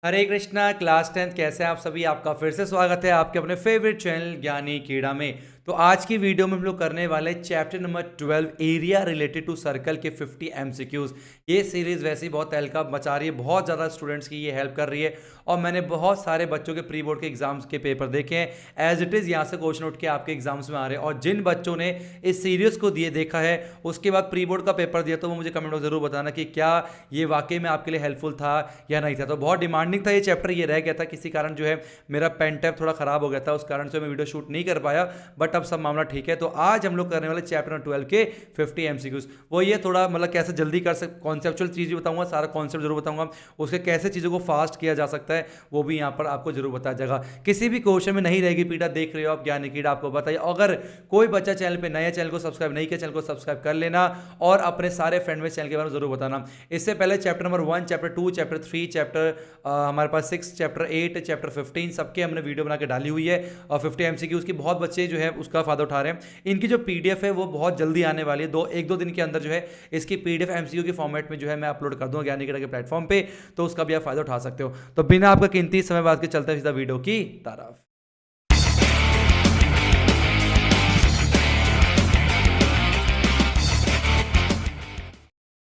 हरे Krishna class 10th कैसे हैं आप सभी। आपका फिर से स्वागत है आपके अपने फेवरेट चैनल ज्ञानी कीड़ा में। तो आज की वीडियो में हम लोग करने वाले chapter number 12 area related to circle के 50 एमसीक्यूज। ये सीरीज वैसे ही बहुत तहलका मचा रही है, बहुत ज़्यादा स्टूडेंट्स की ये हेल्प कर रही है और मैंने बहुत सारे बच्चों के प्री बोर्ड के एग्जाम्स के पेपर देखे हैं। एज इट इज़ यहाँ से क्वेश्चन उठ के आपके एग्जाम्स में आ रहे हैं और जिन बच्चों ने इस सीरीज को देखा है उसके बाद प्री बोर्ड का पेपर दिया तो वो मुझे कमेंट में ज़रूर बताना कि क्या ये वाकई में आपके लिए हेल्पफुल था या नहीं था। तो बहुत डिमांडिंग था ये चैप्टर, ये रह गया था किसी कारण जो है मेरा पेन टैप थोड़ा खराब हो गया था, उस कारण से मैं वीडियो शूट नहीं कर पाया, बट अब सब मामला ठीक है। तो आज हम लोग करने वाले चैप्टर नंबर 12 के 50 एमसीक्यूज। वो ये थोड़ा मतलब कैसे जल्दी कर सकते, कॉन्सेप्चुअल चीज़ भी बताऊंगा, सारा कॉन्सेप्ट जरूर बताऊंगा, उसके कैसे चीज़ों को फास्ट किया जा सकता है वो भी यहाँ पर आपको जरूर बताया जाएगा। किसी भी क्वेश्चन में नहीं रहेगी पीड़ा, देख रहे हो आप ज्ञानी कीड़ा, आपको बताइए। अगर कोई बच्चा चैनल पे नया, चैनल को सब्सक्राइब नहीं किया, चैनल को सब्सक्राइब कर लेना और अपने सारे फ्रेंड में चैनल के बारे में जरूर बताना। इससे पहले chapter number 1, chapter 2, chapter 3, chapter हमारे पास 6, चैप्टर 8, चैप्टर 15 सबके हमने वीडियो बना के डाली हुई है और 50 एमसीक्यू उसकी बहुत बच्चे जो है उसका फायदा उठा रहे हैं। इनकी जो पीडीएफ है वो बहुत जल्दी आने वाली है, एक दो दिन के अंदर जो है इसकी पीडीएफ एमसीक्यू के फॉर्मेट में जो है मैं अपलोड कर दूंगा ज्ञानी कीड़ा के प्लेटफॉर्म पे, तो उसका भी आप फायदा उठा सकते हो। तो बिना आपका कीमती समय बाद के चलते हैं सीधा वीडियो की तरफ।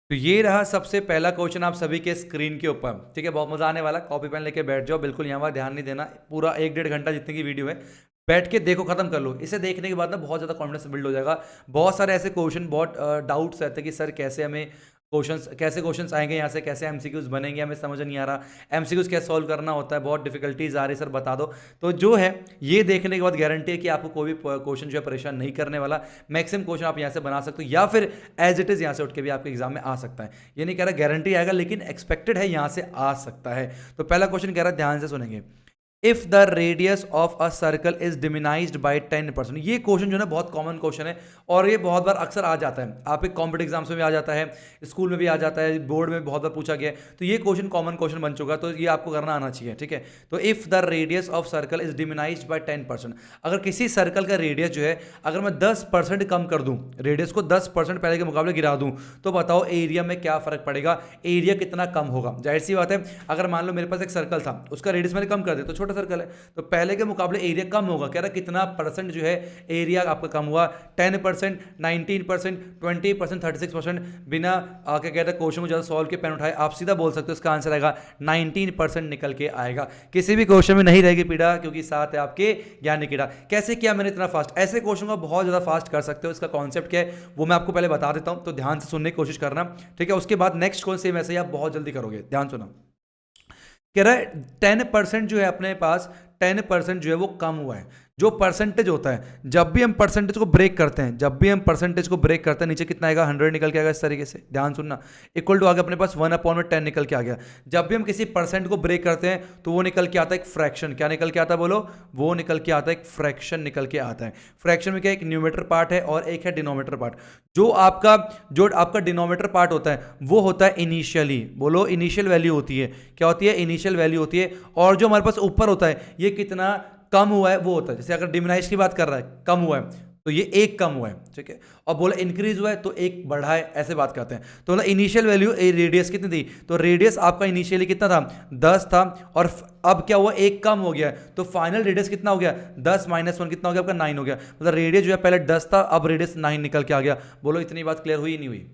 तो ये रहा सबसे पहला क्वेश्चन आप सभी के स्क्रीन के ऊपर, ठीक है। बहुत मजा आने वाला, कॉपी पेन लेके बैठ जाओ, बिल्कुल यहाँ वहाँ ध्यान नहीं देना। पूरा 1-1.5 घंटा जितने की वीडियो है बैठ के देखो, खत्म कर लो। इसे देखने के बाद ना बहुत ज़्यादा कॉन्फिडेंस बिल्ड हो जाएगा। बहुत सारे ऐसे क्वेश्चन, बहुत डाउट्स रहते हैं कि सर कैसे हमें कैसे क्वेश्चंस आएंगे यहाँ से, कैसे एमसीक्यूज बनेंगे, हमें समझ नहीं आ रहा, एमसीक्यूज कैसे सॉल्व करना होता है, बहुत डिफिकल्टीज आ रही है सर बता दो। तो जो है ये देखने के बाद गारंटी है कि आपको कोई भी क्वेश्चन जो है परेशान नहीं करने वाला। मैक्सिमम क्वेश्चन आप यहाँ से बना सकते हो या फिर एज इट इज़ यहाँ से उठ के भी आपके एग्जाम में आ सकता है। ये नहीं कह रहा गारंटी आएगा, लेकिन एक्सपेक्टेड है यहाँ से आ सकता है। तो पहला क्वेश्चन कह रहा है, ध्यान से सुनेंगे। If the radius of a circle is diminished by 10%। ये क्वेश्चन जो है बहुत कॉमन क्वेश्चन है और ये बहुत बार अक्सर आ जाता है, आप एक कॉम्पिटिटिव एग्जाम्स में भी आ जाता है, स्कूल में भी आ जाता है, बोर्ड में बहुत बार पूछा गया है। तो ये क्वेश्चन कॉमन क्वेश्चन बन चुका, तो ये आपको करना आना चाहिए, ठीक है। तो if the radius of circle is diminished by 10%, अगर किसी सर्कल का रेडियस जो है अगर मैं 10% कम कर दूं, रेडियस को 10% पहले के मुकाबले गिरा दूं, तो बताओ एरिया में क्या फर्क पड़ेगा, एरिया कितना कम होगा। जाहिर सी बात है, अगर मान लो मेरे पास एक सर्कल था, उसका रेडियस मैंने कम कर दिया तो छोटा सर्कल है, तो पहले के मुकाबले एरिया कम होगा। कह रहा कितना परसेंट जो है एरिया आपका कम हुआ, 10%, 19%, 20%, 36%। बिना क्या कहते हैं क्वेश्चन को ज़्यादा सॉल्व के पेन उठाए आप सीधा बोल सकते हो इसका आंसर आएगा 19% निकल के आएगा। किसी भी क्वेश्चन में नहीं रहेगी पीड़ा, क्योंकि साथ है आपके ज्ञानी कीड़ा। कैसे किया मैंने इतना फास्ट, ऐसे क्वेश्चन को बहुत ज़्यादा फास्ट कर सकते हो। इसका कॉन्सेप्ट क्या है वो मैं आपको पहले बता देता हूँ, तो ध्यान से सुनने की कोशिश करना, ठीक है। उसके बाद नेक्स्ट कौन से मैसेज आप बहुत जल्दी करोगे, ध्यान सुना। कह रहा है 10% जो है अपने पास, 10% जो है वो कम हुआ है। जो परसेंटेज होता है, जब भी हम परसेंटेज को ब्रेक करते हैं, नीचे कितना आएगा, 100 निकल के आएगा। इस तरीके से ध्यान सुनना, इक्वल टू आ गया अपने पास 1/10 निकल के आ गया। जब भी हम किसी परसेंट को ब्रेक करते हैं तो वो निकल के आता है एक फ्रैक्शन। क्या निकल के आता है बोलो, वो निकल के आता है एक फ्रैक्शन निकल के आता है। फ्रैक्शन में क्या, एक न्यूमरेटर पार्ट है और एक है डिनोमिनेटर पार्ट। जो आपका डिनोमिनेटर पार्ट होता है वो होता है इनिशियली, बोलो इनिशियल वैल्यू होती है। क्या होती है, इनिशियल वैल्यू होती है। और जो हमारे पास ऊपर होता है ये कितना कम हुआ है वो होता है। जैसे अगर डिमिनाइज की बात कर रहा है, कम हुआ है तो ये 1 कम हुआ है, ठीक है। और बोला इंक्रीज हुआ है तो 1 बढ़ा है, ऐसे बात करते हैं। तो बोला इनिशियल वैल्यू रेडियस कितनी थी, तो रेडियस आपका इनिशियली कितना था, 10 था, और अब क्या हुआ, 1 कम हो गया, तो फाइनल रेडियस कितना हो गया, 10 - 1 कितना हो गया आपका, 9 हो गया। मतलब रेडियस जो है पहले 10 था, अब रेडियस 9 निकल के आ गया। बोलो इतनी बात क्लियर हुई नहीं हुई।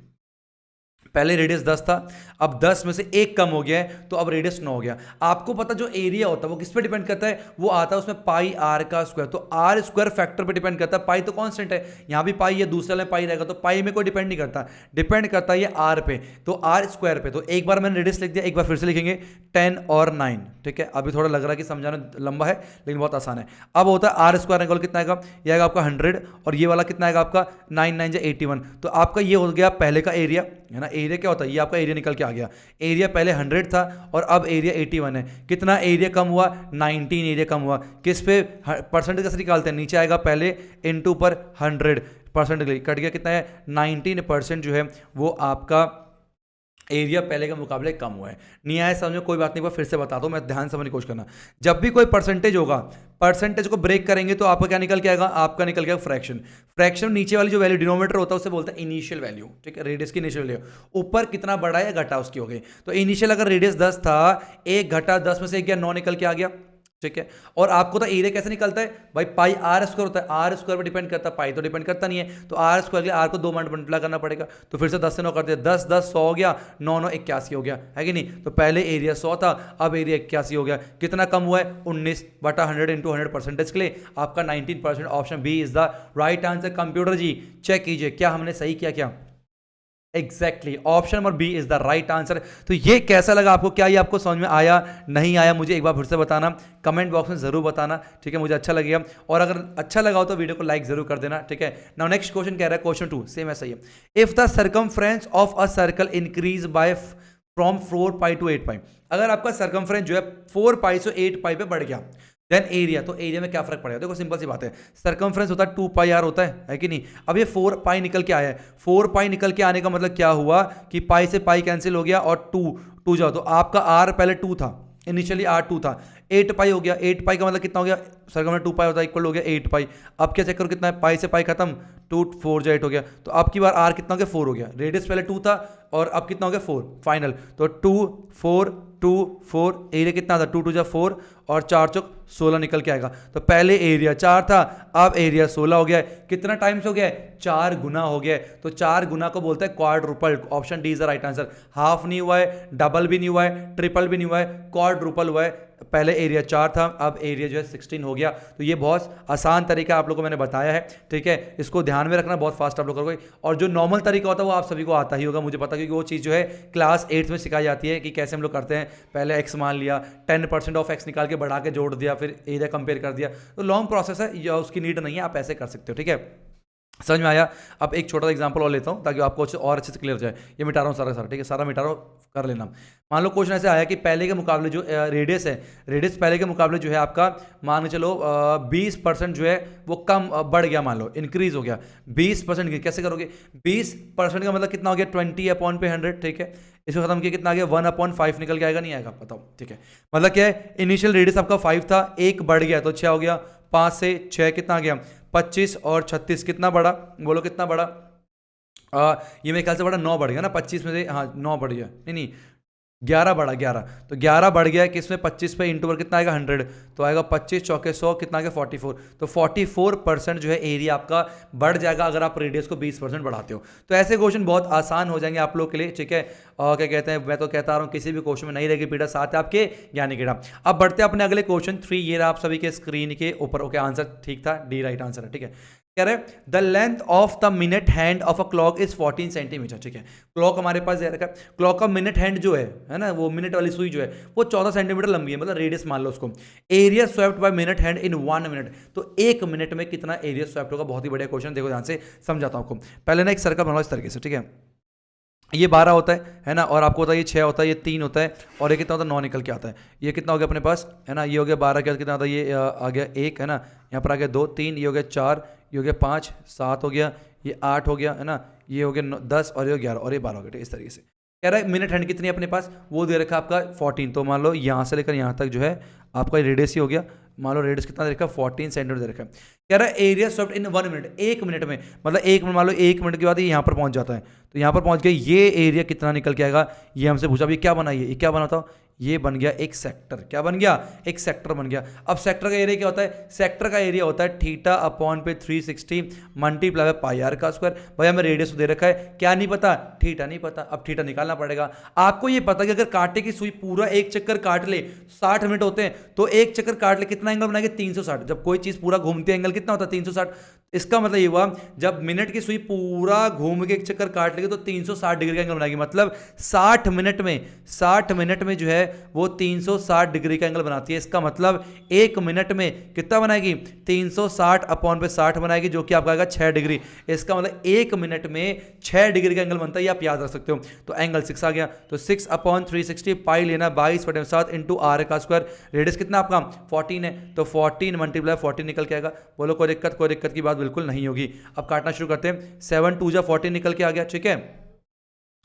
पहले रेडियस 10 था, अब 10 में से 1 कम हो गया है तो अब रेडियस 9 हो गया। आपको पता जो एरिया होता है वो किस पे डिपेंड करता है, वो आता है उसमें पाई आर का स्क्वायर। तो आर स्क्वायर फैक्टर पे डिपेंड करता है। पाई तो कांस्टेंट है, यहां भी पाई है, दूसरे में पाई रहेगा, तो पाई में कोई डिपेंड नहीं करता, डिपेंड करता है ये आर पे, तो आर स्क्वायर पे। तो एक बार मैंने रेडियस लिख दिया, एक बार फिर से लिखेंगे 10 और 9, ठीक है। अभी थोड़ा लग रहा है कि समझाना लंबा है लेकिन बहुत आसान है। अब होता है आर स्क्वायर निकल कितना आएगा, ये आएगा आपका 100 और ये वाला कितना आएगा आपका 9 9 जा 81। तो आपका ये हो गया पहले का एरिया है ना। एरिया क्या होता है, ये आपका एरिया निकल के आ गया। एरिया पहले 100 था और अब एरिया 81 है। कितना एरिया कम हुआ, 19 एरिया कम हुआ। किस पे, परसेंटेज कैसे निकालते हैं, नीचे आएगा पहले इनटू पर 100%, कट गया कितना है 19% जो है वो आपका एरिया पहले के मुकाबले कम हुआ है। नहीं आया समझ में, कोई बात नहीं, पर फिर से बता दो, मैं ध्यान समझने की कोशिश करना। जब भी कोई परसेंटेज होगा, परसेंटेज को ब्रेक करेंगे तो आपका क्या निकल के आएगा, आपका निकल के आएगा फ्रैक्शन। फ्रैक्शन नीचे वाली जो वैल्यू डिनोमिनेटर होता है उसे बोलता है इनिशियल वैल्यू, ठीक है, रेडियस की इनिशियल वैल्यू। ऊपर कितना बढ़ा है घटा उसकी हो गई। तो इनिशियल अगर रेडियस 10 था, एक घटा 10 में से एक गया 9 निकल के आ गया, ठीक है। और आपको तो एरिया कैसे निकलता है भाई, पाई आर स्क्वायर होता है, आर स्क्वायर पर डिपेंड करता है, पाई तो डिपेंड करता नहीं है। तो आर स्क्वायर के लिए आर को 2 मल्टीप्लाई करना पड़ेगा। तो फिर से 10 से 9 करते हैं, 10 10 100 हो गया, 9 9 81 हो गया, है कि नहीं। तो पहले एरिया 100 था, अब एरिया 81 हो गया। कितना कम हुआ है, 19/100 इंटू 100 परसेंटेज के लिए आपका 19%। Option B is the right answer. Computer ji check कीजिए क्या हमने सही किया क्या। Exactly option number B is the right answer. तो ये कैसा लगा आपको, क्या ये आपको समझ में आया नहीं आया, मुझे एक बार फिर से बताना, कमेंट बॉक्स में जरूर बताना, ठीक है, मुझे अच्छा लगेगा। और अगर अच्छा लगा हो तो वीडियो को लाइक जरूर कर देना, ठीक है। नाउ नेक्स्ट क्वेश्चन कह रहा है, क्वेश्चन 2 सेम ऐसा ही है। If the circumference of a circle increase by from 4 pi to 8 pi, अगर आपका सर्कमफ्रेंस जो है 4 पाई से 8 पाई पे बढ़ गया, देन एरिया, तो एरिया में क्या फर्क पड़ेगा। देखो सिंपल सी बात है, सर्कमफ्रेंस होता है 2 पाई आर होता है कि नहीं। अब ये 4 पाई निकल के आया है, 4 पाई निकल के आने का मतलब क्या हुआ कि पाई से पाई कैंसिल हो गया और 2 जाओ, तो आपका आर पहले 2 था, इनिशियली आर 2 था, 8 पाई हो गया। 8 पाई का मतलब कितना हो गया, सर्कम में 2 पाई होता है, इक्वल हो गया 8 पाई। अब क्या चेक करो कितना है, पाई से पाई खत्म, 2 4 जो 8 हो गया। तो अब की बार आर कितना हो गया, 4 हो गया। रेडियस पहले 2 था और अब कितना हो गया 4 फाइनल। तो 2 4 2 4, एरिया कितना था, 2 2 जा 4 और 4 चौक 16 निकल के आएगा। तो पहले एरिया 4 था, अब एरिया 16 हो गया है। कितना टाइम्स हो गया है, 4 गुना हो गया है। तो 4 गुना को बोलते हैं quadruple. Option D is the right answer. Half नहीं हुआ है, डबल भी नहीं हुआ है, ट्रिपल भी नहीं हुआ है, क्वाड्रुपल हुआ है। पहले एरिया 4 था, अब एरिया जो है 16 हो गया। तो ये बहुत आसान तरीका आप लोगों को मैंने बताया है, ठीक है, इसको ध्यान में रखना, बहुत फास्ट आप लोग करोगे। और जो नॉर्मल तरीका होता है वो आप सभी को आता ही होगा, मुझे पता, क्योंकि वो चीज़ जो है क्लास 8 में सिखाई जाती है कि कैसे हम लोग करते हैं। पहले एक्स मान लिया, 10% ऑफ एक्स निकाल के बढ़ा के जोड़ दिया, फिर एरिया कंपेयर कर दिया। तो लॉन्ग प्रोसेस है, या उसकी नीड नहीं है, आप ऐसे कर सकते हो, ठीक है। समझ में आया। अब एक छोटा सा एग्जांपल और लेता हूं ताकि आपको और अच्छे से क्लियर हो जाए। ये मिटा रहा हूँ सारा, ठीक है, सारा मिटा रहा हूँ, कर लेना। मान लो क्वेश्चन ऐसे आया कि पहले के मुकाबले जो रेडियस है, रेडियस पहले के मुकाबले जो है आपका, मान के चलो 20% जो है वो कम बढ़ गया, मान लो इंक्रीज हो गया 20%। कैसे करोगे, 20% का मतलब कितना हो गया, 20/100, ठीक है। इसको खत्म किया कितना आ गया, 1/5 निकल के आएगा, नहीं आएगा, बताओ, ठीक है। मतलब क्या है, इनिशियल रेडियस आपका 5 था, एक बढ़ गया तो 6 हो गया, 5 से 6 कितना आ गया, 25 और 36 कितना बढ़ा, बोलो कितना बढ़ा। ये मेरे ख्याल से बढ़ा 9 बढ़ गया ना, 25 में से, हाँ 9 बढ़ गया, नहीं 11 बढ़ा, 11। तो 11 बढ़ गया किसमें, 25 पे इंटू पर कितना आएगा 100, तो आएगा 25 चौके 100, कितना आ गया 44। तो 44% जो है एरिया आपका बढ़ जाएगा अगर आप रेडियस को 20% बढ़ाते हो। तो ऐसे क्वेश्चन बहुत आसान हो जाएंगे आप लोग के लिए, ठीक है। और क्या कहते हैं, मैं तो कहता रहा हूँ किसी भी क्वेश्चन में नहीं रहेगी पीड़ा, साथ है आपके ज्ञानी कीड़ा। अब बढ़ते हैं अपने अगले क्वेश्चन 3, ये रहा आप सभी के स्क्रीन के ऊपर। ओके, आंसर ठीक था, डी राइट आंसर है, ठीक है। कह रहे the length of the minute hand of a clock is 14 centimetre, ठीक है। क्लॉक हमारे पास दे रखा है, क्लॉक का मिनट हैंड जो है ना, वो मिनट वाली सुई जो है वो 14 सेंटीमीटर लंबी है, मतलब रेडियस मान लो उसको। Area swept by minute hand in 1 minute, तो 1 मिनट में कितना एरिया स्वेप्ट होगा। बहुत ही बढ़िया क्वेश्चन, देखो ध्यान से समझाता हूं आपको। पहले ना एक सर्कल बनाओ इस तरीके से, ठीक है। ये 12 होता है ना, और आपको होता है ये 6 होता है, ये 3 होता है, और ये कितना होता है 9 निकल के आता है। ये कितना हो गया अपने पास, है ना, ये हो गया 12 के कितना आता है, ये आ गया 1, है ना, यहाँ पर आ गया 2 3, ये हो गया 4, ये हो गया 5 7 हो गया, ये 8 हो गया, है ना, ये हो गया 10 और ये 11 और ये 12 हो गया, इस तरीके से। कह रहा है मिनट हैंड कितनी है अपने पास, वो दे रखा है आपका 14। तो मान लो यहाँ से लेकर यहाँ तक जो है आपका रेडियस ही हो गया, मान लो रेडियस कितना दे रखा है 14 सेंटीमीटर दे रखा है। कह रहा है एरिया स्वेप्ट इन 1 मिनट, 1 मिनट में, मतलब 1 मिनट, मान लो 1 मिनट के बाद ये यहाँ पर पहुँच जाता है, तो यहाँ पर पहुँच गया, ये एरिया कितना निकल के आएगा, ये हमसे पूछा। अब ये क्या बना, ये क्या बना था, ये बन गया एक सेक्टर। क्या बन गया, एक सेक्टर बन गया। अब सेक्टर का एरिया क्या होता है, सेक्टर का एरिया होता है थीटा अपॉन पे 360 मल्टीप्लाई बाय पाई आर का स्क्वायर। भाई हमें रेडियस दे रखा है, क्या नहीं पता, थीटा नहीं पता। अब थीटा निकालना पड़ेगा। आपको ये पता कि अगर कांटे की सुई पूरा एक चक्कर काट ले, 60 मिनट होते हैं, तो एक चक्कर काट ले कितना एंगल बनाएगा, 360। जब कोई चीज पूरा घूमती है एंगल कितना होता है, 360। इसका मतलब ये हुआ जब मिनट की सुई पूरा घूम के एक चक्कर काट लेगी तो 360 डिग्री का एंगल बनाएगी। मतलब 60 मिनट में जो है वो 360 डिग्री का एंगल बनाती है। इसका मतलब 1 मिनट में कितना बनाएगी, 360 अपॉन पे 60 बनाएगी, जो कि आपका आएगा 6 डिग्री। इसका मतलब 1 मिनट में 6 डिग्री का एंगल बनता है, ये आप याद रख सकते हो। तो एंगल 6 आ गया, तो 6 अपॉन 360 पाई लेना 22/7 इंटू आर का स्क्वायर। रेडियस कितना आपका 14 है, तो 14 मल्टीप्लाई 14 निकल के आएगा। बोलो कोई दिक्कत की बात बिल्कुल नहीं होगी। अब काटना शुरू करते हैं, 7 2 जा 14 निकल के आ गया, ठीक है।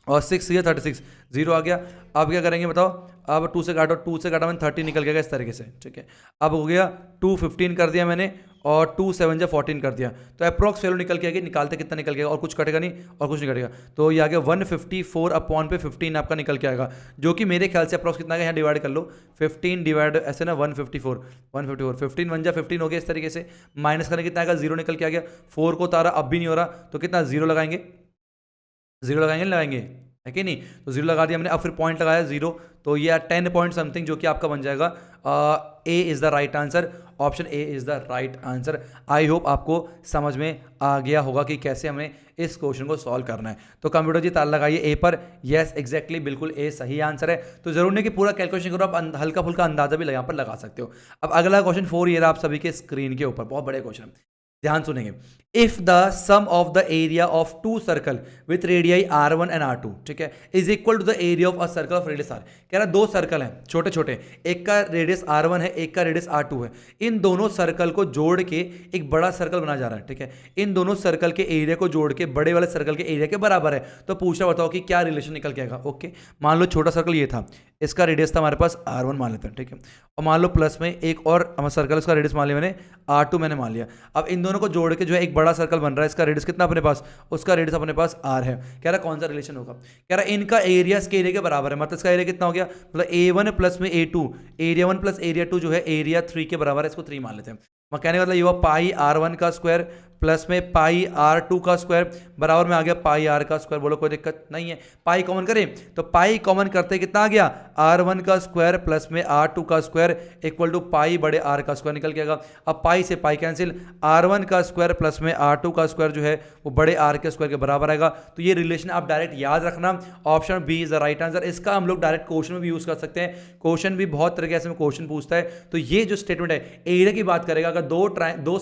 और 6 या 36, 0 आ गया। अब क्या करेंगे बताओ, अब 2 से काटो, 2 से काटा मैंने 30 निकल गया इस तरीके से, ठीक है। अब हो गया 2 15 कर दिया मैंने, और 2 7 जा 14 कर दिया, तो अप्रॉक्स वैल्यू निकल के आएगी। निकालते कितना निकल गया, और कुछ कटेगा नहीं और कुछ नहीं कटेगा, तो ये आ गया 154 अपॉन पे 15 आपका निकल के आएगा, जो कि मेरे ख्याल से अप्रॉक्स कितना है, यहाँ डिवाइड कर लो 15 डिवाइड ऐसे ना 154 15 1 जा 15 हो गया इस तरीके से, माइनस करने कितना आएगा, 0 निकल के आ गया। 4 को उतारा, अब भी नहीं हो रहा, तो कितना 0 लगाएंगे, 0 लगाएंगे, लगाएंगे है कि नहीं, तो 0 लगा दिया हमने। अब फिर पॉइंट लगाया 0, तो ये 10 पॉइंट समथिंग जो कि आपका बन जाएगा। A is the right answer, option A is the right answer. I hope आपको समझ में आ गया होगा कि कैसे हमें इस क्वेश्चन को सॉल्व करना है। तो कंप्यूटर जी ताला लगाइए ए पर, यस एग्जैक्टली बिल्कुल ए सही आंसर है। तो जरूर नहीं कि पूरा कैलकुलेशन करो, आप हल्का फुल्का अंदाजा भी यहाँ पर लगा सकते हो। अब अगला क्वेश्चन 4 ये रहा आप सभी के स्क्रीन के ऊपर, बहुत बड़े क्वेश्चन, ध्यान सुनेंगे। If the sum of the area of two circle with radii R1 and R2, ठीक है, is equal to the area of a circle of radius R। कह रहा दो सर्कल हैं छोटे छोटे, एक का रेडियस R1 है, एक का रेडियस R2 है। इन दोनों सर्कल को जोड़ के एक बड़ा सर्कल बना जा रहा है, ठीक है। इन दोनों सर्कल के एरिया को जोड़ के बड़े वाले सर्कल के एरिया के बराबर है। तो पूछा बताओ कि क्या रिलेशन निकल के आएगा। ओके, मान लो छोटा सर्कल ये था, इसका रेडियस था हमारे पास R1 मान लेते हैं, ठीक है। और मान लो प्लस में एक और हमारा सर्कल, इसका रेडियस मान लिया मैंने R2 मैंने मान लिया। अब इन दोनों को जोड़ के जो है एक बड़ा सर्कल बन रहा है, इसका रेडियस कितना अपने पास, उसका रेडियस अपने पास R है। कह रहा कौन सा रिलेशन होगा, कह रहा इनका एरिया इसके एरिया के बराबर है, मतलब इसका एरिया कितना हो गया, मतलब A1 प्लस में A2, एरिया 1 प्लस एरिया 2 जो है एरिया 3 के बराबर है, इसको 3 मान लेते हैं। कहने का मतलब ये हुआ पाई R1 का स्क्वायर प्लस में पाई R2 का स्क्वायर बराबर में आ गया पाई R का स्क्वायर। बोलो कोई दिक्कत नहीं है, पाई कॉमन करें तो पाई कॉमन करते कितना आ गया, R1 का स्क्वायर प्लस में R2 का स्क्वायर इक्वल टू पाई बड़े R का स्क्वायर निकल के आएगा। अब पाई से पाई कैंसिल, R1 का स्क्वायर प्लस में R2 का स्क्वायर जो है वो बड़े R के स्क्वायर के बराबर आएगा। तो ये रिलेशन आप डायरेक्ट याद रखना, option B is the right answer. इसका हम लोग डायरेक्ट क्वेश्चन में भी यूज कर सकते हैं, क्वेश्चन भी बहुत तरह के ऐसे में क्वेश्चन पूछता है। तो ये जो स्टेटमेंट है एरिया की बात करेगा, अगर दो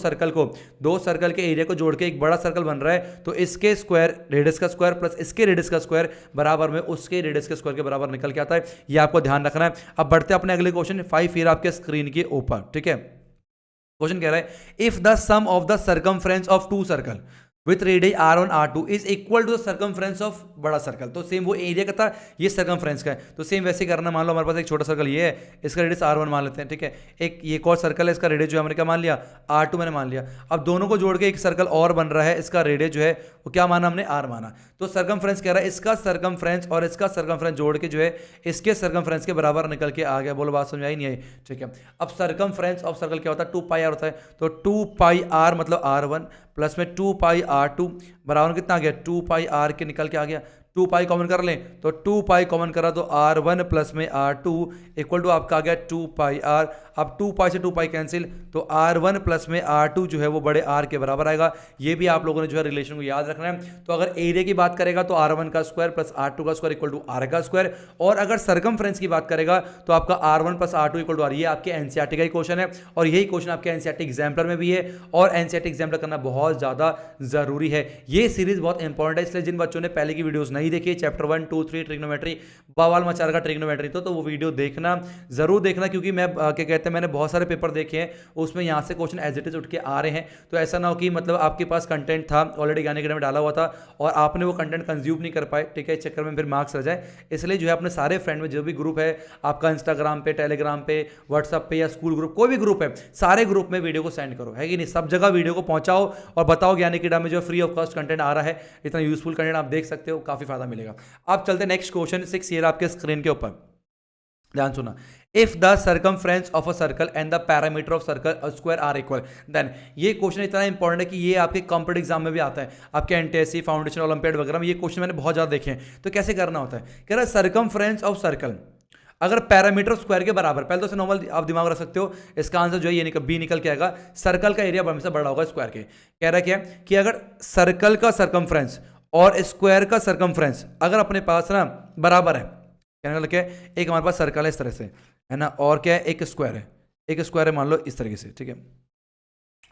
सर्कल के एरिया को जोड़ के एक बड़ा सर्कल बन रहा है तो इसके स्क्वायर रेडियस का स्क्वायर प्लस इसके रेडियस का स्क्वायर बराबर में उसके रेडियस के स्क्वायर के बराबर निकल के आता है। ये आपको ध्यान रखना है। अब बढ़ते हैं अपने अगले क्वेश्चन 5 फिर आपके स्क्रीन के ऊपर, ठीक है। क्वेश्चन कह रहा है if the sum of the circumference of two circle with radius R1 R2 is equal to the circumference of बड़ा सर्कल। तो सेम वो एरिया का था, ये सर्कमफ्रेंस का है, तो सेम वैसे करना। मान लो हमारे पास एक छोटा सर्कल ये है, इसका रेडियस R1 मान लेते हैं, ठीक है। एक और सर्कल है, इसका रेडियस जो है हमने क्या मान लिया, R2 मैंने मान लिया। अब दोनों को जोड़ के एक सर्कल और बन रहा है, इसका रेडियस जो है वो क्या माना हमने, R माना। तो सर्कमफ्रेंस कह रहा है इसका सर्कमफ्रेंस और इसका सर्कमफ्रेंस जोड़ के जो है इसके सर्कमफ्रेंस के बराबर निकल के आ गया। बोलो बात समझ आई नहीं आई, ठीक है। अब सर्कमफ्रेंस ऑफ सर्कल क्या होता है, 2 पाई R होता है, तो 2 पाई R मतलब R1 प्लस में 2 पाई R2 बराबर कितना आ गया, 2 पाई R के निकल के आ गया। 2 पाई कॉमन कर लें तो 2 पाई कॉमन करा तो R1 प्लस में R2 इक्वल टू आपका आ गया 2 पाई R। अब 2 पाई से 2 पाई कैंसिल, तो R1 प्लस में R2 जो है वो बड़े R के बराबर आएगा। ये भी आप लोगों ने जो है रिलेशन को याद रखना है। तो अगर एरिया की बात करेगा तो R1 का स्क्वायर प्लस R2 का स्क्वायर इक्वल टू R का स्क्वायर, और अगर सर्कमफ्रेंस की बात करेगा तो आपका R1 plus R2 equal to R। ये आपके एनसीईआरटी का ही क्वेश्चन है, और यही क्वेश्चन आपके एनसीईआरटी एग्जाम्पलर में भी है, और एनसीईआरटी एग्जाम्पलर करना बहुत ज़्यादा जरूरी है। ये सीरीज बहुत इंपॉर्टेंट है, इसलिए जिन बच्चों ने पहले की वीडियोस नहीं देखी, चैप्टर 1 2 3 ट्रिग्नोमेट्री, बवाल मचा रखा ट्रिग्नोमेट्री, तो वो वीडियो देखना जरूर देखना, क्योंकि मैं क्या कहते हैं मैंने बहुत सारे पेपर देखे हैं, उसमें यहाँ से क्वेश्चन एज इट इज उठ के आ रहे हैं। तो ऐसा ना हो कि मतलब आपके पास कंटेंट था ऑलरेडी ज्ञान अकेडमी में डाला हुआ था और आपने वो कंटेंट कंज्यूम नहीं कर पाए, ठीक है, इस चक्कर में फिर मार्क्स रह जाए। इसलिए जो है अपने सारे फ्रेंड में जो भी ग्रुप है आपका, इंस्टाग्राम पे, टेलीग्राम पे, व्हाट्सअप पे या स्कूल ग्रुप, कोई भी ग्रुप है, सारे ग्रुप में वीडियो को सेंड करो, है कि नहीं, सब जगह वीडियो को पहुंचाओ और बताओ ज्ञान अकेडमी में जो फ्री ऑफ कॉस्ट कंटेंट आ रहा है, इतना यूजफुल कंटेंट आप देख सकते हो, काफी फायदा मिलेगा। अब चलते नेक्स्ट क्वेश्चन 6 ये आपके स्क्रीन के ऊपर, ध्यान सुना। If the circumference of a circle and the parameter of circle square are equal, then ये क्वेश्चन इतना इंपॉर्टेंट है कि ये आपके कॉम्पिटेटिव एग्जाम में भी आता है, आपके एनटीएससी फाउंडेशन ओलंपियाड वगैरह में ये क्वेश्चन मैंने बहुत ज्यादा देखे हैं। तो कैसे करना होता है, कह रहा है सर्कमफ्रेंस ऑफ सर्कल अगर पैरामीटर स्क्वायर के बराबर, पहले तो से नॉर्मल आप दिमाग रख सकते हो, इसका आंसर जो है ये बी निकल के आएगा। सर्कल का एरिया हमेशा बड़ा होगा स्क्वायर के। कह रहा है क्या कि अगर सर्कल का सर्कमफ्रेंस और स्क्वायर का सर्कमफ्रेंस अगर अपने पास ना बराबर है, कहने का मतलब क्या है, एक हमारे पास सर्कल है इस तरह से, है ना, और क्या है, एक स्क्वायर है मान लो इस तरीके से, ठीक है,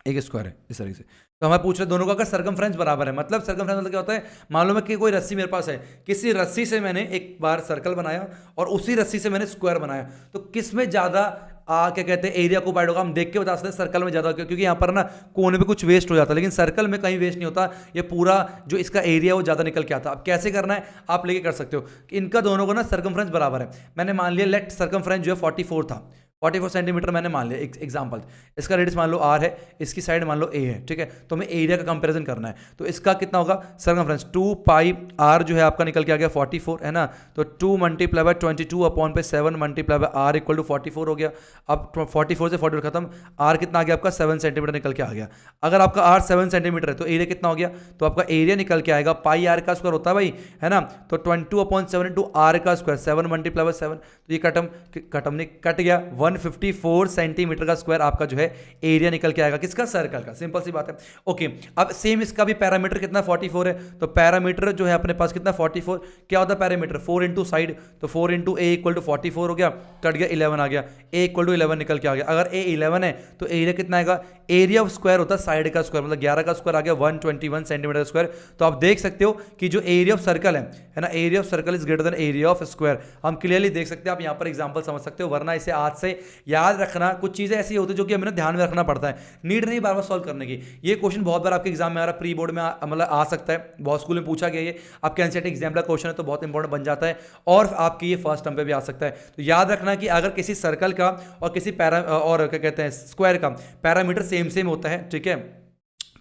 एक स्क्वायर है इस तरीके से। तो हमें पूछ रहे दोनों का अगर सर्कमफ्रेंस बराबर है, मतलब सर्कमफ्रेंस मतलब क्या होता है, मान लो मैं कि कोई रस्सी मेरे पास है, किसी रस्सी से मैंने एक बार सर्कल बनाया और उसी रस्सी से मैंने स्क्वायर बनाया, तो किस में ज़्यादा क्या कहते हैं एरिया ऑक्यूपाइड होगा, हम देख के बता सकते हैं सर्कल में ज़्यादा होगा, क्योंकि यहाँ पर ना कोने पे कुछ वेस्ट हो जाता है, लेकिन सर्कल में कहीं वेस्ट नहीं होता, ये पूरा जो इसका एरिया वो ज़्यादा निकल के आता है। अब कैसे करना है आप लेके कर सकते हो, इनका दोनों को ना सर्कमफ्रेंस बराबर है। मैंने मान लिया लेट सर्कमफ्रेंस जो है 44 था, 44 सेंटीमीटर मैंने मान लिया एग्जाम्पल, इसका रेडियस मान लो r है, इसकी साइड मान लो a है, ठीक है। तो हमें एरिया का कंपैरिजन करना है, तो इसका कितना होगा सर्कमफ्रेंस 2 पाई r जो है आपका निकल के आ गया 44 है ना, तो 2 मल्टीप्लाई बाय 22 अपॉन पे 7 multiply by r equal to 44 हो गया। अब 44 से 44 खत्म, r कितना आ गया आपका 7 सेंटीमीटर निकल के आ गया। अगर आपका r 7 सेंटीमीटर है तो एरिया कितना हो गया, तो आपका एरिया निकल के आएगा पाई r का स्क्वायर होता है भाई, है ना, तो 22/7 इंटू r का स्क्वायर 7 मल्टीप्लाई बाय 7, तो ये कटम नहीं कट गया, 154 सेंटीमीटर का स्क्वायर आपका जो है एरिया निकल के आएगा किसका, सर्कल का। सिंपल सी बात है। ओके, अब सेम इसका भी पैरामीटर कितना 44 है, तो पैरामीटर जो है अपने पास कितना 44, क्या होता है पैरामीटर 4 इंटू साइड, तो 4 इंटू ए इक्वल टू 44 हो गया, कट गया 11 आ गया, ए इक्वल टू 11 निकल के आ गया। अगर ए 11 है तो एरिया कितना आएगा, एरिया ऑफ स्क्वायर होता है साइड का स्क्वायर, मतलब 11 का स्क्वायर आ गया 121 सेंटीमीटर स्क्वायर। तो आप देख सकते हो कि जो एरिया ऑफ सर्कल है ना, area of circle is greater than area of square, हम क्लियरली देख सकते हैं। आप यहाँ पर एग्जांपल समझ सकते हो, वरना इसे आज से याद रखना, कुछ चीजें ऐसी होती है जो कि हमें ध्यान में रखना पड़ता है, नीड नहीं बार बार सॉल्व करने की। ये क्वेश्चन बहुत बार आपके एग्जाम में आ रहा है, प्री बोर्ड में मतलब आ सकता है, बहुत स्कूल में पूछा गया, ये आपके एनसीईआरटी एग्जाम का क्वेश्चन है तो बहुत इंपॉर्टेंट बन जाता है, और आपके ये फर्स्ट टर्म पे भी आ सकता है। तो याद रखना कि अगर किसी सर्कल का और किसी और क्या कहते हैं स्क्वायर का पैरामीटर सेम होता है, ठीक है,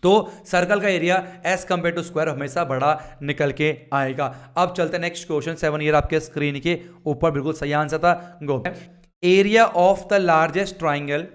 तो सर्कल का area as compare to square हमेशा बड़ा निकल के आएगा। अब चलते हैं नेक्स्ट क्वेश्चन 7 ईयर आपके स्क्रीन के ऊपर, बिल्कुल सही आंसर था, go. Area of the largest triangle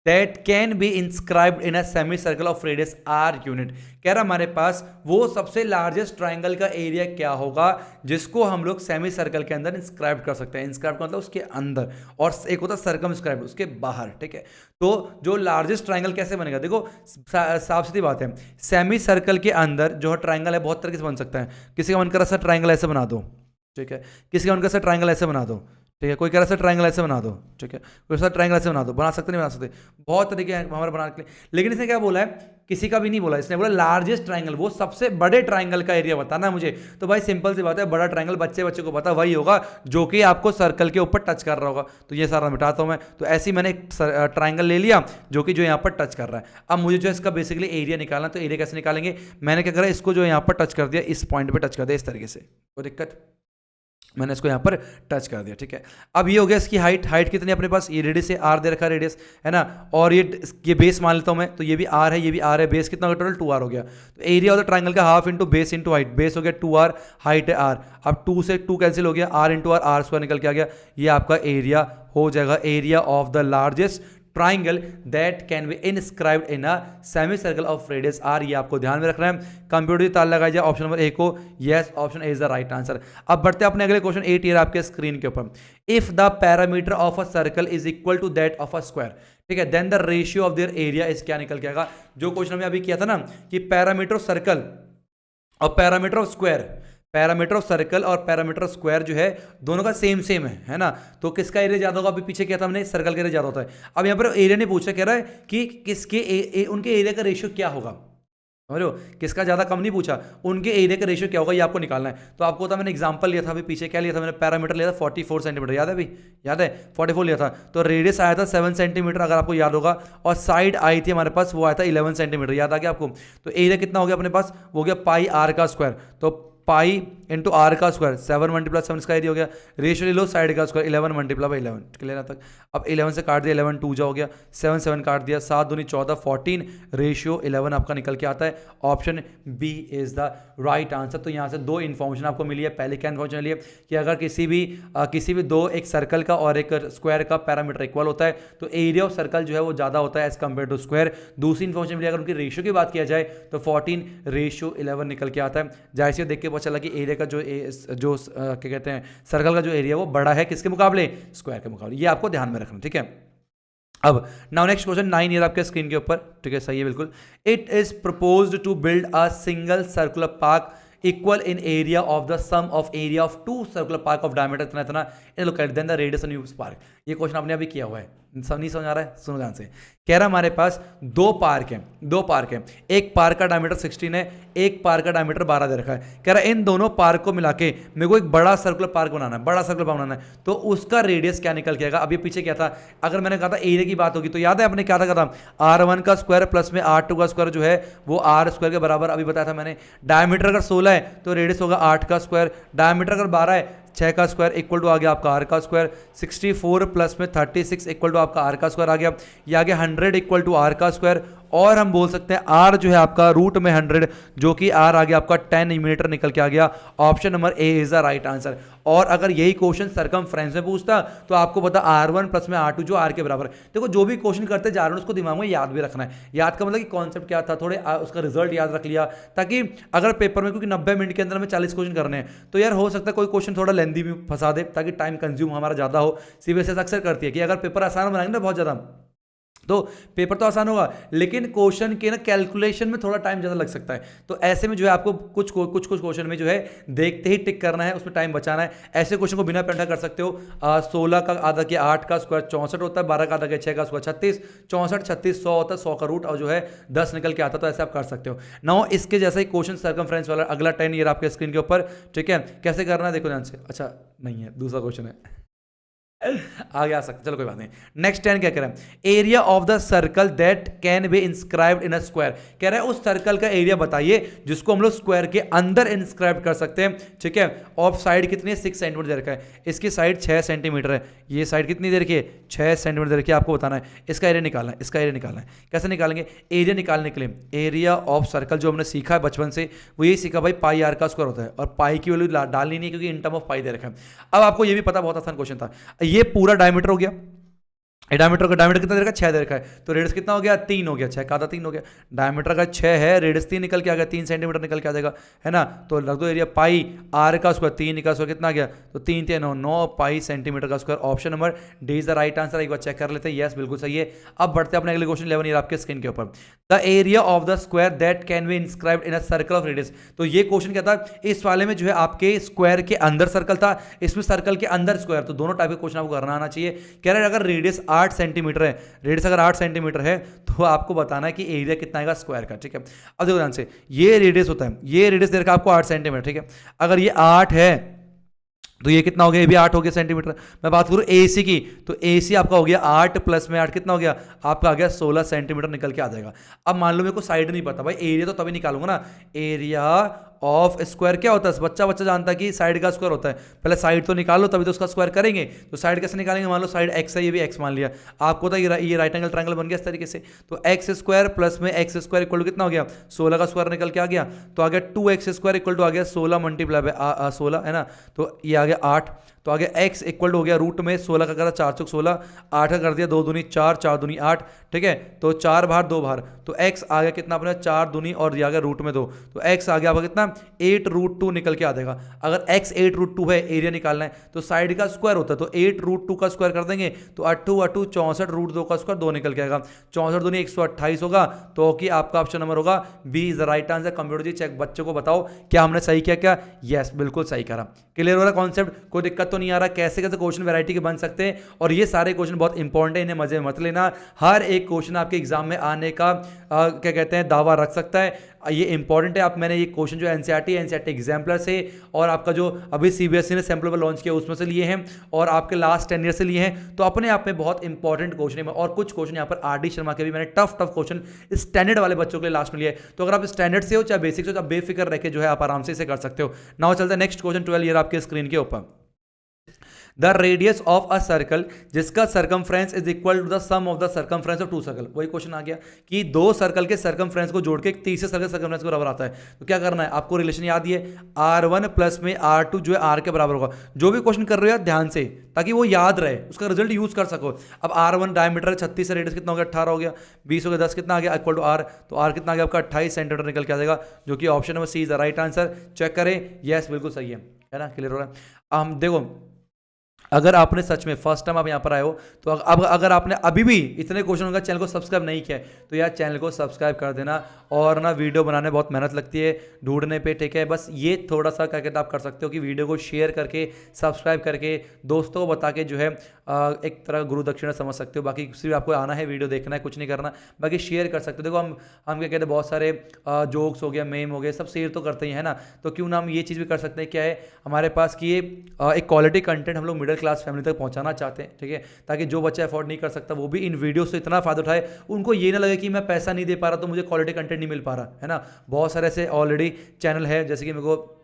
that can be inscribed in a semi circle of radius R unit. कह रहा हमारे पास वो सबसे लार्जेस्ट ट्राइंगल का एरिया क्या होगा जिसको हम लोग सेमी सर्कल के अंदर इंस्क्राइब कर सकते हैं। इंस्क्राइब का मतलब उसके अंदर, और एक होता है सर्कमस्क्राइब उसके बाहर, ठीक है। तो जो लार्जेस्ट ट्राइंगल कैसे बनेगा, देखो साफ सीधी बात है, सेमी सर्कल के अंदर जो ट्राइंगल है बहुत तरीके से बन सकता है। किसी का मन कर रहा है ट्राइंगल ऐसे बना दो, ठीक है, किसी का मन कर रहा है ट्राइंगल ऐसे बना दो, ठीक है, कोई कह रहा है ट्राइंगल ऐसे बना दो, ठीक है, कोई सा ट्राइंगल ऐसे बना दो, बना सकते नहीं बना सकते, बहुत तरीके हैं हमारे बनाने के लिए। लेकिन इसने क्या बोला है, किसी का भी नहीं बोला, इसने बोला लार्जेस्ट ट्राइंगल, वो सबसे बड़े ट्राइंगल का एरिया बताना मुझे। तो भाई सिंपल सी बात है, बड़ा ट्राइंगल बच्चे को पता वही होगा जो कि आपको सर्कल के ऊपर टच कर रहा होगा। तो ये सारा मिटाता हूं मैं, तो ऐसे ही मैंने एक ट्राइंगल ले लिया जो कि जो यहाँ पर टच कर रहा है। अब मुझे जो इसका बेसिकली एरिया निकालना, तो एरिया कैसे निकालेंगे, मैंने क्या करा, इसको जो यहाँ पर टच कर दिया, इस पॉइंट पर टच कर दिया इस तरीके से, कोई दिक्कत, मैंने इसको यहाँ पर टच कर दिया, ठीक है। अब ये हो गया इसकी हाइट कितनी अपने पास, ये रेडियस है आर दे रखा है रेडियस, है ना, और ये बेस मान लेता हूँ मैं, तो ये भी आर है ये भी आर है, बेस कितना होगा टोटल 2r हो गया। तो एरिया ऑफ द ट्राइंगल का half into base into height, base हो गया 2r, हाइट है r, अब 2 से 2 कैंसिल हो गया, r इंटू r स्क्वायर निकल के आ गया, ये आपका एरिया हो जाएगा, area of the largest triangle that can be inscribed in a semi circle of radius R. ये आपको ध्यान में रखना है। कंप्यूटर ताल लगाई जाए ऑप्शन नंबर ए को, yes option A is the right answer. अब बढ़ते हैं अपने अगले क्वेश्चन 8 ईयर आपके स्क्रीन के ऊपर। If the parameter of a circle is equal to that of a square, ठीक है, then the ratio of their area is क्या निकल के आएगा, जो क्वेश्चन हमने अभी किया था ना कि पैरामीटर ऑफ सर्कल और parameter of square, parameter of circle और पैरामीटर ऑफ स्क्वायर जो है दोनों का सेम है ना, तो किसका एरिया ज्यादा होगा, अभी पीछे क्या था हमने, सर्कल का एरिया ज्यादा होता है। अब यहाँ पर एरिया नहीं पूछा, कह रहा है कि किसके उनके एरिया का रेशियो क्या होगा, समझ लो, किसका ज्यादा कम नहीं पूछा, उनके एरिया का रेशियो क्या होगा ये आपको निकालना है। तो आपको था मैंने एग्जांपल लिया था अभी पीछे, क्या लिया था मैंने, पैरामीटर लिया था 44 सेंटीमीटर, याद है अभी, याद है 44 लिया था, तो रेडियस आया था 7 सेंटीमीटर अगर आपको याद होगा, और साइड आई थी हमारे पास, वो आया था 11 सेंटीमीटर, याद आ गया आपको। तो एरिया कितना हो गया अपने पास, वो हो गया पाई आर का स्क्वायर, तो पाई इंटू आर का स्क्वायर 7 मल्टीप्लाई 7 इसका एरिया हो गया, रेशियो ले लो साइड का स्क्वायर 11 मल्टीप्लाई बाई 11, क्लियर तक। अब 11 से काट दिया, 11 2 जा हो गया, 7 काट दिया, 7 दूनी 14 14, रेशियो 11 आपका निकल के आता है। Option B is the right answer. तो यहाँ से दो इन्फॉर्मेशन आपको मिली है। पहले क्या इन्फॉर्मेशन मिली है कि अगर किसी भी दो, एक सर्कल का और एक स्क्वायर का पैरामीटर इक्वल होता है तो एरिया ऑफ सर्कल जो है वो ज़्यादा होता है एज कम्पेयर टू स्क्वायर। दूसरी इन्फॉर्मेशन मिली, अगर उनकी रेशियो की बात किया जाए तो 14 रेशियो 11 निकल के आता है। जाहिर से देख के पता चला कि एरिया का जो क्या कहते हैं सर्कल का जो एरिया वो बड़ा है किसके मुकाबले, स्क्वायर के मुकाबले। ये आपको ध्यान में रखना, ठीक है। अब नाउ नेक्स्ट क्वेश्चन 9 ईयर आपके स्क्रीन के ऊपर, ठीक है, सही है बिल्कुल। It is proposed to build a single circular park equal in area of the sum of area of two circular park of diameter इतना इतना in located then the radius of new park. ये question आपने अभी किया हुआ है, नहीं समझ आ रहा है? सुनो ध्यान से। कह रहा हमारे पास दो पार्क हैं, एक पार्क का डायमीटर 16 है, एक पार्क का डायमीटर 12 दे रखा है। कह रहा है इन दोनों पार्क को मिला के मेरे को एक बड़ा सर्कुलर पार्क बनाना है, तो उसका रेडियस क्या निकल के आएगा? अब ये पीछे क्या था, अगर मैंने कहा था एरिया की बात होगी तो याद है आपने क्या था, R1 का स्क्वायर प्लस में R2 का स्क्वायर जो है वो R स्क्वायर के बराबर, अभी बताया था मैंने। डायमीटर अगर 16 है तो रेडियस होगा 8 का स्क्वायर, डायमीटर अगर 12 है 6 का स्क्वायर इक्वल टू आ गया आपका R का स्क्वायर, 64 प्लस में 36 इक्वल टू आपका R का स्क्वायर आ गया, ये आ गया 100 इक्वल टू R का स्क्वायर, और हम बोल सकते हैं R जो है आपका रूट में 100, जो कि R आ गया आपका 10 मीटर निकल के आ गया। Option number A is the right answer. और अगर यही क्वेश्चन सरकमफ्रेंस में पूछता तो आपको पता R1 प्लस में R2 जो R के बराबर है। देखो जो भी क्वेश्चन करते जा रहे हैं उसको दिमाग में याद भी रखना है। याद का मतलब कि कॉन्सेप्ट क्या था, थोड़े उसका रिजल्ट याद रख लिया, ताकि अगर पेपर में, क्योंकि 90 मिनट के अंदर में 40 क्वेश्चन करने हैं, तो यार हो सकता है कोई क्वेश्चन थोड़ा लेंदी भी फंसा दे, ताकि टाइम कंज्यूम हमारा ज़्यादा हो। सीबीएसई अक्सर करती है कि अगर पेपर आसान बनाएंगे ना बहुत ज़्यादा, तो पेपर तो आसान होगा लेकिन क्वेश्चन के ना कैलकुलेशन में थोड़ा टाइम ज़्यादा लग सकता है। तो ऐसे में जो है आपको कुछ क्वेश्चन में जो है देखते ही टिक करना है, उसमें टाइम बचाना है। ऐसे क्वेश्चन को बिना पेंटा कर सकते हो। 16 का आधा किया 8 का स्क्वायर 64 होता है, 12 का आधा किया 6 का स्क्वायर 36, 64 36 100 होता है, 100 का रूट और जो है 10 निकल के आता, तो ऐसे आप कर सकते हो। नाउ इसके जैसा ही क्वेश्चन सरकमफ्रेंस वाला अगला 10 ईयर आपके स्क्रीन के ऊपर, ठीक है? कैसे करना है देखो ध्यान से। अच्छा नहीं है, दूसरा क्वेश्चन है, आगे आ सकते, चलो कोई बात नहीं। नेक्स्ट 10 क्या कह रहा है, area of the circle that can be inscribed in a square. कह रहा है उस सर्कल का एरिया बताइए जिसको हम लोग स्क्वायर के अंदर इंस्क्राइब कर सकते हैं, ठीक है? ऑफ साइड कितनी है, 6 सेंटीमीटर दे रखा है, इसकी साइड 6 सेंटीमीटर है, ये साइड कितनी दे रखी है, 6 सेंटीमीटर दे रखी है। आपको बताना है इसका एरिया निकालना है, इसका एरिया निकालना है। कैसे निकालेंगे एरिया निकालने के लिए? एरिया ऑफ सर्कल जो हमने सीखा है बचपन से, वो यही सीखा भाई पाई आर का स्क्वायर होता है, और पाई की वैल्यू डालनी नहीं क्योंकि इन टर्म ऑफ पाई दे रखा है। अब आपको ये भी पता, बहुत आसान क्वेश्चन था, ये पूरा डायमीटर हो गया, डायमीटर कितना दे रखा है, 6 दे रखा है, तो रेडियस कितना हो गया, 3 हो गया, 6 का आधा 3 हो गया। डायमीटर का 6 है, रेडियस 3 निकल के आ गया, 3 सेंटीमीटर निकल के आ जाएगा, है ना? तो रख दो एरिया पाई आर का स्क्वायर, 3 का स्क्वायर कितना आ गया, तो 3 3 9 पाई सेंटीमीटर का square. Option number D is the right answer. एक बार चेक कर लेते हैं, यस बिल्कुल सही है। अब बढ़ते हैं अपने अगले क्वेश्चन 11 ईयर आपके स्क्रीन के ऊपर। The area of the square that can be inscribed in a circle of radius. तो ये क्वेश्चन क्या था, इस वाले में जो है आपके स्क्वायर के अंदर सर्कल था, इसमें सर्कल के अंदर स्क्वायर, तो दोनों टाइप के क्वेश्चन आपको करना आना चाहिए। कह रहा है अगर रेडियस 8 सेंटीमीटर है, रेडियस अगर 8 सेंटीमीटर है तो आपको बताना है कि एरिया कितना आएगा स्क्वायर का, ठीक है? अब देखो ध्यान से, ये रेडियस होता है, ये रेडियस दे रखा है आपको 8 सेंटीमीटर, ठीक है? अगर ये 8 है तो ये कितना हो गया, ये भी 8 हो गया सेंटीमीटर। मैं बात करूँ AC की, तो AC आपका हो गया 8 प्लस में 8 कितना हो गया, आपका आ गया 16 सेंटीमीटर निकल के आ जाएगा। अब मान लो मेरे को साइड नहीं पता भाई, एरिया तो तभी निकालूंगा ना, एरिया ऑफ स्क्वायर क्या होता है, बच्चा जानता है कि साइड का स्क्वायर होता है, पहले साइड तो निकालो तभी तो उसका स्क्वायर करेंगे। तो साइड कैसे निकालेंगे, मान लो साइड x है, ये भी x मान लिया, आपको तो ये राइट एंगल ट्रायंगल बन गया इस तरीके से। तो एक्स स्क्वायर प्लस में एक्स स्क्वायर इक्वल टू कितना हो गया, 16 का स्क्वायर निकल के आ गया, तो आ गया 2x स्क्वायर इक्वल टू आ गया 16 मल्टीप्लाई बाय 16, है ना? तो ये आ गया 8, तो आगे x इक्वल हो गया रूट में 16 का करा 4 चौक 16, 8 का कर दिया 2 दूनी 4, 4 दूनी 8, ठीक है? तो 4 बाहर 2 बाहर, तो x आ गया कितना अपने 4 दूनी और दिया गया रूट में 2, तो x आ गया आपका कितना 8√2 निकल के आ जाएगा। अगर x 8√2 है, एरिया निकालना है, तो साइड का स्क्वायर होता है, तो 8√2 का स्क्वायर कर देंगे, तो 8 8 64√2 का स्क्वायर 2 निकल के आएगा, 64 दूनी 128 होगा, तो कि आपका ऑप्शन नंबर होगा B is the right answer. Computer ji check, बच्चों को बताओ क्या हमने सही किया क्या? यस बिल्कुल सही करा। क्लियर हो रहा कॉन्सेप्ट, कोई दिक्कत तो नहीं आ रहा? कैसे कैसे क्वेश्चन वैरायटी के बन सकते हैं, और ये सारे क्वेश्चन बहुत इंपॉर्टेंट है, इन्हें मजे में मत लेना। हर एक क्वेश्चन आपके एग्जाम में आने का क्या कहते हैं दावा रख सकता है, ये इंपॉर्टेंट है। आप मैंने ये क्वेश्चन जो एनसीईआरटी एग्जाम्पलर से और आपका जो अभी सीबीएसई ने सैम्पल पर लॉन्च किया उसमें से लिए हैं, और आपके लास्ट 10 ईयर से लिए हैं, तो अपने आप में बहुत इंपॉर्टेंट क्वेश्चन है। और कुछ क्वेश्चन यहाँ पर आरडी शर्मा के भी मैंने टफ क्वेश्चन स्टैंडर्ड वाले बच्चों के लिए लास्ट में लिए, तो अगर आप स्टैंडर्ड से हो चाहे बेसिक से हो, तो आप बेफिक्र रह के जो है आप आराम से इसे कर सकते हो। नाउ चलते हैं नेक्स्ट क्वेश्चन 12 ईयर आपके स्क्रीन के ऊपर। The radius of a circle जिसका circumference is equal to the sum of the circumference of 2 circle. वही क्वेश्चन आ गया कि 2 सर्कल के सर्कमफ्रेंस को जोड़ के एक तीसरे सर्कल सर्कमफ्रेंस को बराबर आता है, तो क्या करना है आपको? रिलेशन याद ही है, R1 प्लस में R2 जो है R के बराबर होगा। जो भी क्वेश्चन कर रहे हो यार ध्यान से, ताकि वो याद रहे, उसका रिजल्ट यूज कर सको। अब R1 डायमीटर 36 से रेडियस कितना हो गया 18 हो गया, 20 हो गया 10 कितना आ गया इक्वल टू R, तो R कितना आ गया आपका 28 सेंटीमीटर निकल के आ जाएगा, जो कि option number C is the right answer. Check करें, यस बिल्कुल सही है ना? क्लियर हो रहा है? हम देखो, अगर आपने सच में फर्स्ट टाइम आप यहाँ पर आए हो, तो अब अगर आपने अभी भी इतने क्वेश्चन का चैनल को सब्सक्राइब नहीं किया है, तो यार चैनल को सब्सक्राइब कर देना। और ना वीडियो बनाने बहुत मेहनत लगती है ढूंढने पे, ठीक है? बस ये थोड़ा सा क्या कहते हैं आप कर सकते हो कि वीडियो को शेयर करके सब्सक्राइब करके दोस्तों को बता के जो है एक तरह गुरु दक्षिणा समझ सकते हो। बाकी सिर्फ आपको आना है, वीडियो देखना है, कुछ नहीं करना, बाकी शेयर कर सकते हो। देखो हम क्या कहते हैं, बहुत सारे जोक्स हो गया, मेम हो गए, सब शेयर तो करते ही है ना, तो क्यों ना हम ये चीज़ भी कर सकते हैं। क्या है हमारे पास कि ये एक क्वालिटी कंटेंट हम लोग मिडिल क्लास फैमिली तक पहुंचाना चाहते हैं, ठीक है, ताकि जो बच्चा अफोर्ड नहीं कर सकता वो भी इन वीडियो से इतना फायदा उठाए, उनको ये ना लगे कि मैं पैसा नहीं दे पा रहा तो मुझे क्वालिटी कंटेंट नहीं मिल पा रहा है ना। बहुत सारे ऐसे ऑलरेडी चैनल है, जैसे कि मेरे को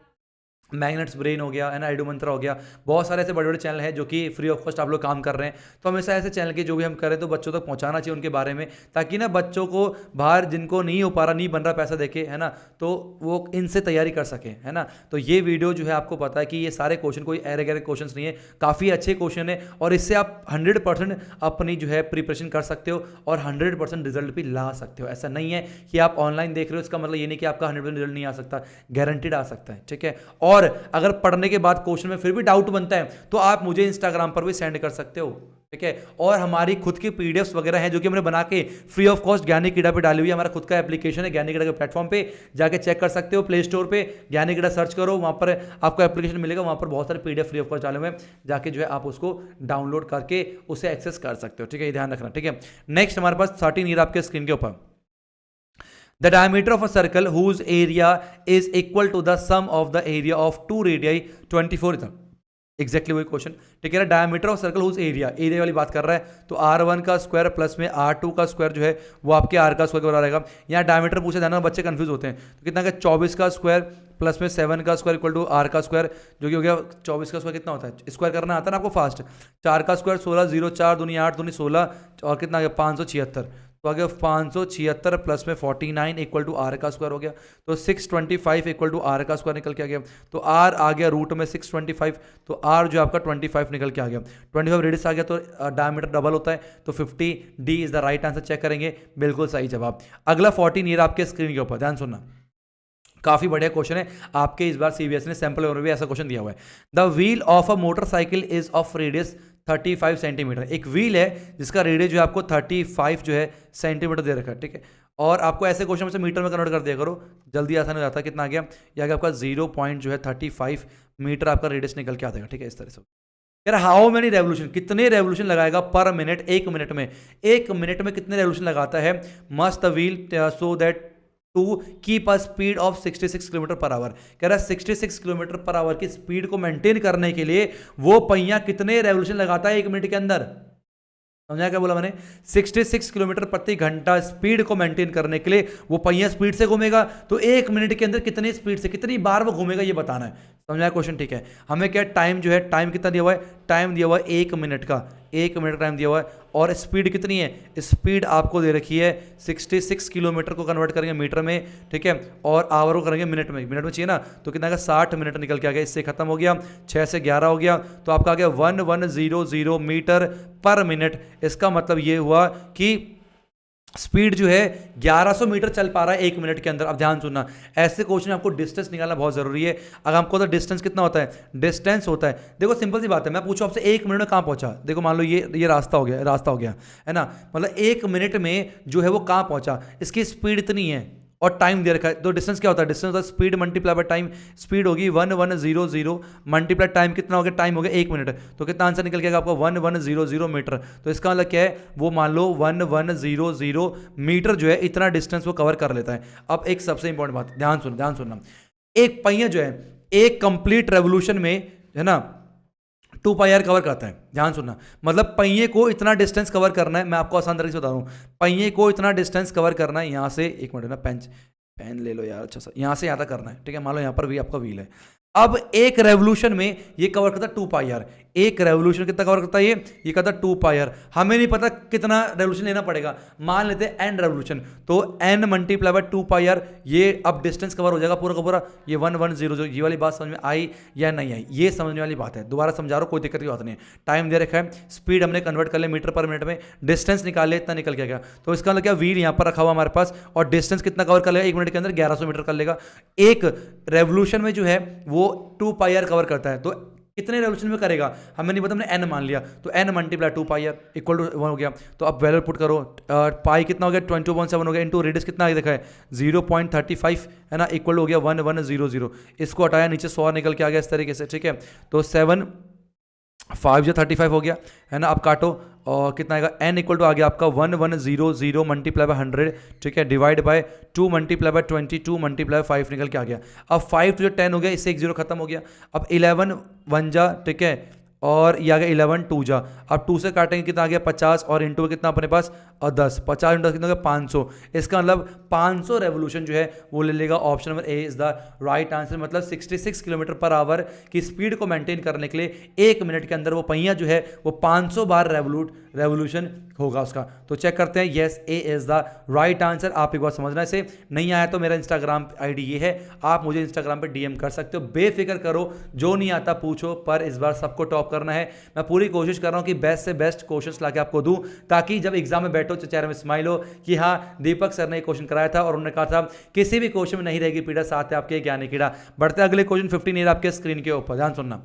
मैग्नेट्स ब्रेन हो गया है ना, आइडो मंत्रा हो गया, बहुत सारे ऐसे बड़े बड़े चैनल हैं जो कि फ्री ऑफ कॉस्ट आप लोग काम कर रहे हैं। तो हमेशा ऐसे चैनल के जो भी हम करें तो बच्चों तक पहुंचाना चाहिए उनके बारे में, ताकि ना बच्चों को बाहर जिनको नहीं हो पा रहा, नहीं बन रहा पैसा देके, है ना, तो वो इनसे तैयारी कर सके, है ना। तो ये वीडियो जो है आपको पता है कि ये सारे क्वेश्चन कोई ऐरे गैरे क्वेश्चन नहीं है, काफ़ी अच्छे क्वेश्चन है, और इससे आप 100% अपनी जो है प्रिपरेशन कर सकते हो और 100% रिजल्ट भी ला सकते हो। ऐसा नहीं है कि आप ऑनलाइन देख रहे हो इसका मतलब ये नहीं कि आपका 100% रिजल्ट नहीं आ सकता, गारंटीड आ सकता है, ठीक है। और अगर पढ़ने के बाद क्वेश्चन में फिर भी डाउट बनता है तो आप मुझे इंस्टाग्राम पर भी सेंड कर सकते हो, ठीक है। और हमारी खुद की पीडीएफ्स वगैरह हैं जो कि हमने बना के फ्री ऑफ कॉस्ट ज्ञानी कीड़ा पे डाली हुई है। हमारा खुद का एप्लीकेशन है, ज्ञानी कीड़ा के प्लेटफॉर्म पे जाके चेक कर सकते हो, प्ले स्टोर पे ज्ञानी कीड़ा सर्च करो, वहां पर आपको एप्लीकेशन मिलेगा, वहां पर बहुत सारे पीडीएफ फ्री ऑफ कॉस्ट डाले हुए हैं, जाके जो है आप उसको डाउनलोड करके उसे एक्सेस कर सकते हो, ठीक है, ये ध्यान रखना, ठीक है। नेक्स्ट हमारे पास 13 ईयर आपके स्क्रीन के ऊपर, the diameter of a circle whose area is equal to the sum of the area of two radii 24 था एग्जैक्टली वही क्वेश्चन, ठीक है। Diameter of circle whose area वाली बात कर रहा है, तो R1 का स्क्वायर प्लस में R2 का स्क्वायर जो है वो आपके R का स्क्वायर के बराबर रहेगा। यहाँ डायमीटर पूछे जाना, बच्चे कंफ्यूज होते हैं, तो कितना का 24 का स्क्वायर प्लस में 7 का स्क्वायर इक्वल टू R का स्क्वायर, जो कि हो गया 24 का स्क्वायर कितना होता है, स्क्वायर करना आता है ना आपको फास्ट, 4 का स्क्वायर 16, 0 4 दूनी 8 दूनी 16 और कितना आ गया 576, तो आ गया 576 प्लस में 49 इक्वल टू R का स्क्वायर हो गया, तो 625 इक्वल टू R का स्क्वायर निकल के आ गया, तो R आ गया रूट में 625, तो R जो आपका 25 निकल के आ गया, 25 रेडियस आ गया, तो डायमीटर डबल होता है, तो 50 D is the right answer. Check करेंगे, बिल्कुल सही जवाब। अगला 14 ईयर आपके स्क्रीन के ऊपर, ध्यान सुनना, काफी बढ़िया क्वेश्चन है आपके, इस बार सीबीएसई ने सैंपल में भी ऐसा क्वेश्चन दिया हुआ है। The wheel of a motorcycle is of radius 35 centimetre, एक व्हील है जिसका रेडियस जो है आपको 35 जो है सेंटीमीटर दे रखा है, ठीक है। और आपको ऐसे क्वेश्चन से मीटर में कन्वर्ट कर दिया करो, जल्दी आसान हो जाता है। कितना आ गया, ये आ गया आपका 0 पॉइंट जो है 35 मीटर आपका रेडियस निकल के आ जाएगा, ठीक है, इस तरह से। यार हाउ मेनी रेवोल्यूशन, कितने रेवोल्यूशन लगाएगा पर मिनट, एक मिनट में, एक मिनट में कितने रेवोल्यूशन लगाता है must the wheel so that to keep a speed of 66 kilometre per hour. कह रहा है 66 किलोमीटर पर आवर की स्पीड को मेंटेन करने के लिए वो पहिया कितने रेवोल्यूशन लगाता है एक मिनट के अंदर, समझा क्या बोला मैंने, 66 किलोमीटर प्रति घंटा स्पीड को मेंटेन करने के लिए वो पहिया स्पीड से घूमेगा, तो एक मिनट के अंदर कितनी स्पीड से कितनी बार वो घूमेगा ये बताना है, समझा क्वेश्चन, ठीक है। हमें क्या टाइम जो है, टाइम कितना दिया हुआ है, टाइम दिया हुआ है 1 मिनट का, 1 मिनट टाइम दिया हुआ है, और स्पीड कितनी है, स्पीड आपको दे रखी है 66 किलोमीटर को कन्वर्ट करेंगे मीटर में, ठीक है, और आवर को करेंगे मिनट में, मिनट में चाहिए ना, तो कितना का 60 मिनट निकल के आ गया, इससे खत्म हो गया, 6 से 11 हो गया, तो आपका आ गया 1100 मीटर पर मिनट। इसका मतलब ये हुआ कि स्पीड जो है 1100 मीटर चल पा रहा है एक मिनट के अंदर। अब ध्यान सुनना, ऐसे क्वेश्चन आपको डिस्टेंस निकालना बहुत जरूरी है। अगर आपको तो डिस्टेंस कितना होता है, डिस्टेंस होता है, देखो सिंपल सी बात है, मैं पूछूं आपसे 1 मिनट में कहां पहुंचा, देखो मान लो ये रास्ता हो गया है ना, मतलब 1 मिनट में जो है वो कहां पहुंचा, इसकी स्पीड इतनी है और टाइम दे रखा है, तो डिस्टेंस क्या होता है, डिस्टेंस होता है speed multiply by time, speed होगी 1100 मल्टीप्लाई टाइम कितना हो गया, टाइम हो गया 1 मिनट, तो कितना आंसर निकल गया आपका 1100 मीटर। तो इसका मतलब क्या है, वो मान लो 1100 मीटर जो है इतना डिस्टेंस वो कवर कर लेता है। अब एक सबसे इंपॉर्टेंट बात, ध्यान सुनना, एक पहिया जो है एक कंप्लीट रेवोल्यूशन में है ना 2 पाई आर कवर करता है, ध्यान सुनना, मतलब पहिए को इतना डिस्टेंस कवर करना है, मैं आपको आसान तरीके से बता रहा हूँ, पहिए को इतना डिस्टेंस कवर करना है, यहाँ से, एक मिनट ना, पेन ले लो यार, अच्छा सा, यहाँ से यहाँ तक करना है, ठीक है, मान लो यहाँ पर भी आपका व्हील है, अब एक रेवोल्यूशन में ये कवर करता है 2 पाई आर, एक रेवोल्यूशन कितना कवर करता है ये करता है 2 पाई आर। हमें नहीं पता कितना रेवोल्यूशन लेना पड़ेगा, मान लेते हैं n रेवोल्यूशन, तो n multiply by 2 pi R, ये अब डिस्टेंस कवर हो जाएगा पूरा का पूरा, ये 1100, ये वाली बात समझ में आई या नहीं आई, ये समझने वाली बात है, दोबारा समझा रहा हूँ, कोई दिक्कत की बात नहीं है। टाइम दे रखा है, स्पीड हमने कन्वर्ट कर लिया मीटर पर मिनट में, डिस्टेंस निकाल लिया, इतना निकल के गया, तो इसका मतलब क्या, व्हील यहाँ पर रखा हुआ हमारे पास, और डिस्टेंस कितना कवर कर लेगा एक मिनट के अंदर, 1100 मीटर कर लेगा। एक रेवोल्यूशन में जो है वो 2 पाई आर कवर करता है, तो कितने रेवोल्यूशन में करेगा हमें नहीं पता, हमने n मान लिया, तो n multiply 2 pi R equal to 1 हो गया। तो अब वैल्यू पुट करो, पाई कितना हो गया 22.7 हो गया, इंटू रेडियस कितना देखा है 0.35 है ना, इक्वल हो गया 1100, इसको हटाया नीचे 100 निकल के आ गया इस तरीके से, ठीक है। तो 7 5 जो 35 हो गया है ना। अब काटो और कितना आएगा, n इक्वल टू आ गया आपका 1100 मल्टीप्लाई बाय 100, ठीक है, divide by 2 multiply by 22 multiply 5 निकल के आ गया। अब 5 तो जो 10 हो गया, इससे एक जीरो खत्म हो गया। अब 11 1 जा, ठीक है, और ये आ गया 11 2 जा। अब 2 से काटेंगे कितना आ गया 50, और इंटू कितना अपने पास 10, 50 इंटू कितना हो गया 500। इसका मतलब 500 रेवोल्यूशन जो है वो ले लेगा। Option number A is the right answer. मतलब 66 किलोमीटर पर आवर की स्पीड को मेंटेन करने के लिए 1 मिनट के अंदर वो पहिया जो है वो 500 बार रेवोल्यूशन होगा उसका। तो चेक करते हैं, yes A is the right answer. आप एक बार समझना इसे, नहीं आया तो मेरा इंस्टाग्राम आईडी ये है, आप मुझे इंस्टाग्राम पे डीएम कर सकते हो। बेफिक्र करो, जो नहीं आता पूछो, पर इस बार सबको टॉप करना है। मैं पूरी कोशिश कर रहा हूं कि बेस्ट से बेस्ट क्वेश्चंस लाके आपको दूं, ताकि जब एग्जाम में बैठो तो चेहरे में स्माइल हो कि हाँ दीपक सर ने क्वेश्चन कराया था और उन्होंने कहा था किसी भी क्वेश्चन में नहीं रहेगी पीड़ा, साथ है आपके ज्ञानी कीड़ा। बढ़ते अगले क्वेश्चन 15 आपके स्क्रीन के ऊपर, ध्यान सुनना।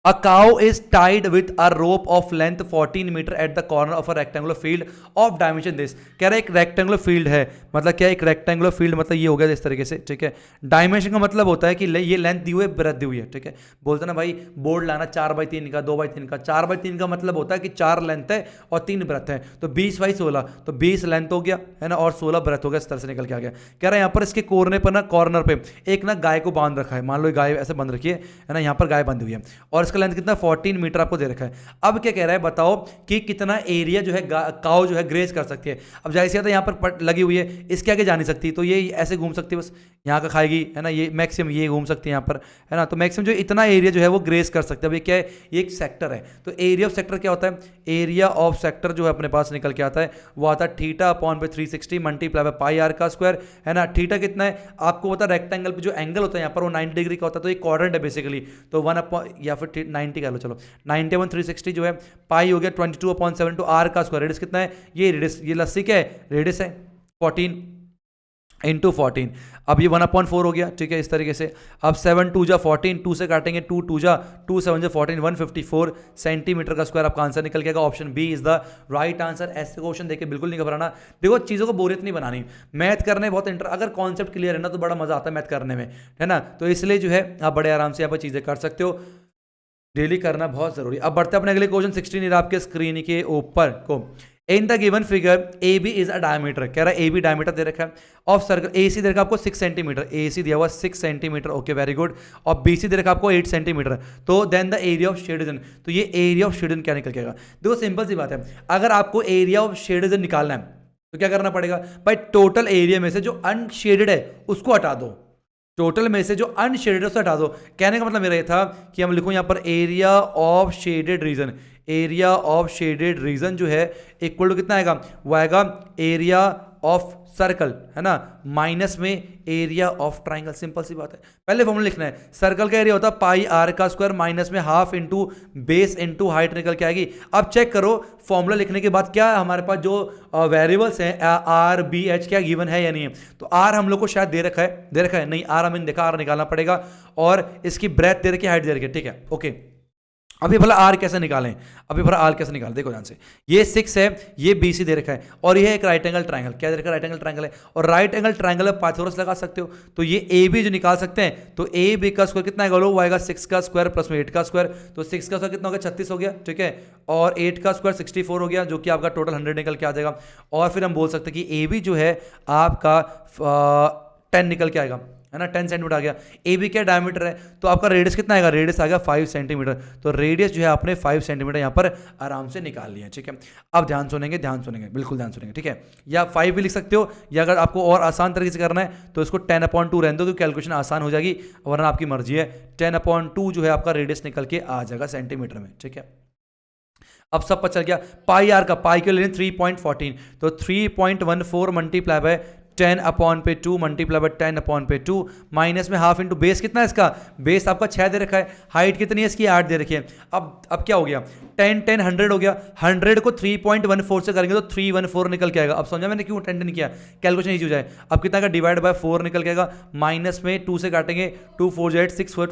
A cow is tied with a rope of length 14 metre at the corner of a rectangular field of dimension this। कह रहा है एक रेक्टेंगुलर फील्ड है, मतलब क्या, एक रेक्टेंगुलर फील्ड मतलब ये हो गया इस तरीके से, ठीक है। डायमेंशन का मतलब होता है कि ये लेंथ दी हुई है, ब्रेथ दी हुई है, ठीक है। बोलते ना भाई बोर्ड लाना 4x3 का, 2x3 का। 4x3 का मतलब होता है कि 4 लेंथ है और 3 ब्रेथ है, तो 20x16, तो 20 लेंथ हो गया है ना, और 16 ब्रेथ हो गया, इस तरह से निकल के आ गया। कह रहा है यहाँ पर इसके कोने पर ना, कॉर्नर पे एक ना गाय को बांध रखा है, मान लो गाय ऐसे बंद रखी है ना, यहाँ पर गाय बंधी हुई है, और इसका लेंथ कितना 14 मीटर आपको दे रखा है। अब क्या कह रहा है बताओ कि कितना एरिया जो है काऊ जो है ग्रेज कर सकती है। अब जाहिर सी बात है यहाँ पर लगी हुई है, इसके आगे जा नहीं सकती, तो ये ऐसे घूम सकती है, बस यहाँ का खाएगी है ना, ये मैक्सिमम ये घूम सकती है यहाँ पर है ना। तो मैक्सिमम जो इतना एरिया जो है वो ग्रेज कर सकते हैं। अब ये क्या है, ये एक सेक्टर है, तो एरिया ऑफ सेक्टर क्या होता है, एरिया ऑफ सेक्टर जो है अपने पास निकल के आता है वो आता है थीटा अपॉन पे 360 मल्टीप्लाई बाय पाई आर का स्क्वायर है ना। थीटा कितना है आपको पता है, रेक्टेंगल पे जो एंगल होता है यहाँ पर वो 90 डिग्री का होता है, तो ये क्वाड्रेंट है बेसिकली, तो 1 अपॉन या फिर 90 कर लो, चलो 91 360 जो है, पाई हो गया 22/7 टू आर का स्क्वायर। रेडियस कितना है, ये रेडियस, ये लस्सी क्या है, रेडियस है 14 इंटू 14। अब ये 1/4 हो गया, ठीक है, इस तरीके से। अब 7 2 जा 14, 2 से काटेंगे 2 2 जा 2 7 जा 14, 154 सेंटीमीटर का स्क्वायर आपका आंसर निकल गया। Option B is the right answer. ऐसे क्वेश्चन देखे बिल्कुल नहीं घबराना, देखो चीज़ों को बोरियत नहीं बनानी। मैथ करने बहुत अगर कॉन्सेप्ट क्लियर है ना तो बड़ा मजा आता है मैथ करने में, है ना। तो इसलिए जो है आप बड़े आराम से यहाँ पर चीज़ें कर सकते हो, डेली करना बहुत जरूरी। अब बढ़ते अपने अगले क्वेश्चन 16 आपके स्क्रीन के ऊपर को। In the given figure A B is a diameter, कह रहा है ए बी डायमीटर दे रखा है ऑफ सर्कल। ए सी दे रखा आपको 6 सेंटीमीटर, ए सी दिया हुआ 6 सेंटीमीटर, ओके वेरी गुड। और बी सी दे रखा आपको 8 सेंटीमीटर। तो then the area of shade region, तो ये एरिया ऑफ शेड रीजन क्या निकल के आएगा। देखो सिंपल सी बात है, अगर आपको एरिया ऑफ शेड रीजन निकालना है तो क्या करना पड़ेगा भाई, टोटल एरिया में से जो अनशेडेड है उसको हटा दो, टोटल में से जो अनशेडेड है उसे हटा दो। कहने का मतलब मेरा ये था कि हम लिखूं यहाँ पर area of shaded reason, area of shaded reason जो है इक्वल टू कितना आएगा, वो आएगा एरिया ऑफ सर्कल है ना, माइनस में एरिया ऑफ ट्राइंगल। सिंपल सी बात है, पहले फॉर्मूला लिखना है। सर्कल का एरिया होता है पाई आर का स्क्वायर माइनस में half into base into height निकल के आएगी। अब चेक करो फॉर्मूला लिखने के बाद क्या हमारे पास जो वेरिएबल्स हैं आर बी एच क्या गिवन है या नहीं है। तो आर हम लोग को शायद दे रखा है नहीं, आर हमें देखा, आर निकालना पड़ेगा, और इसकी ब्रेथ दे रखी है, हाइट दे रखी है, ठीक है ओके। अभी भला आर कैसे निकालें, अभी भला आर कैसे निकालें, देखो ध्यान से। ये 6 है, ये BC दे रखा है, और ये एक राइट एंगल ट्रायंगल, क्या दे रखा है, राइट एंगल ट्रायंगल है, और राइट एंगल ट्रायंगल में पाइथागोरस लगा सकते हो। तो ये AB जो निकाल सकते हैं, तो AB का स्क्वायर कितना आएगा, वो आएगा 6 का स्क्वायर प्लस में 8 का स्क्वायर, तो 6 का स्क्वायर कितना हो गया 36 हो गया, ठीक है, और 8 का स्क्वायर 64 हो गया, जो कि आपका टोटल 100 निकल के आ जाएगा। और फिर हम बोल सकते हैं कि AB जो है आपका 10 निकल के आएगा, है ना, 10 सेंटीमीटर आ गया। ए बी क्या डायमीटर है, तो आपका रेडियस कितना आएगा, रेडियस आ गया 5 सेंटीमीटर। तो रेडियस जो है आपने 5 सेंटीमीटर यहाँ पर आराम से निकाल लिया, ठीक है। अब ध्यान सुनेंगे बिल्कुल ध्यान सुनेंगे, ठीक है। या 5 भी लिख सकते हो, या अगर आपको और आसान तरीके से करना है तो इसको 10/2 रहने दो, क्योंकि कैलकुलेशन आसान हो जाएगी, वरना आपकी मर्जी है। 10/2 जो है आपका रेडियस निकल के आ जाएगा सेंटीमीटर में, ठीक है। अब सब पता चल गया। पाई आर का, पाई के लिए 3.14, तो 3.14 multiply by 10/2 multiply by 10/2 minus में हाफ इंटू बेस कितना है इसका, बेस आपका 6 दे रखा है, हाइट कितनी है इसकी 8 दे रखी है। अब क्या हो गया, 10 10 100 हो गया, 100 को 3.14 से करेंगे तो 314 निकल के आएगा। अब समझा मैंने क्यों 10 10 किया, कैलकुलेशन इजी हो जाए। अब कितना का डिवाइड बाय 4 निकल के आएगा, माइनस में 2 से काटेंगे, 2 4 8 6 4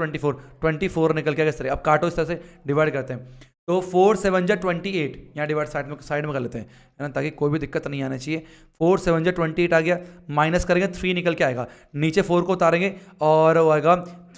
24 निकल के आएगा इस तरह। अब काटो इस तरह से डिवाइड करते हैं, तो 4 7 जा 28, यहाँ डिवाइड साइड में कर लेते हैं, है ना, ताकि कोई भी दिक्कत नहीं आना चाहिए। 4 7 जा 28 आ गया, माइनस करेंगे 3 निकल के आएगा, नीचे 4 को उतारेंगे और वो आएगा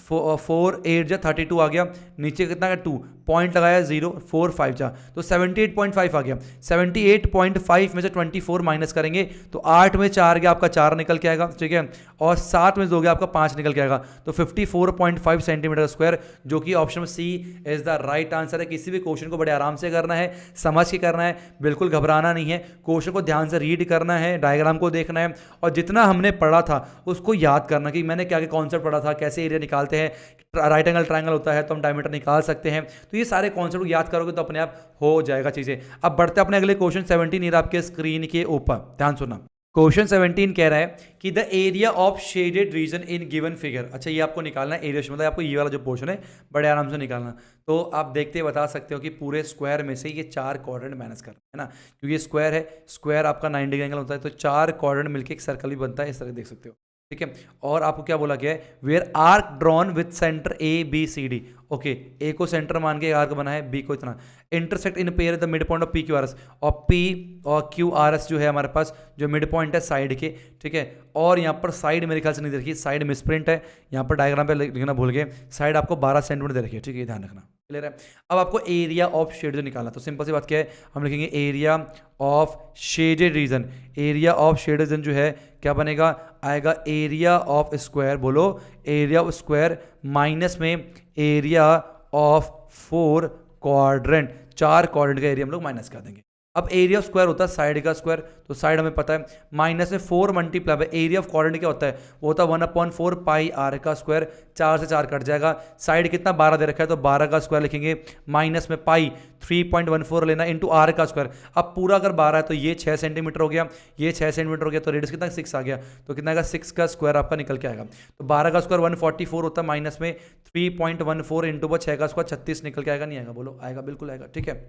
4 8 जा 32 आ गया, नीचे कितना है 2, पॉइंट लगाया 0, 4 5 जा तो 78.5 आ गया। 78.5 में से 24 माइनस करेंगे तो 8 में 4 गया आपका 4 निकल के आएगा, ठीक है, और 7 में 2 गया आपका 5 निकल के आएगा, तो 54.5 सेंटीमीटर स्क्वायर, जो कि option C is the right answer है। किसी भी क्वेश्चन को बड़े आराम से करना है, समझ के करना है, बिल्कुल घबराना नहीं है, क्वेश्चन को ध्यान से रीड करना है, डायग्राम को देखना है और जितना हमने पढ़ा था उसको याद करना कि मैंने क्या क्या कॉन्सेप्ट पढ़ा था, कैसे एरिया निकालते हैं, राइट एंगल ट्रायंगल होता है तो हम डायमीटर निकाल सकते हैं। तो ये सारे कॉन्सेप्ट याद करोगे तो अपने आप हो जाएगा चीजें। अब बढ़ते अपने अगले क्वेश्चन 17 आपके स्क्रीन के ऊपर, ध्यान सुनना। क्वेश्चन 17 कह रहा है कि the area of shaded reason in given figure. अच्छा, ये आपको निकालना है एरिया, मतलब आपको ये वाला जो पोर्शन है बड़े आराम से निकालना। तो आप देखते बता सकते हो कि पूरे स्क्वायर में से ये 4 क्वाड्रेंट माइनस करना है ना, क्योंकि ये स्क्वायर है, स्क्वायर आपका 90 डिग्री एंगल होता है, तो 4 क्वाड्रेंट मिलकर एक सर्कल भी बनता है, इस तरह देख सकते हो, ठीक है। और आपको क्या बोला गया है, where arc drawn with centre A B C D. Okay, A को सेंटर मान के आर्क बना है, बी को इतना, intersect in pair the mid point of P Q R S, और पी और क्यू आर एस जो है हमारे पास जो मिड पॉइंट है साइड के, ठीक है। और यहाँ पर साइड मेरे ख्याल से नहीं दे रखी, साइड मिसप्रिंट है, यहाँ पर डायग्राम पे लिखना भूल गए, साइड आपको 12 सेंटीमीटर दे रखी है, ठीक है, ध्यान रखना, क्लियर है। अब आपको एरिया ऑफ शेड जो निकालना, तो सिंपल सी बात क्या है, हम लिखेंगे area of shaded reason. Area of shaded reason जो है क्या बनेगा, आएगा एरिया ऑफ स्क्वायर, बोलो एरिया ऑफ स्क्वायर माइनस में एरिया ऑफ 4 क्वाड्रेंट, 4 क्वाड्रेंट का एरिया हम लोग माइनस कर देंगे। अब एरिया ऑफ स्क्वायर होता है साइड का स्क्वायर, तो साइड हमें पता है, माइनस में 4 multiply by area of quadrant क्या होता है, वो होता है 1/4 पाई आर का स्क्वायर, 4 से 4 कट जाएगा, साइड कितना 12 दे रखा है तो 12 का स्क्वायर लिखेंगे, माइनस में पाई 3.14 लेना इंटू आर का स्क्वायर। अब पूरा अगर 12 है तो ये 6 सेंटीमीटर हो गया, ये 6 सेंटीमीटर हो गया, तो रेडियस कितना 6 आ गया, तो कितना आएगा 6 का स्क्वायर आपका निकल के आएगा। तो 12 का स्क्वायर 144 होता है, माइनस में 3.14 इंटू 6 का स्क्वायर 36 निकल के आएगा, नहीं आएगा, बोलो आएगा, बिल्कुल आएगा, ठीक है।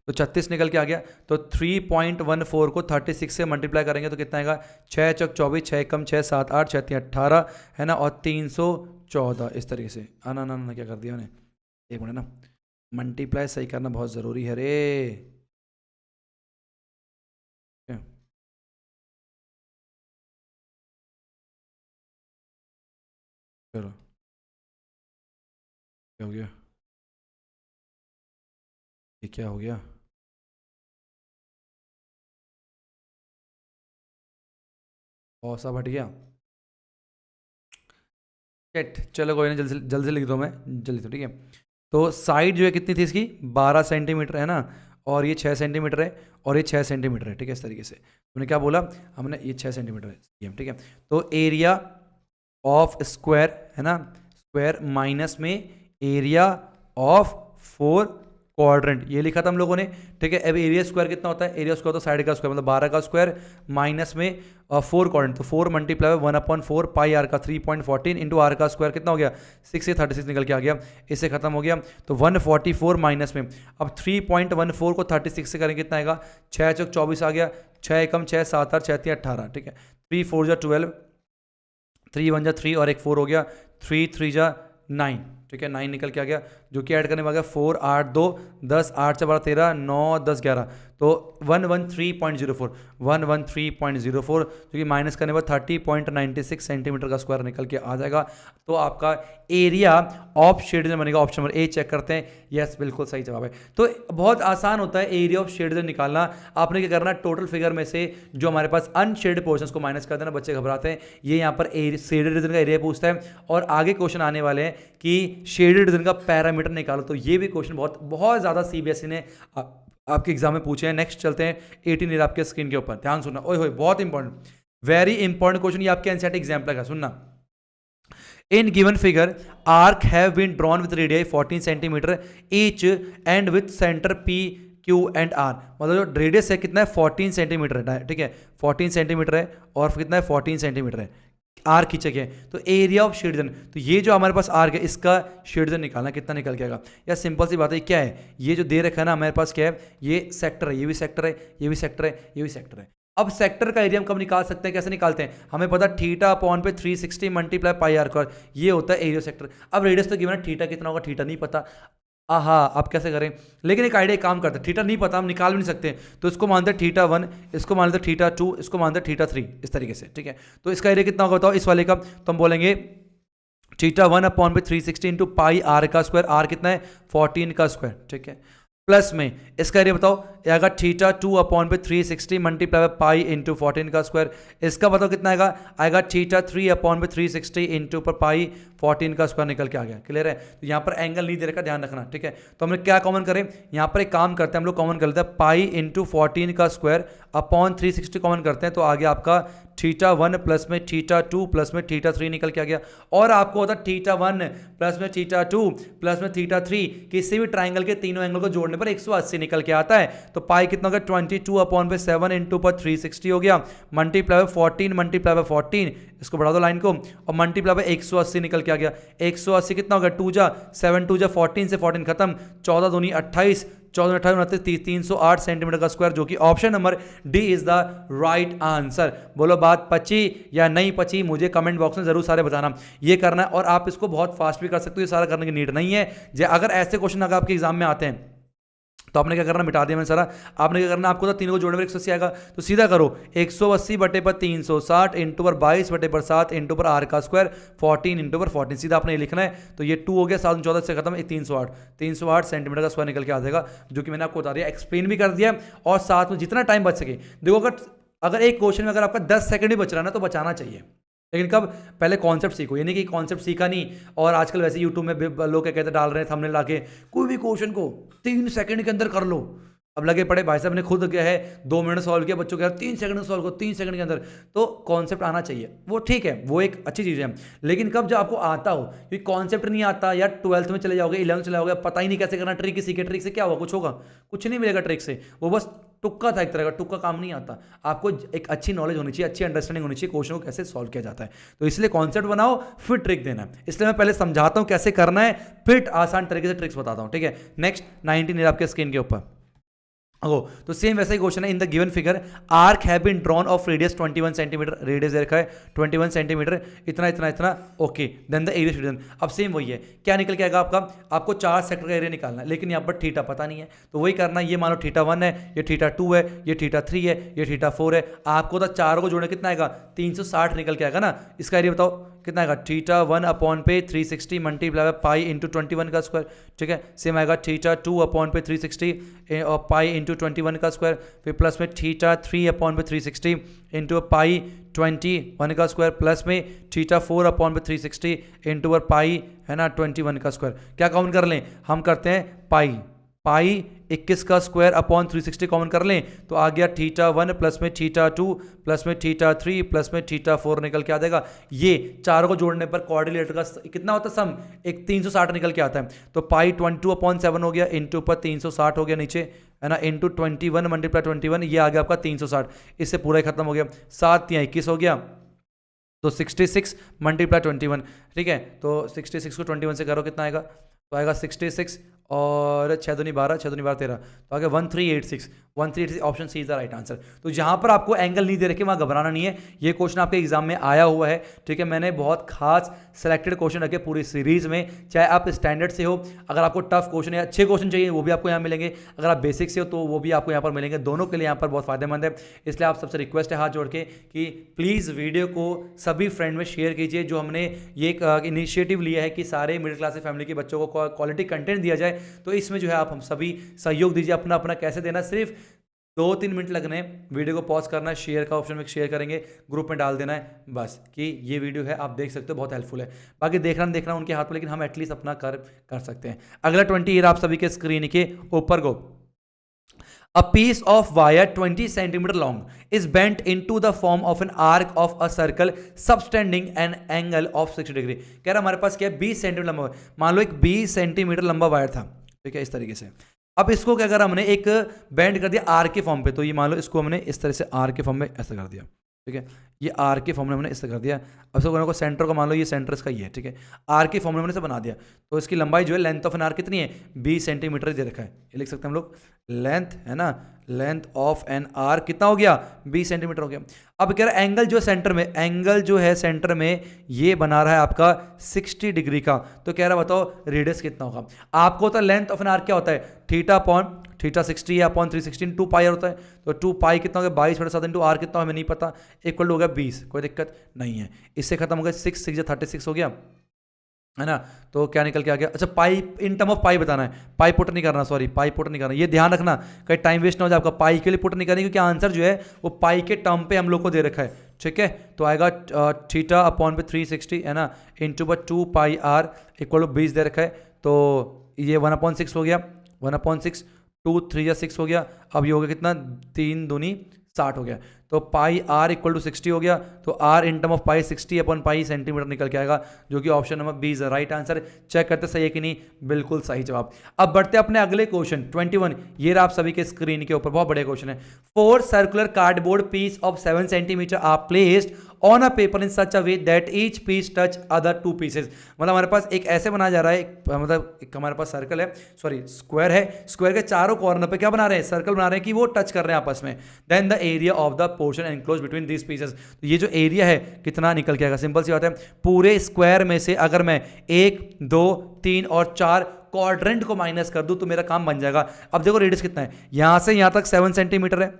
तो 36 निकल के आ गया, तो 3.14 को 36 से मल्टीप्लाई करेंगे तो कितना आएगा, 6 चौक 24, 6 कम 6 7 8 6 3 18 है ना, और 314 इस तरीके से। ना ना ना क्या कर दिया मैंने, एक मिनट ना, मल्टीप्लाई सही करना बहुत ज़रूरी है रे। चलो क्या हो गया, ये क्या हो गया, और सब हट गया, चलो कोई ना, जल्दी से लिख दो, मैं जल्दी तो, ठीक है। तो साइड जो है कितनी थी इसकी, 12 सेंटीमीटर है ना, और ये 6 सेंटीमीटर है, और ये 6 सेंटीमीटर है, ठीक है, इस तरीके से हमने क्या बोला, हमने ये 6 सेंटीमीटर है, ठीक है। तो एरिया ऑफ स्क्वायर है ना, स्क्वायर माइनस में एरिया ऑफ 4 क्वाड्रेंट, ये लिखा था हम लोगों ने, ठीक है। अब एरिया स्क्वायर कितना होता है, एरिया स्क्वायर तो साइड का स्क्वायर, मतलब 12 का स्क्वायर माइनस में 4 क्वाड्रेंट, तो 4 मल्टीप्लाई 1/4 पाई आर का 3.14 इंटू आर का स्क्वायर कितना हो गया 6 से 36 निकल के आ गया, इससे खत्म हो गया। तो 144 माइनस में, अब 3.14 को 36 से करेंगे कितना आएगा, 6 चौक 24 आ गया, 6 एकम 6 7 8 6 3 18, ठीक है। 3 4 जा 12, 3 1 जा 3 और एक 4 हो गया, 3 3 जा 9, ठीक है, 9 निकल के आ गया, जो कि ऐड करने में आ गया 4 8 2 10 8 से 12 13 9 10 11, तो 113.04, 113.04, जो कि माइनस करने पर 30.96 सेंटीमीटर का स्क्वायर निकल के आ जाएगा। तो आपका एरिया ऑफ शेड जो बनेगा, ऑप्शन नंबर ए चेक करते हैं, यस बिल्कुल सही जवाब है। तो बहुत आसान होता है एरिया ऑफ शेड निकालना। आपने क्या करना, टोटल फिगर में से जो हमारे पास अनशेडेड पोर्शंस को माइनस कर देना, बच्चे घबराते हैं, ये यहाँ पर शेडेड रीजन का एरिया पूछता है, और आगे क्वेश्चन आने वाले हैं कि शेडेड रीजन का पैरामीटर निकालो, तो ये भी क्वेश्चन बहुत बहुत ज़्यादा सीबीएसई ने आपके एग्जाम में पूछे हैं। नेक्स्ट चलते हैं 18 आपके स्क्रीन के ऊपर, ध्यान सुनना, ओए होए बहुत इंपॉर्टेंट, वेरी इंपॉर्टेंट क्वेश्चन, ये आपके एनसीईआरटी एग्जाम्पल का, सुनना। In given figure, arc have been drawn with radii 14 cm each and with center P, Q and R। मतलब जो रेडियस है कितना है 14 सेंटीमीटर है, ठीक है, 14 सेंटीमीटर है, और कितना है 14 सेंटीमीटर है, आर्क खींचा गया है। तो एरिया ऑफ शेडजन, तो ये जो हमारे पास आर्क है इसका शेडजन निकालना, कितना निकल के आएगा, या सिंपल सी बात है क्या है, ये जो दे रखा है ना हमारे पास क्या है, ये सेक्टर है, ये भी सेक्टर है, ये भी सेक्टर है, ये भी सेक्टर है। अब सेक्टर का एरिया हम कब निकाल सकते हैं, कैसे निकालते हैं, हमें पता थीटा अपॉन पे 360 मल्टीप्लाई पाई आर स्क्वायर, ये होता है एरिया सेक्टर। अब रेडियस तो गिवन है, थीटा कितना होगा थीटा नहीं पता, आहा, आप कैसे करें? लेकिन एक आइडिया काम करते हैं, थीटा नहीं पता, हम निकाल भी नहीं सकते, तो इसको मानते हैं थीटा 1, इसको मानते हैं थीटा 2, इसको मानते हैं थीटा 3, इस तरीके से, ठीक है। तो इसका एरिया कितना होगा बताओ इस वाले का? तो हम बोलेंगे थीटा 1 अपॉन पे 360 इंटू पाई आर का स्क्वायर, आर कितना है 14 का स्क्वायर, ठीक है। प्लस में इसका एरिया बताओ, ये आएगा थीटा 2 अपॉन पे 360 मल्टीप्लाई बाय पाई इंटू 14 का स्क्वायर। इसका बताओ कितना आएगा? आएगा थीटा 3 अपॉन पे 360 इंटू पर पाई 14 का स्क्वायर निकल के आ गया। क्लियर है? तो यहाँ पर एंगल नहीं दे रखा, ध्यान रखना, ठीक है। तो हमने क्या कॉमन करें यहाँ पर? एक काम करते हैं हम लोग, कॉमन कर लेते हैं पाई इंटू 14 का स्क्वायर अपॉन 360 कॉमन करते हैं, तो आ गया आपका थीटा 1 प्लस में थीटा 2 प्लस में थीटा 3 निकल के आ गया। और आपको होता थीटा 1 प्लस में थीटा 2 प्लस में थीटा 3, किसी भी ट्राइंगल के तीनों एंगल को जोड़ने पर 180 निकल के आता है। तो पाई कितना हो गया 22 अपॉन पे 7 इंटू पर 360 हो गया, मल्टीप्लाई बाय 14 मल्टीप्लाई बाय 14, इसको बढ़ा दो लाइन को, और मल्टीप्लाई बाय 180 निकल के आ गया। 180 कितना हो गया? 2 जा 7 2 जा 14 से 14 खत्म, 14 दूनी 28, 14 28 29 308 सेंटीमीटर का स्क्वायर, जो कि option number D is the right answer. बोलो बात पची या नहीं पची? मुझे कमेंट बॉक्स में जरूर सारे बताना। ये करना है, और आप इसको बहुत फास्ट भी कर सकते हो, ये सारा करने की नीड नहीं है। अगर ऐसे क्वेश्चन अगर आपके एग्जाम में आते हैं तो आपने क्या करना, मिटा दिया मैंने सारा। आपने क्या करना, आपको तो तीनों को जोड़ने पर 180 आएगा, तो सीधा करो 180 बटे पर 360 इंटू पर 22 बटे पर 7 इंटू पर आर का स्क्वायर 14 इंटू पर 14, सीधा आपने ये लिखना है। तो ये 2 हो गया, 7 14 से खत्म, 308 सेंटीमीटर का स्क्वायर निकल के आ जाएगा, जो कि मैंने आपको बता दिया, एक्सप्लेन भी कर दिया, और साथ में जितना टाइम बच सके। देखो अगर एक क्वेश्चन में अगर आपका 10 सेकंड ही बच रहा है ना, तो बचाना चाहिए, लेकिन कब? पहले कॉन्सेप्ट सीखो, यानी कि कॉन्सेप्ट सीखा नहीं। और आजकल वैसे यूट्यूब में लोग क्या कहते डाल रहे हैं थंबनेल लाके, कोई भी क्वेश्चन को 3 सेकंड के अंदर कर लो। अब लगे पड़े भाई साहब ने खुद क्या है 2 मिनट सॉल्व किया, बच्चों के 3 सेकंड में सॉल्व करो, 3 सेकंड के अंदर। तो कॉन्सेप्ट आना चाहिए, वो ठीक है, वो एक अच्छी चीज़ है, लेकिन कब? जब आपको आता हो। क्योंकि कॉन्सेप्ट नहीं आता यार, 12th में चले जाओगे, 11th चले जाओगे, पता ही नहीं कैसे करना, ट्रिक सीखे, ट्रिक से क्या होगा? कुछ होगा? कुछ नहीं मिलेगा ट्रिक से, वो बस तुक्का था एक तरह का, तुक्का काम नहीं आता। आपको एक अच्छी नॉलेज होनी चाहिए, अच्छी अंडरस्टैंडिंग होनी चाहिए क्वेश्चन को कैसे सॉल्व किया जाता है। तो इसलिए कॉन्सेप्ट बनाओ, फिर ट्रिक देना है। इसलिए मैं पहले समझाता हूं कैसे करना है, फिर आसान तरीके से ट्रिक्स बताता हूं, ठीक है। नेक्स्ट 19 है आपके स्क्रीन के ऊपर। तो सेम वैसा ही क्वेश्चन है। In the given figure arc have been drawn of radius 21 centimetre, radius दे रखा है 21 सेंटीमीटर, इतना इतना इतना, okay. Then the area student, अब सेम वही है, क्या निकल के आएगा आपका? आपको 4 सेक्टर का एरिया निकालना है, लेकिन यहाँ पर थीटा पता नहीं है, तो वही करना है। ये मान लो थीटा 1 है, ये थीटा 2 है, ये थीटा 3 है, ये थीटा 4 है। आपको तो चारों को जोड़ने कितना आएगा? 360 निकल के आएगा ना। इसका एरिया बताओ कितना आएगा? थीटा 1 अपॉन पे 360 मल्टीप्लाई बाय पाई इंटू 21 का स्क्वायर, ठीक है। सेम आएगा थीटा 2 अपॉन पे 360 और पाई इंटू 21 का स्क्वायर, फिर प्लस में थीटा 3 अपॉन पे 360 इंटू पाई 21 का स्क्वायर, प्लस में थीटा 4 अपॉन पे 360 इंटू पर पाई है ना 21 का स्क्वायर। क्या कॉमन कर लें? हम करते हैं पाई 21 का स्क्वायर अपॉन 360 कॉमन कर लें, तो आ गया थीटा 1 प्लस में थीटा 2 प्लस में थीटा 3 प्लस में थीटा 4 निकल के आ जाएगा। ये चारों को जोड़ने पर कोऑर्डिनेटर का कितना होता है? सम एक 360 निकल के आता है। तो पाई 22/7 हो गया, इंटू पर 360 हो गया नीचे, है ना, इंटू 21 मल्टीप्लाई 21, ये आ गया आपका 360। इससे पूरा ही खत्म हो गया, 7 या 21 हो गया, तो 66 मल्टीप्लाई 21, ठीक है। तो 66 को 21 से करो, कितना आएगा? तो आएगा 66 और 6 दूनी 12, 6 दूनी 12 13, तो आगे 1386 option C is the right answer. तो जहां पर आपको एंगल नहीं दे रखे वहां घबराना नहीं है, ये क्वेश्चन आपके एग्जाम में आया हुआ है, ठीक है। मैंने बहुत खास सेलेक्टेड क्वेश्चन रखे पूरी सीरीज में, चाहे आप स्टैंडर्ड से हो, अगर आपको टफ क्वेश्चन या अच्छे क्वेश्चन चाहिए वो भी आपको यहाँ मिलेंगे, अगर आप बेसिक से हो तो वो भी आपको यहाँ पर मिलेंगे, दोनों के लिए यहाँ पर बहुत फायदेमंद है। इसलिए आप सबसे रिक्वेस्ट है हाथ जोड़ के कि प्लीज़ वीडियो को सभी फ्रेंड में शेयर कीजिए। जो हमने ये एक इनिशिएटिव लिया है कि सारे मिडिल क्लास फैमिली के बच्चों को क्वालिटी कंटेंट दिया जाए, तो इसमें जो है आप हम सभी सहयोग दीजिए। अपना अपना कैसे देना, सिर्फ 2-3 मिनट लगने, वीडियो को पॉज करना है, शेयर का ऑप्शन में शेयर करेंगे, ग्रुप में डाल देना है बस कि ये वीडियो है, आप देख सकते हो, बहुत हेल्पफुल है। बाकी देखना उनके हाथ में, लेकिन हम एटलीस्ट अपना कर सकते हैं। अगला 20 ईयर आप सभी के स्क्रीन के ऊपर गो। A piece of wire 20 centimeter long is bent into the form of an arc of a circle subtending an angle of 60 degree। कह रहा हमारे पास क्या है, 20 सेंटीमीटर लंबा, मान लो एक 20 सेंटीमीटर लंबा वायर था, ठीक है, इस तरीके से। अब इसको क्या करा हमने, एक बेंड कर दिया आर के फॉर्म पे, तो ये मान लो इसको हमने इस तरह से आर के फॉर्म में ऐसा कर दिया, ठीक है। ये आर के फॉर्मूले मैंने इससे कर दिया। अब सब को सेंटर को मान लो ये सेंटर इसका ये है, ठीक है। आर के फॉर्मूले मैंने इसे बना दिया, तो इसकी लंबाई जो है लेंथ ऑफ एन आर कितनी है 20 सेंटीमीटर दे रखा है, ये लिख सकते हैं हम लोग। लेंथ है ना, लेंथ ऑफ एन आर कितना हो गया 20 सेंटीमीटर हो गया। अब कह रहा है एंगल जो सेंटर में, एंगल जो है सेंटर में ये बना रहा है आपका 60 डिग्री का, तो कह रहा है बताओ रेडियस कितना होगा। आपको होता है लेंथ ऑफ एन आर क्या होता है थीटा अपॉन थीटा 60 या अपॉन 316 2 पाई होता है, तो 2 पाई कितना हो गया 22/7 इंटू आर कितना हमें नहीं पता, इक्वल हो गया 20, कोई दिक्कत नहीं है। इससे खत्म हो गया 6 6 36 हो गया, है ना। तो क्या निकल के आ गया, अच्छा पाई इन टर्म ऑफ पाई बताना है, पाई पुट नहीं करना, सॉरी पाई पुट नहीं करना, ये ध्यान रखना कहीं टाइम वेस्ट ना हो जाए आपका, पाई के लिए पुट नहीं करनी क्योंकि आंसर जो है वो पाई के टर्म पे हम लोग को दे रखा है, ठीक है। तो आएगा थीटा अपॉन पे 360 है ना into 2 pi R equal to 20 दे रखा है, तो ये 1/6 हो गया, 1/6 2 3 या 6 हो गया। अब ये हो गया कितना 3 दूनी 60 हो गया, तो पाई आर इक्वल टू 60 हो गया, तो R in term of pi 60 upon pi centimetre निकल के आएगा, जो कि ऑप्शन नंबर 20 है राइट आंसर। चेक करते सही है कि नहीं, बिल्कुल सही जवाब। अब बढ़ते अपने अगले क्वेश्चन 21, ये रहा आप सभी के स्क्रीन के ऊपर, बहुत बड़े क्वेश्चन है। 4 circular cardboard piece of 7 centimetre are placed on a paper in such a way that each piece touch other 2 pieces. मतलब हमारे पास एक ऐसे बनाया जा रहा है, मतलब एक हमारे पास सर्कल है, सॉरी स्क्वायर है, स्क्वायर के चारों कॉर्नर पे क्या बना रहे हैं, सर्कल बना रहे हैं कि वो टच कर रहे हैं आपस में। Then the area of the portion enclose between these pieces, तो ये जो एरिया है कितना निकल के आएगा, सिंपल सी बात है, पूरे स्क्वायर में से अगर मैं 1 2 3 और 4 क्वाड्रेंट को माइनस कर दूं तो मेरा काम बन जाएगा। अब देखो रेडियस कितना है, यहां से यहां तक 7 सेंटीमीटर है,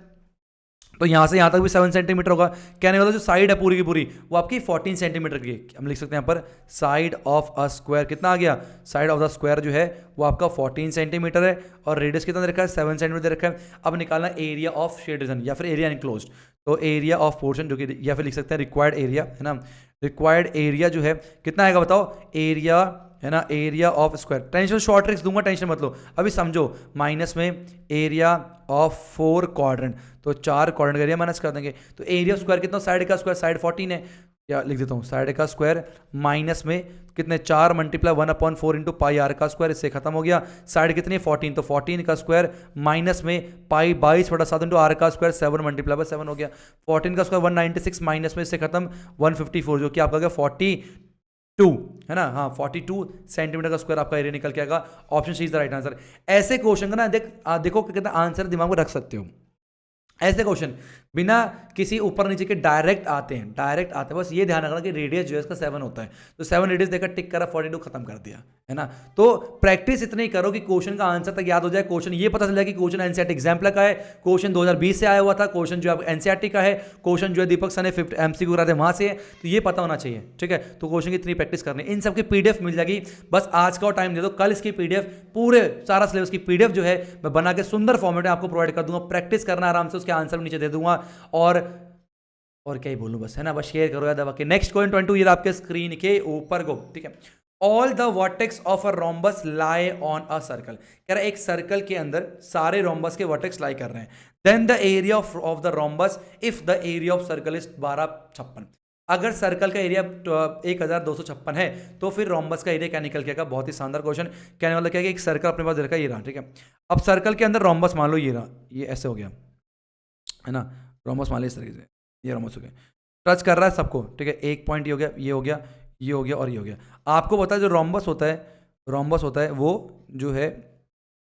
तो यहां से यहां तक भी 7 सेंटीमीटर होगा। कहने वाला जो साइड है पूरी की पूरी वो आपकी 14 सेंटीमीटर की, हम लिख सकते हैं यहाँ पर साइड ऑफ अ स्क्वायर कितना आ गया, साइड ऑफ द स्क्वायर जो है वो आपका 14 सेंटीमीटर है, और रेडियस कितना दे रखा है 7 सेंटीमीटर दे रखा है। अब निकालना एरिया ऑफ शेड रीजन या फिर एरिया इनक्लोज्ड, तो एरिया ऑफ पोर्शन जो कि या फिर लिख सकते हैं रिक्वायर्ड एरिया, है ना। रिक्वायर्ड एरिया जो है कितना आएगा बताओ, एरिया है ना, area of square, tension short tricks दूंगा, टेंशन मत लो, अभी समझो, माइनस में एरिया ऑफ 4 क्वाड्रेंट, तो 4 क्वाड्रेंट का एरिया माइनस कर देंगे, तो एरिया ऑफ स्क्वायर कितना, साइड का स्क्वायर साइड 14 है, या लिख देता हूँ साइड का स्क्वायर माइनस में कितने 4 मल्टीप्लाई 1/4 इंटू पाई आर का स्क्वायर, इससे खत्म हो गया। साइड कितनी है 14, तो 14 का स्क्वायर माइनस में पाई 22/7 इंटू आर का स्क्वायर 7 मल्टीप्लाई 7 हो गया। 14 का स्क्वायर 196 माइनस में इससे खत्म 154, जो कि आपका गया 42 है ना, हाँ 42 सेंटीमीटर का स्क्वायर आपका एरिया निकल के आएगा। Option C is the right answer. ऐसे क्वेश्चन का ना देखो कितना आंसर दिमाग में रख सकते हो, ऐसे क्वेश्चन बिना किसी ऊपर नीचे के डायरेक्ट आते हैं, डायरेक्ट आते हैं। बस ये ध्यान रखना कि रेडियस जो है इसका 7 होता है, तो 7 रेडियस देकर टिक करा 42 खत्म कर दिया, है ना। तो प्रैक्टिस इतनी करो कि क्वेश्चन का आंसर तक याद हो जाए, क्वेश्चन ये पता चल जाए कि क्वेश्चन एनसीईआरटी एग्जाम्पल का है, क्वेश्चन 2020 से आया हुआ था, क्वेश्चन जो है एनसीईआरटी का है, क्वेश्चन जो है दीपक सर ने 50 MCQ करा थे वहां से है, तो ये पता होना चाहिए, ठीक है। तो क्वेश्चन की इतनी प्रैक्टिस करनी, इन सबकी पीडीएफ मिल जाएगी, बस आज का टाइम दे दो, कल इसकी पीडीएफ पूरे सारा सिलेबस की पीडीएफ जो है मैं बना के सुंदर फॉर्मेट में आपको प्रोवाइड कर दूंगा। प्रैक्टिस करना आराम से, उसके आंसर नीचे दे दूंगा, और क्या ही बोलूं बस, है ना, बस शेयर करो याद बाकी। नेक्स्ट क्वेश्चन 22 ये आपके स्क्रीन के ऊपर गो, ठीक है। All the vertex of a rhombus lie on a circle, कह रहा है एक सर्कल के अंदर सारे रोम्बस के वर्टेक्स लाई कर रहे हैं। Then the area of the rhombus if the area of circle is 1256, अगर सर्कल का एरिया 1256 है तो फिर रोम्बस का एरिया क्या निकल के आएगा। बहुत ही शानदार क्वेश्चन, कहने वाला क्या है कि एक सर्कल अपने पास रखा ये रहा, ठीक है। अब सर्कल के अंदर रोम्बस मान लो ये रहा, ये ऐसे हो गया, है ना, रोम्बस मान लो इस तरीके से, ये रोम्बस हो गया, टच कर रहा है सबको, ठीक है। एक पॉइंट ये हो गया, ये हो गया, ये हो गया और ये हो गया। आपको पता है जो रोम्बस होता है वो जो है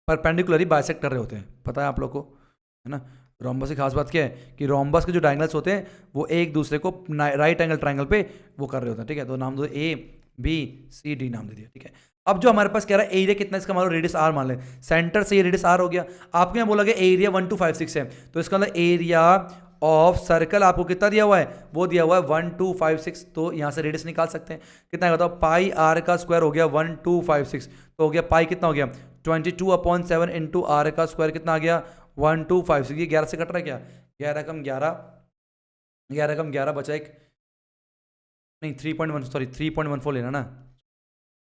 परपेंडिकुलरली बाइसेक्ट कर रहे होते हैं, पता है आप लोग को, है ना। रोम्बस की खास बात क्या है कि रोम्बस के जो डायगोनल्स होते हैं वो एक दूसरे को राइट एंगल ट्रायंगल पे वो कर रहे होते हैं, ठीक है। तो नाम दो ABCD नाम दे दिया, ठीक है। अब जो हमारे पास कह रहा है एरिया कितना, इसका मान लो रेडियस R मान ले, सेंटर से ये रेडियस R हो गया। आपके यहाँ बोला गया एरिया 1256 है, तो इसका मतलब एरिया ऑफ सर्कल आपको कितना दिया हुआ है, वो दिया हुआ है 1256, तो यहाँ से रेडियस निकाल सकते हैं कितना है बताओ, पाई आर का स्क्वायर हो गया 1256, तो हो गया पाई कितना हो गया 22/7 इंटू आर का स्क्वायर कितना आ गया 1256। ये 11 से कट रहा है क्या, 11 कम 11 बचा एक, नहीं 3.1 सॉरी 3.14 लेना ना,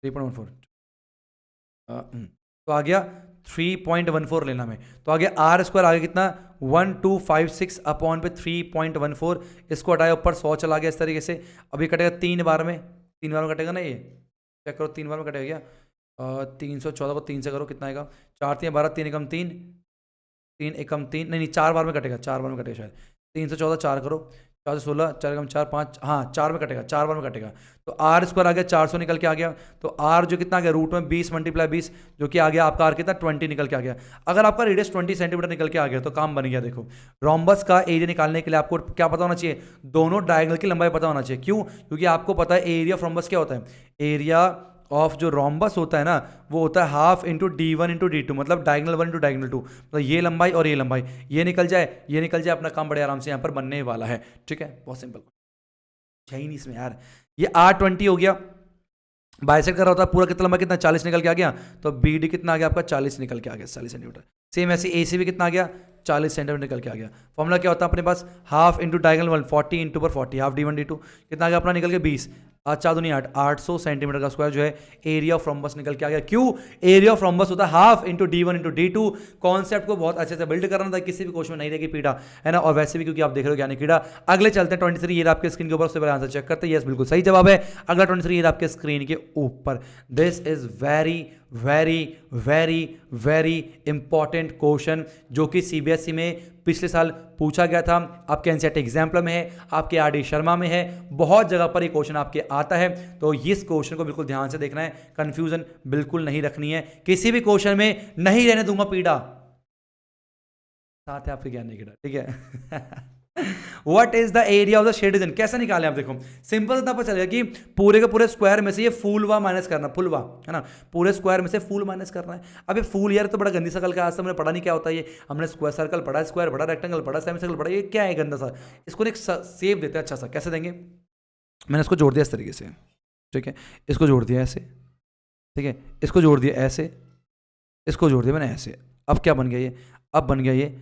3.14 तो आ गया 3.14 लेना में, तो आ गया आर स्क्वायर आ गया कितना 1256 अपॉन पे 3.14, इसको हटाया ऊपर 100 चला गया इस तरीके से। अभी कटेगा 3 बार में कटेगा ना, ये चेक करो 3 बार में कटेगा क्या, 314 को 3 से करो कितना आएगा, 4 3 12, 3 एकम 3 3 एकम 3, नहीं 4 बार में कटेगा, 4 बार में कटेगा शायद, 314 4 करो, 4 से 16, 4 कम 4 5, हाँ 4 में कटेगा, 4 बार में कटेगा, तो आर स्क्वायर आ गया 400 निकल के आ गया। तो आर जो कितना आ गया रूट में 20 मल्टीप्लाई 20 जो कि आ गया आपका आर कितना 20 निकल के आ गया। अगर आपका रेडियस 20 सेंटीमीटर निकल के आ गया तो काम बन गया। देखो रोम्बस का एरिया निकालने के लिए आपको क्या पता होना चाहिए, दोनों डायगोनल की लंबाई पता होना चाहिए। क्यों? क्योंकि आपको पता है एरिया ऑफ रोम्बस क्या होता है, एरिया ऑफ जो रोम्बस होता है ना वो होता है half into D1 into D2, मतलब डायगोनल 1 इंटू डायगोनल 2, मतलब ये लंबाई और ये लंबाई, ये निकल जाए ये निकल जाए, अपना काम बड़े आराम से यहाँ पर बनने वाला है। ठीक है, बहुत सिंपल है ही नहीं इसमें यार। ये R20 हो गया, बाइसेक्ट कर रहा होता है पूरा, कितना लंबा कितना 40 निकल के आ गया, तो BD कितना आ गया आपका 40 निकल के आ गया, 40 सेंटीमीटर। सेम ऐसे AC भी कितना आ गया 40 सेंटीमीटर निकल के आ गया। फॉर्मूला क्या होता है अपने पास, हाफ इंटू डायगोनल 1 40 इंटू पर 40, हाफ D1 D2 कितना आ गया अपना निकल के 20, 4 दूनी 8, 800 सेंटीमीटर का स्क्वायर जो है एरिया ऑफ रोम्बस निकल के आ गया। क्यों? एरिया ऑफ रोम्बस होता है half into D1 into D2। Concept को बहुत अच्छे से बिल्ड करना था, किसी भी क्वेश्चन में नहीं रहेगी पीड़ा, है ना। और वैसे भी क्योंकि आप देख रहे हो ज्ञानी कीड़ा। अगले चलते हैं 23, ये आपके स्क्रीन के ऊपर, उससे पहले आंसर चेक करते हैं। यस बिल्कुल सही जवाब है, अगला 23 ये आपके स्क्रीन के ऊपर। This is very very very very important question जो कि CBSE में पिछले साल पूछा गया था, आपके एनसीईआरटी एग्जाम्पल में है, आपके RD शर्मा में है, बहुत जगह पर ये क्वेश्चन आपके आता है। तो इस क्वेश्चन को बिल्कुल ध्यान से देखना है, कंफ्यूजन बिल्कुल नहीं रखनी है, किसी भी क्वेश्चन में नहीं रहने दूंगा पीड़ा, साथ है आपके ज्ञान नहीं कीड़ा। ठीक है What is the area of the shaded region? कैसे निकालें आप? देखो सिंपल इतना पता चलेगा कि पूरे के पूरे स्क्वायर में से ये फूलवा माइनस करना, फुलवा है ना, पूरे स्क्वायर में से फूल माइनस करना है। अब ये फूल यार तो बड़ा गंदी सर्कल का, आज तक हमने पढ़ा नहीं क्या होता है ये, हमने स्क्वायर सर्कल पढ़ा, स्क्वायर पढ़ा, रेक्टेंगल पढ़ा, सेमी सर्कल पढ़ा, ये क्या है गंदा सा। इसको एक सेव देते हैं अच्छा सा, कैसे देंगे, मैंने इसको जोड़ दिया इस तरीके से, ठीक है, इसको जोड़ दिया ऐसे, ठीक है, इसको जोड़ दिया ऐसे, इसको जोड़ दिया मैंने ऐसे। अब क्या बन गया ये, अब बन गया ये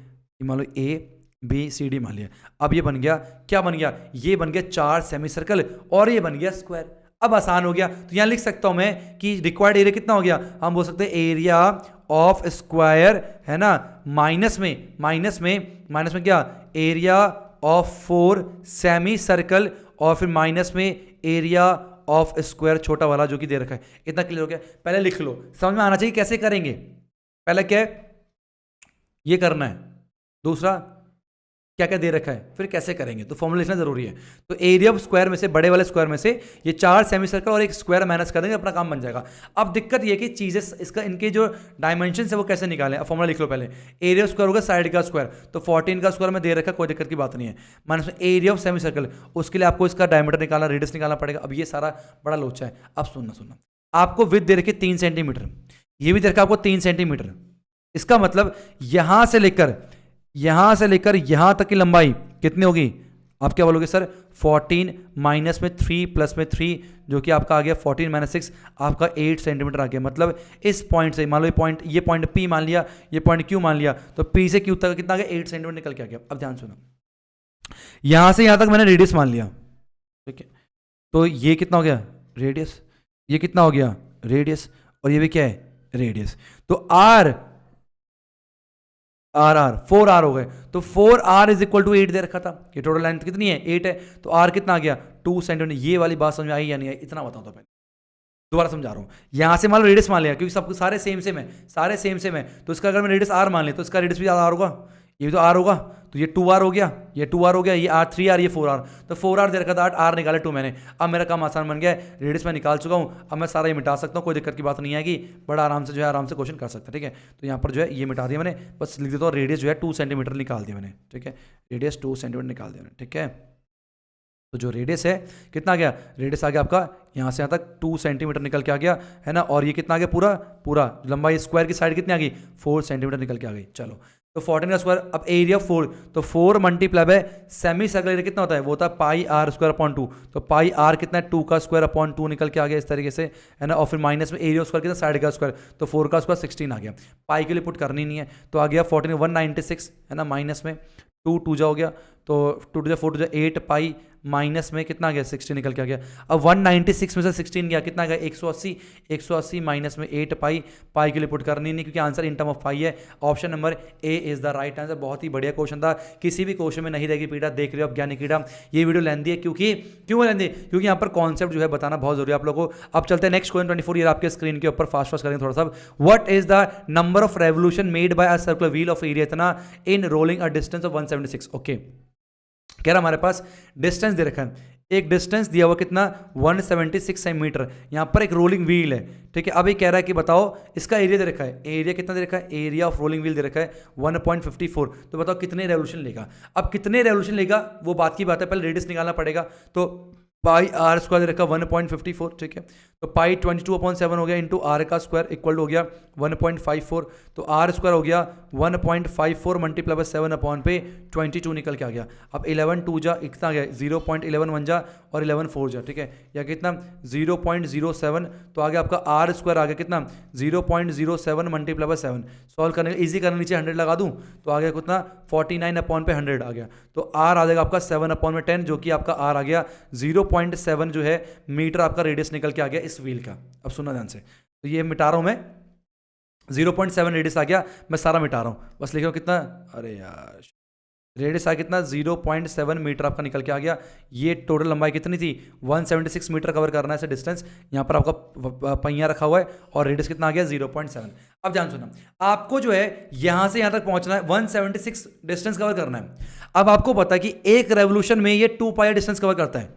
मान लो ABCD मान लिया। अब ये बन गया, क्या बन गया, ये बन गया 4 सेमी सर्कल और ये बन गया स्क्वायर। अब आसान हो गया, तो यहां लिख सकता हूं मैं कि रिक्वायर्ड एरिया कितना हो गया, हम बोल सकते हैं एरिया ऑफ स्क्वायर, है ना, माइनस में क्या, एरिया ऑफ 4 सेमी सर्कल, और फिर माइनस में एरिया ऑफ स्क्वायर छोटा वाला जो कि दे रखा है। इतना क्लियर हो गया? पहले लिख लो, समझ में आना चाहिए कैसे करेंगे। पहले क्या है, ये करना है, दूसरा क्या क्या दे रखा है, फिर कैसे करेंगे, तो फॉर्मूला लिखना जरूरी है। तो एरिया ऑफ स्क्वायर में से, बड़े वाले स्क्वायर में से ये 4 सेमी सर्कल और एक स्क्वायर माइनस कर देंगे, अपना काम बन जाएगा। अब दिक्कत ये कि चीजें इसका, इनके जो डायमेंशन है वो कैसे निकालें। अब फॉर्मूला लिख लो पहले, एरिया स्क्वायर होगा साइड का स्क्वायर, तो 14 का स्क्वायर में दे रखा, कोई दिक्कत की बात नहीं है, माइनस में एरिया ऑफ सेमी सर्कल, उसके लिए आपको इसका डायमीटर निकालना, रेडियस निकालना पड़ेगा। अब ये सारा बड़ा लोचा है। अब सुनना, आपको विड्थ दे रखी 3 सेंटीमीटर, ये भी दे रखा आपको 3 सेंटीमीटर। इसका मतलब यहां से लेकर यहां तक की लंबाई कितनी होगी, आप क्या बोलोगे सर, 14 माइनस में 3 प्लस में 3 जो कि आपका आ गया 14 माइनस 6, आपका 8 सेंटीमीटर आ गया। मतलब इस पॉइंट से मान लो ये पॉइंट P मान लिया, ये पॉइंट Q मान लिया, तो P से Q तक कितना आ गया, 8 सेंटीमीटर निकल के आ गया। अब ध्यान सुनो, यहां से यहां तक मैंने रेडियस मान लिया, ठीक है, तो ये कितना हो गया रेडियस, ये कितना हो गया रेडियस, और ये भी क्या है रेडियस। तो R 4R हो गए, तो 4R इज इक्वल टू 8 दे रखा था, ये टोटल लेंथ कितनी है 8 है, तो R कितना आ गया 2 सेंटीमीटर। ये वाली बात समझ में आई या नहीं आई, इतना बताऊं तो पहले, दोबारा समझा रहा हूं। यहां से मान लो रेडियस मान लिया, क्योंकि सब सारे सेम है, तो इसका अगर मैं रेडियस R मान लिया तो इसका रेडियस भी R होगा, ये भी तो R होगा, तो ये 2R हो गया, ये 2R हो गया, ये R 3R, ये 4R, तो 4R दे रखा था, 8 R निकाले 2 मैंने। अब मेरा काम आसान बन गया है, रेडियस मैं निकाल चुका हूँ, अब मैं सारा ये मिटा सकता हूँ, कोई दिक्कत की बात नहीं आएगी, बड़ा आराम से जो है आराम से क्वेश्चन कर सकता है। ठीक है, तो यहाँ पर जो है ये मिटा दिया मैंने, बस लिख देता हूँ रेडियस जो है 2 सेंटीमीटर निकाल दिया मैंने। ठीक है, रेडियस 2 सेंटीमीटर निकाल दिया मैंने। ठीक है, तो जो रेडियस है कितना आ गया, रेडियस आ गया आपका यहाँ से यहाँ तक 2 सेंटीमीटर निकल के आ गया, है ना, और ये कितना आ गया पूरा लंबाई स्क्वायर की साइड कितनी आ गई 4 सेंटीमीटर निकल के आ गई। चलो, तो 14 का स्क्वायर, अब एरिया 4, तो 4 multiply by semi circle area कितना होता है, वो होता है पाई R स्क्वायर अपॉन 2, तो पाई R कितना है 2 का स्क्वायर अपॉन 2 निकल के आ गया इस तरीके से, है ना, और फिर माइनस में एरिया स्क्वायर कितना साइड का स्क्वायर, तो 4 का स्क्वायर 16 आ गया। पाई के लिए पुट करनी नहीं है, तो आ गया 14 196, है ना, माइनस में 2 2 जा हो गया, तो 2 2 जा 4 2 जा 8 पाई, माइनस में कितना गया 16 निकल के आ गया। अब 196 में से 16 गया, कितना गया 180 माइनस में 8 पाई के लिए पुट करनी नहीं, क्योंकि आंसर इन टर्म ऑफ पाई है। Option number A is the right answer. बहुत ही बढ़िया क्वेश्चन था, किसी भी क्वेश्चन में नहीं रहेगी पीड़ा। देख रहे हो आप ज्ञानी कीड़ा, ये वीडियो लेंदी है क्यों लेंदी, क्योंकि यहाँ पर कॉन्सेप्ट जो है बताना बहुत जरूरी है आप लोगों को। अब चलते हैं नेक्स्ट क्वेश्चन 24, ये आपके स्क्रीन के ऊपर फास्ट करेंगे थोड़ा सा। What is the number of revolution made by a circular wheel of area इतना in rolling a distance of 176। Okay, कह रहा हमारे पास डिस्टेंस दे रखा है, एक डिस्टेंस दिया हुआ कितना 176 सेंटीमीटर, यहाँ पर एक रोलिंग व्हील है, ठीक है। अभी कह रहा है कि बताओ इसका एरिया दे रखा है, एरिया कितना दे रखा है, एरिया ऑफ रोलिंग व्हील दे रखा है 1.54, तो बताओ कितने रेवोल्यूशन लेगा। अब कितने रेवोल्यूशन लेगा वो बात की बात है, पहले रेडियस निकालना पड़ेगा। तो पाई आर स्क्वायर दे रखा 1.54, ठीक है। तो पाई 22/7 हो गया इंटू आर का स्क्वायर इक्वल हो गया 1.54, तो आर स्क्वायर हो गया 1.54 मल्टीप्लाई बाय 7 अपॉन पे 22 निकल के आ गया। अब 11 2 जा कितना गया 0.11 1 जा और 11 4 जा, ठीक है, या कितना 0.07, तो आ गया आपका आर स्क्वायर आ गया कितना 0.07 मल्टीप्लाई बाय 7, सॉल्व करने ईजी करने नीचे 100 लगा दूं तो आ गया कितना 49 अपॉन पे 100 आ गया, तो आर आ जाएगा आपका 7 अपॉन में 10, जो कि आपका आर आ गया 0.7 जो है मीटर आपका रेडियस निकल के आ गया इस व्हील का। अब सुनना ध्यान से, तो ये मिटा रहा हूं मैं, 0.7 रेडियस आ गया, मैं सारा मिटा रहा हूं, बस लिख रहा हूं कितना, अरे यार रेडियस आ कितना 0.7 मीटर आपका निकल के आ गया। ये टोटल लंबाई कितनी थी 176 मीटर कवर करना है ऐसे डिस्टेंस, यहाँ पर आपका पहिया रखा हुआ है और रेडियस कितना आ गया 0.7। अब ध्यान सुना, आपको जो है यहाँ से यहाँ तक पहुँचना है 176 डिस्टेंस कवर करना है। अब आपको पता है कि एक रेवोल्यूशन में ये 2 पाई डिस्टेंस कवर करता है,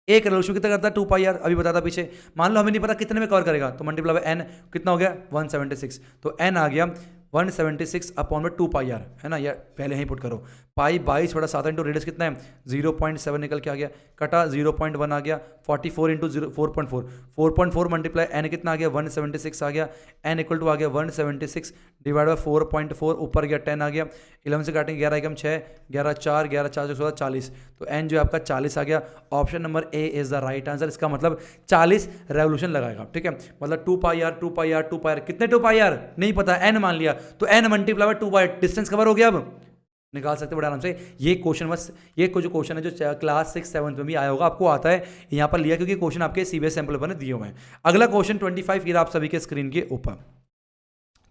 एक रेवोल्यूशन कितना करता है 2 पाई आर, अभी बताता पीछे। मान लो हमें नहीं पता कितने में कवर करेगा, तो मल्टीप्लाई बाय एन कितना हो गया 176, तो एन आ गया 176 अपॉन में 2 पाई आर, है ना, या पहले ही पुट करो, पाई 22 बटा 7 इंटू रेडियस कितना है 0.7 निकल के आ गया, कटा 0.1 आ गया, 44 इंटू 4.4, 4.4 मल्टीप्लाई एन कितना आ गया 176 आ गया, एन इक्वल टू आ गया 176 डिवाइड बाय 4.4, ऊपर गया 10 आ गया, 11 से काटेंगे 11 एकम 6, 11 4, 11 4 16 40, तो एन जो है आपका 40 आ गया। Option number A is the right answer, इसका मतलब 40 रेवोल्यूशन लगाएगा, ठीक है, मतलब 2 pi R 2 pi R 2 pi R, कितने 2 पाई आर नहीं पता, एन मान लिया, तो N multiply by 2 pi, distance cover हो गया। अब निकाल सकते बड़े आराम से ये क्वेश्चन, बस ये जो क्वेश्चन है जो क्लास 6 7 में भी आया होगा, आपको आता है यहाँ पर लिया, क्योंकि क्वेश्चन आपके सीबीएस सैंपल पर दिए हुए हैं। अगला क्वेश्चन 25 फिर आप सभी के स्क्रीन के ऊपर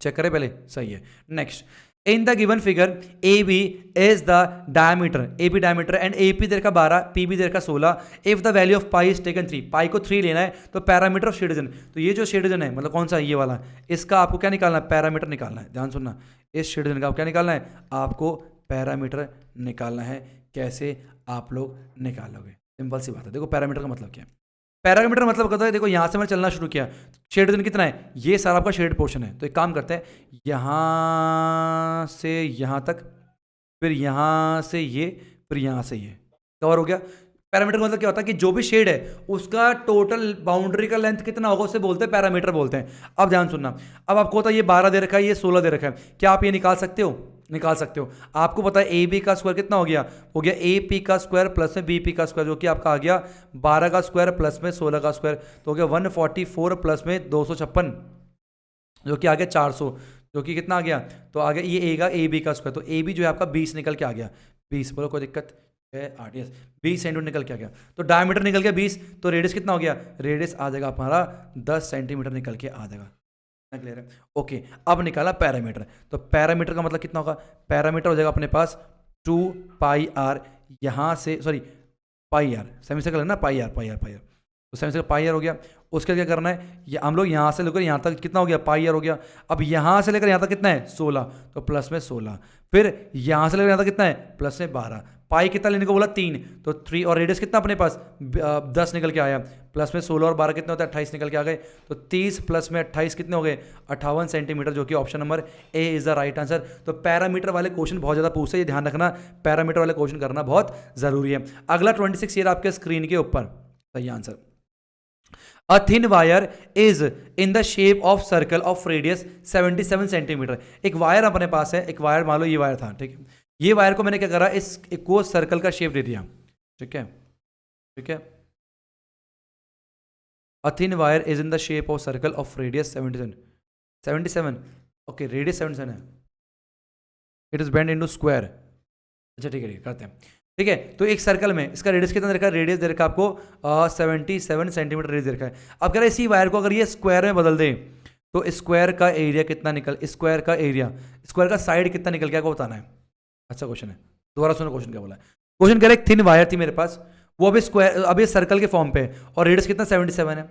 चेक करें पहले, सही है। Next, in the given figure A B is the diameter, A B diameter and A P there का 12, पी बी देर का 16, if the value of pi is taken 3, pi को 3 लेना है, तो पैरामीटर ऑफ शेड रीजन, तो ये जो shade reason है मतलब कौन सा ये वाला, इसका आपको क्या निकालना है पैरामीटर निकालना है। ध्यान सुनना, इस शेड रीजन का क्या निकालना है, आपको पैरामीटर निकालना है। कैसे आप लोग निकालोगे, सिंपल सी बात है। देखो पैरामीटर का मतलब क्या है, पैरामीटर मतलब कहता है, देखो यहाँ से मैंने चलना शुरू किया, शेड रीजन कितना है, ये सारा आपका शेड पोर्शन है, तो एक काम करते हैं, यहाँ से यहाँ तक, फिर यहाँ से ये, फिर यहाँ से ये कवर हो गया। पैरामीटर का मतलब क्या होता है कि जो भी शेड है उसका टोटल बाउंड्री का लेंथ कितना होगा उसे बोलते हैं पैरामीटर बोलते हैं। अब ध्यान सुनना, अब आपको होता है ये 12 दे रखा है, ये 16 दे रखा है, क्या आप ये निकाल सकते हो, निकाल सकते हो। आपको पता है ए बी का स्क्वायर कितना हो गया ए पी का स्क्वायर प्लस में बी पी का स्क्वायर, जो कि आपका आ गया 12 का स्क्वायर प्लस में 16 का स्क्वायर, तो हो गया 144 प्लस में 256, जो कि आ गया 400, जो कि कितना आ गया, तो आ गया ये ए बी का स्क्वायर, तो ए बी जो है आपका 20 निकल के आ गया, 20, बोलो कोई दिक्कत है 8, यस 20 सेंटीमीटर निकल के आ गया, तो डायमीटर निकल गया 20, तो रेडियस कितना हो गया, रेडियस आ जाएगा हमारा 10 सेंटीमीटर निकल के आ जाएगा। क्लियर है, ओके। अब निकाला पैरामीटर, तो पैरामीटर का मतलब कितना होगा, पैरामीटर हो जाएगा अपने पास 2 पाई आर, यहाँ से sorry pi R, semi circle है ना, पाई आर, तो सेमी सर्कल पाई आर हो गया। उसके क्या करना है, ये हम लोग यहाँ से लेकर यहाँ तक कितना हो गया पाई आर हो गया। अब यहाँ से लेकर यहाँ तक कितना है 16, तो प्लस में 16, फिर यहाँ से लेकर यहाँ तक कितना है प्लस में 12, पाई कितना लेने को बोला 3, तो 3, और रेडियस कितना अपने पास 10 निकल के आया, प्लस में 16 और 12 कितने होता है 28 निकल के आ गए, तो 30 प्लस में 28 कितने हो गए 58 सेंटीमीटर, जो कि option number A is the right answer. तो पैरामीटर वाले क्वेश्चन बहुत ज़्यादा पूछते हैं, ये ध्यान रखना, पैरामीटर वाले क्वेश्चन करना बहुत ज़रूरी है। अगला 26 ईयर आपके स्क्रीन के ऊपर, सही answer. A thin wire is in the shape of circle of radius 77 centimetre. एक वायर अपने पास है, एक वायर मान लो ये वायर था, ठीक है, ये वायर को मैंने क्या करा, को सर्कल का शेप दे दिया, ठीक है, ठीक है। A thin wire is in the shape of circle of radius 77, okay, radius 77 है, it is bend into square, अच्छा ठीक है करते हैं, ठीक है। तो एक सर्कल में इसका रेडियस कितना दे रखा है, रेडियस दे रखा है आपको 77 सेंटीमीटर रेडियस दे रखा है। अब कह रहे हैं इसी वायर को अगर ये स्क्वायर में बदल दें तो स्क्वायर का एरिया कितना निकल, स्क्वायर का एरिया, स्क्वायर का साइड कितना निकल गया, को बताना है। अच्छा क्वेश्चन है, दोबारा सुनो क्वेश्चन क्या बोला है। क्वेश्चन कह रहे एक थिन वायर थी मेरे पास, वो अभी स्क्वायर, अभी सर्कल के फॉर्म पे और रेडियस कितना 77 है,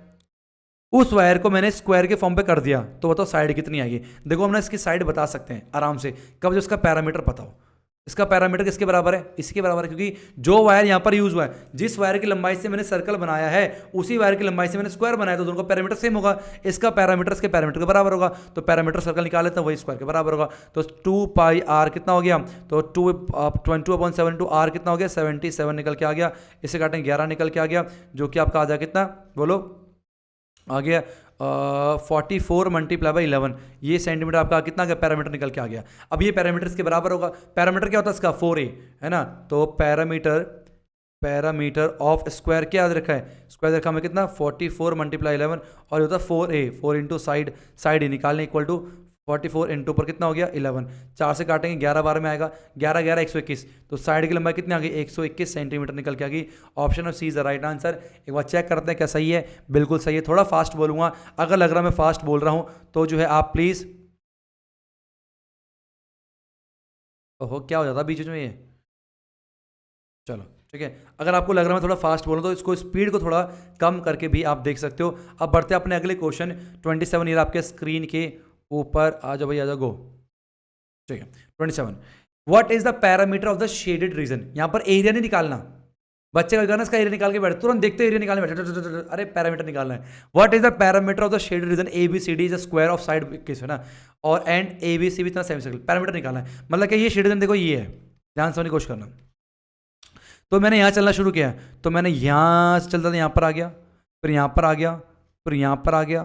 उस वायर को मैंने स्क्वायर के फॉर्म पे कर दिया, तो बताओ साइड कितनी आएगी। देखो हम ना इसकी साइड बता सकते हैं आराम से, कब जो उसका पैरामीटर पता हो। इसका पैरामीटर किसके बराबर है, इसके बराबर है, क्योंकि जो वायर यहाँ पर यूज हुआ है, जिस वायर की लंबाई से मैंने सर्कल बनाया है उसी वायर की लंबाई से मैंने स्क्वायर बनाया, तो दोनों का पैरामीटर सेम होगा। इसका पैरामीटर इसके पैरामीटर के बराबर होगा, तो पैरामीटर सर्कल निकाल लेते हैं, वही स्क्वायर के बराबर होगा। तो 2 पाई आर कितना हो गया, तो 22/7 आर कितना हो गया, 77 निकल के आ गया। इसे काटें 11 निकल के आ गया, जो कि आपका आ जाए कितना, बोलो, आ गया 44 मल्टीप्लाई बाई 11, ये सेंटीमीटर आपका कितना गया, पैरामीटर निकल के आ गया। अब ये पैरामीटर इसके बराबर होगा। पैरामीटर क्या होता है इसका, 4a है ना, तो पैरामीटर ऑफ स्क्वायर क्या याद रखा है, स्क्वायर रखा हमें कितना, 44 मल्टीप्लाई 11, और ये होता है 4a, 4 इंटू साइड ही निकालने इक्वल टू 44 इंटू पर कितना हो गया 11, 4 से काटेंगे 11 बार में आएगा, 11 11 121, तो साइड की लंबाई कितनी आ गई 121 सेंटीमीटर निकल के आ गई। Option of C is the right answer. एक बार चेक करते हैं क्या सही है, बिल्कुल सही है। थोड़ा फास्ट बोलूंगा, अगर लग रहा मैं फास्ट बोल रहा हूं तो जो है आप प्लीज, ओहो क्या हो जाता बीच में ये, चलो ठीक है। अगर आपको लग रहा है मैं थोड़ा फास्ट बोलूँ तो इसको स्पीड को थोड़ा कम करके भी आप देख सकते हो। अब बढ़ते हैं अपने अगले क्वेश्चन 27, ये आपके स्क्रीन के ऊपर आ जाओ भाई, आ जाओ, गो। ठीक है 27, what is the parameter of the shaded reason. यहाँ पर एरिया नहीं निकालना, बच्चे का करना, इसका एरिया निकाल के बैठे, तुरंत देखते एरिया निकालने बैठे, अरे पैरामीटर निकालना है। What is the parameter of the shaded region, A B C D is a square of side किस है ना, और एंड ए बी सी भी इतना सेमी सर्कल, पैरामीटर निकालना है। मतलब कि ये शेडेड रीजन देखो ये है, ध्यान समझने की कोशिश करना। तो मैंने यहाँ चलना शुरू किया, तो मैंने यहाँ से चलता था, यहाँ पर आ गया, फिर यहाँ पर आ गया, फिर यहाँ पर आ गया,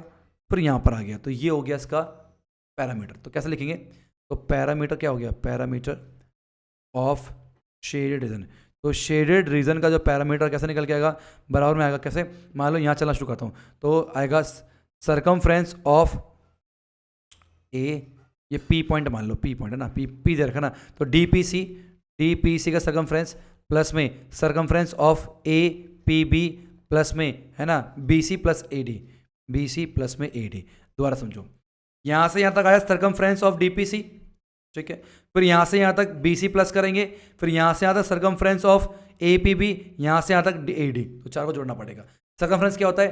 फिर यहाँ पर आ गया, तो ये हो गया इसका पैरामीटर। तो कैसे लिखेंगे, तो पैरामीटर क्या हो गया, पैरामीटर ऑफ शेडेड रीजन। तो शेडेड रीजन का जो पैरामीटर कैसे निकल के आएगा, बराबर में आएगा कैसे, मान लो यहाँ चलना शुरू करता हूँ, तो आएगा सरकमफ्रेंस ऑफ ए, ये पी पॉइंट मान लो, पी पॉइंट है ना, पी दे रखा ना, तो डी पी सी का सरकमफ्रेंस प्लस में circumference of A P B plus में है ना B C plus A D, B C plus में ए डी। दोबारा समझो, यहाँ से यहाँ तक आया circumference of D P C, ठीक है, फिर यहाँ से यहाँ तक बी सी प्लस करेंगे, फिर यहाँ से यहाँ तक circumference of A P B, यहाँ से यहाँ तक ए डी, तो चार को जोड़ना पड़ेगा। सरकमफ्रेंस क्या होता है,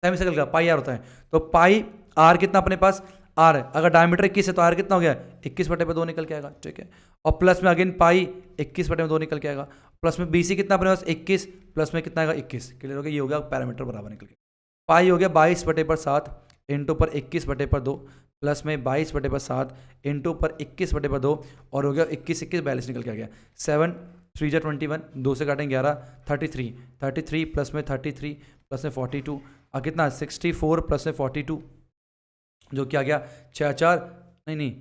सेमी सर्कल का पाई आर होता है, तो पाई आर कितना अपने पास आर है, अगर डायमीटर 21 है तो आर कितना हो गया 21/2 निकल के आएगा, ठीक है, और प्लस में अगेन पाई 21/2 निकल के आएगा, प्लस में बीसी कितना अपने पास 21, प्लस में कितना आएगा 21, क्लियर हो गया, ये हो गया पैरामीटर बराबर निकल के। पाई हो गया 22/7 इंटू पर 21/2 प्लस में 22/7 इंटू पर 21/2 और हो गया 21 42 निकल के आ गया। 7 3 जा 21, 2 से काटेंगे 11, 33 प्लस में 33 प्लस में 42 और कितना 64 प्लस में 42 जो क्या गया 6 4 नहीं